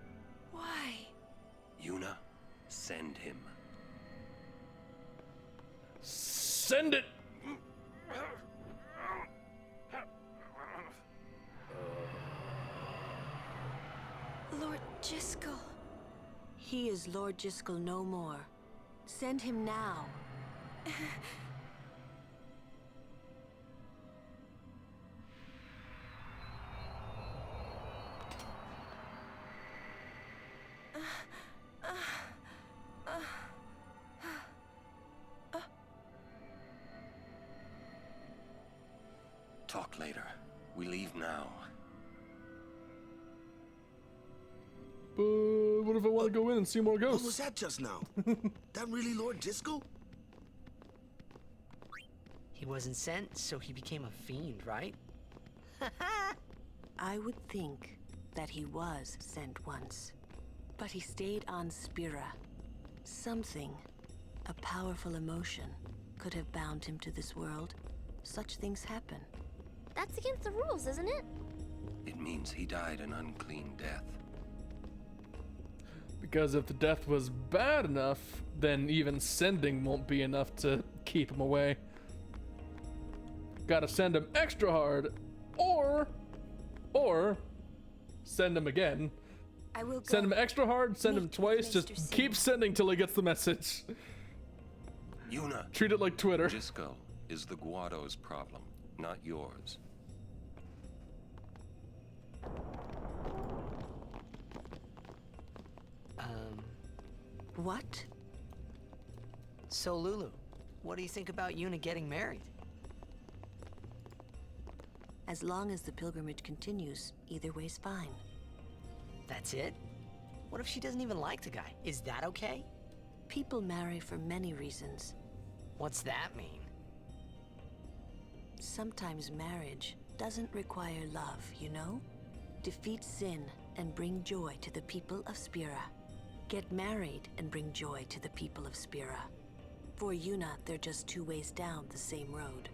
E: Why?
F: Yuna, send him.
A: Send it!
E: Lord Jiskel.
D: He is Lord Jiskel no more. Send him now.
F: Talk later. We leave now.
A: But what if I want to go in and see more ghosts?
C: What was that just now? That really Lord Jiskel?
I: He wasn't sent, so he became a fiend, right?
D: I would think that he was sent once, but he stayed on Spira. Something, a powerful emotion, could have bound him to this world. Such things happen.
R: That's against the rules, isn't it?
F: It means he died an unclean death.
A: Because if the death was bad enough, then even sending won't be enough to keep him away. Gotta send him extra hard, or send him again.
E: I will go.
A: Send him extra hard, send him
E: Meet
A: twice,
E: Mr.
A: just
E: Singh.
A: keep sending till he gets the message.
F: Yuna.
A: Treat it like Twitter.
F: Jiskel is the Guado's problem, not yours.
D: What?
I: So Lulu, What do you think about Yuna getting married?
D: As long as the pilgrimage continues, either way's fine.
I: That's it? What if she doesn't even like the guy? Is that okay?
D: People marry for many reasons.
I: What's that mean?
D: Sometimes marriage doesn't require love, you know? Defeat sin and bring joy to the people of Spira. Get married and bring joy to the people of Spira. For Yuna, they're just two ways down the same road.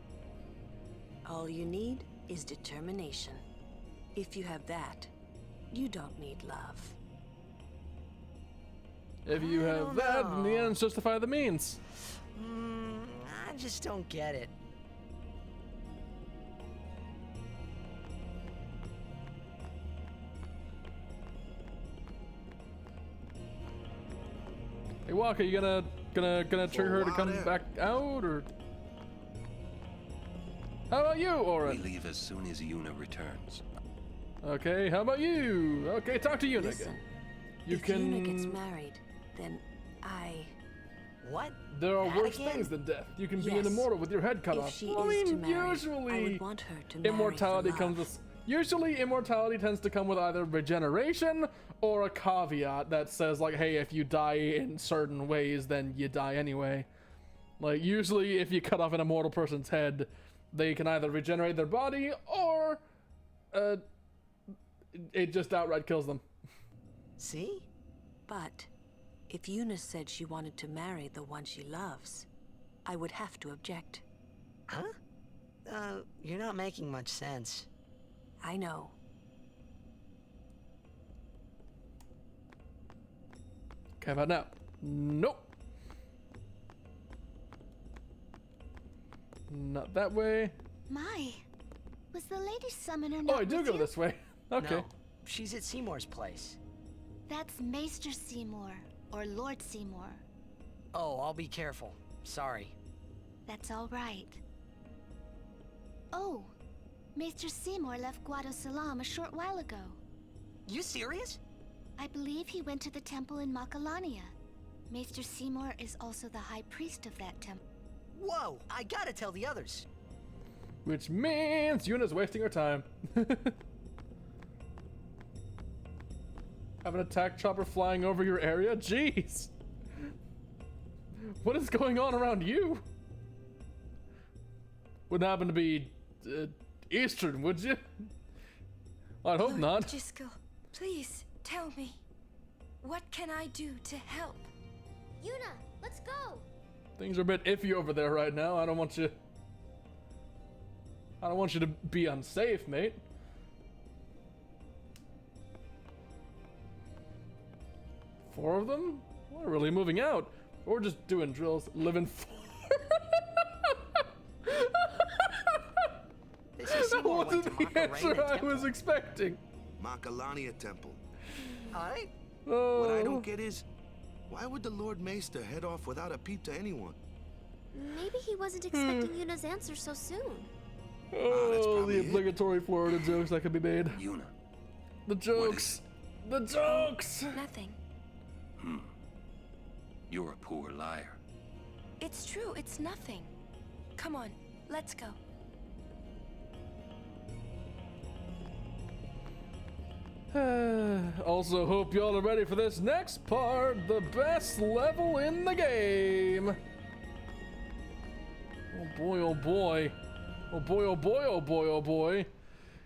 D: All you need is determination. If you have that, you don't need love.
A: If you have that, then the ends justify the means.
I: I just don't get it.
A: Hey, Walker, you gonna trigger her to come back out, or how about you, Oren?
F: We leave as soon as Yuna returns.
A: Okay, how about you? Okay, talk to Yuna
D: Listen,
A: again. You
D: if
A: can.
D: Yuna gets married, then
I: What?
A: There are
I: That
A: worse
I: again?
A: things than death. You can be an
D: Yes.
A: immortal with your head cut
D: If
A: off.
D: she
A: I
D: is
A: mean,
D: to marry,
A: usually
D: I would want her to marry
A: immortality
D: for
A: comes
D: love.
A: with. Usually, immortality tends to come with either regeneration or a caveat that says, like, hey, if you die in certain ways, then you die anyway. Like, usually, if you cut off an immortal person's head, they can either regenerate their body or it just outright kills them.
I: See?
D: But if Yuna said she wanted to marry the one she loves, I would have to object.
I: Huh? You're not making much sense.
D: I know.
A: Okay, how about now? Nope. Not that way.
G: My, was the Lady Summoner
A: Oh,
G: not
A: I do
G: with
A: go
G: you?
A: this way. Okay.
I: No, she's at Seymour's place.
G: That's Maester Seymour, or Lord Seymour.
I: Oh, I'll be careful. Sorry.
G: That's all right. Oh, Maester Seymour left Guado Salam a short while ago.
I: You serious?
G: I believe he went to the temple in Makalania. Maester Seymour is also the high priest of that temple.
I: Whoa, I gotta tell the others.
A: Which means Yuna's wasting her time. Have an attack chopper flying over your area? Jeez. What is going on around you? Wouldn't happen to be Eastern, would you? I'd hope
E: Lord
A: not.
E: Jiskel, please tell me, what can I do to help?
R: Yuna, let's go!
A: Things are a bit iffy over there right now. I don't want you to be unsafe, mate. Four of them? We're really moving out. Or just doing drills, living That wasn't the answer I was expecting.
C: Makalania Temple.
I: Alright.
C: What I don't get is, why would the Lord Maester head off without a peep to anyone?
R: Maybe he wasn't expecting Yuna's answer so soon.
A: Oh, the obligatory Florida jokes that could be made.
F: Yuna.
A: The jokes. The jokes.
E: Nothing.
F: You're a poor liar.
E: It's true, it's nothing. Come on, let's go.
A: Also, hope y'all are ready for this next part, the best level in the game. Oh boy, oh boy. Oh boy, oh boy, oh boy, oh boy.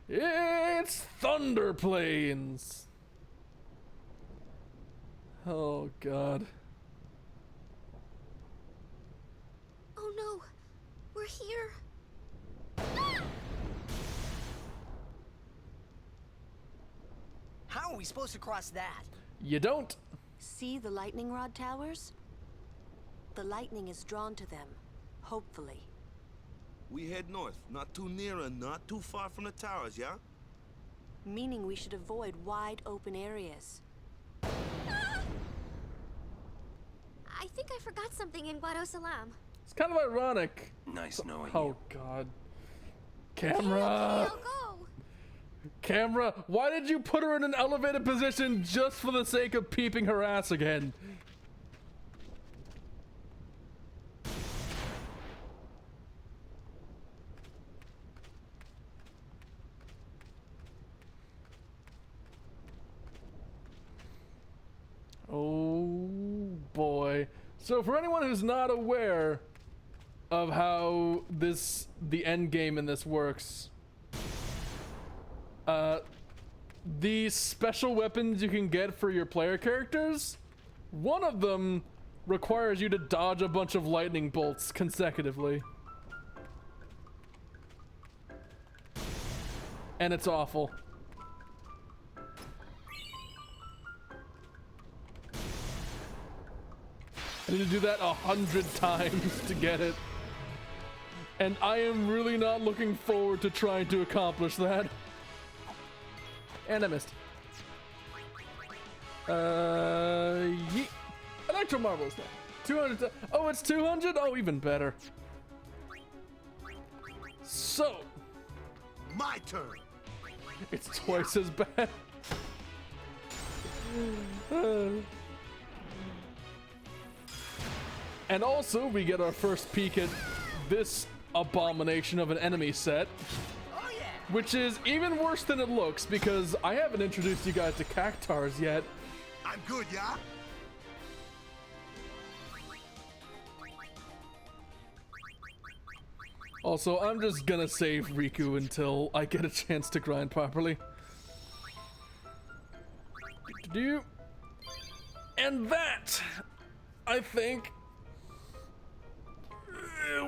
A: It's Thunder Plains. Oh god.
R: Oh no, we're here.
I: How are we supposed to cross that?
A: You don't.
D: See the lightning rod towers? The lightning is drawn to them, hopefully.
C: We head north, not too near and not too far from the towers, yeah?
D: Meaning we should avoid wide open areas.
R: I think I forgot something in Guado Salam.
A: It's kind of ironic.
F: Nice knowing
A: Oh
F: you.
A: god.
R: Okay,
A: Camera.
R: I'll go.
A: Camera, why did you put her in an elevated position just for the sake of peeping her ass again? So for anyone who's not aware of how the end game in this works, the special weapons you can get for your player characters, one of them requires you to dodge a bunch of lightning bolts consecutively. And it's awful. I need to do that 100 times to get it. And I am really not looking forward to trying to accomplish that. And I missed. Yeet. Electro Marbles now. 200. Oh, it's 200? Oh, even better. So.
C: My turn.
A: It's twice as bad. And also, we get our first peek at this abomination of an enemy set. Which is even worse than it looks, because I haven't introduced you guys to cactars yet.
C: I'm good, yeah?
A: Also, I'm just gonna save Riku until I get a chance to grind properly. And that, I think,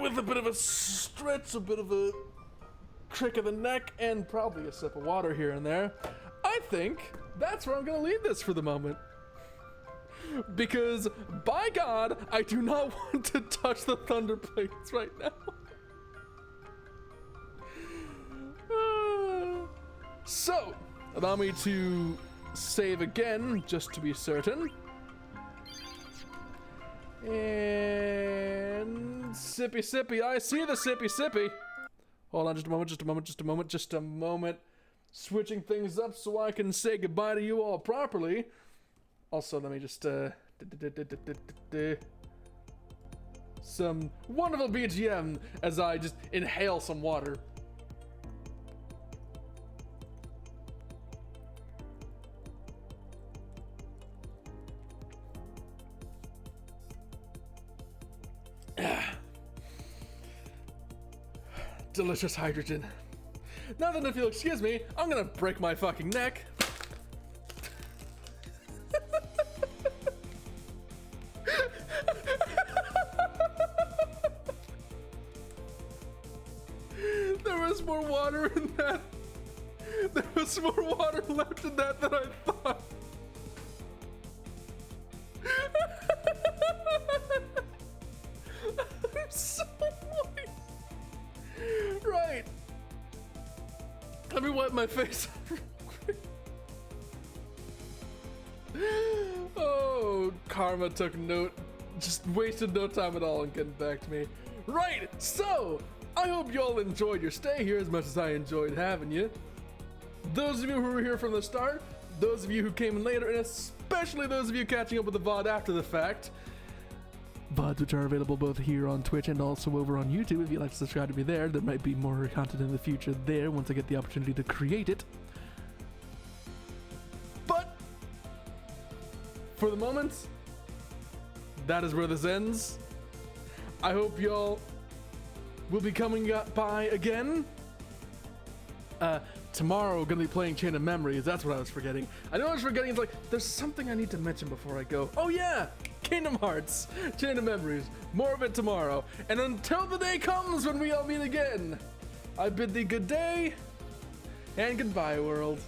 A: with a bit of a stretch, a bit of a crick of the neck, and probably a sip of water here and there, I think that's where I'm gonna leave this for the moment. Because, by God, I do not want to touch the thunder plates right now. So, allow me to save again, just to be certain. And sippy sippy, I see the sippy sippy. Hold on just a moment. Switching things up so I can say goodbye to you all properly. Also, let me just, some wonderful BGM as I just inhale some water. Delicious hydrogen. Now then, if you'll excuse me, I'm gonna break my fucking neck. There was more water in that. There was more water left in that than I thought. I'm so moist. Right. Let me wipe my face. Oh, karma took note. Just wasted no time at all in getting back to me. Right, so I hope you all enjoyed your stay here as much as I enjoyed having you. Those of you who were here from the start, those of you who came in later, and especially those of you catching up with the VOD after the fact. VODs which are available both here on Twitch and also over on YouTube. If you'd like to subscribe to me there might be more content in the future there once I get the opportunity to create it. But for the moment, that is where this ends. I hope y'all will be coming by again. Tomorrow we're gonna be playing Chain of Memories. That's what I was forgetting. I know I was forgetting. It's like there's something I need to mention before I go. Oh yeah, Kingdom Hearts, Chain of Memories. More of it tomorrow. And until the day comes when we all meet again, I bid thee good day and goodbye, world.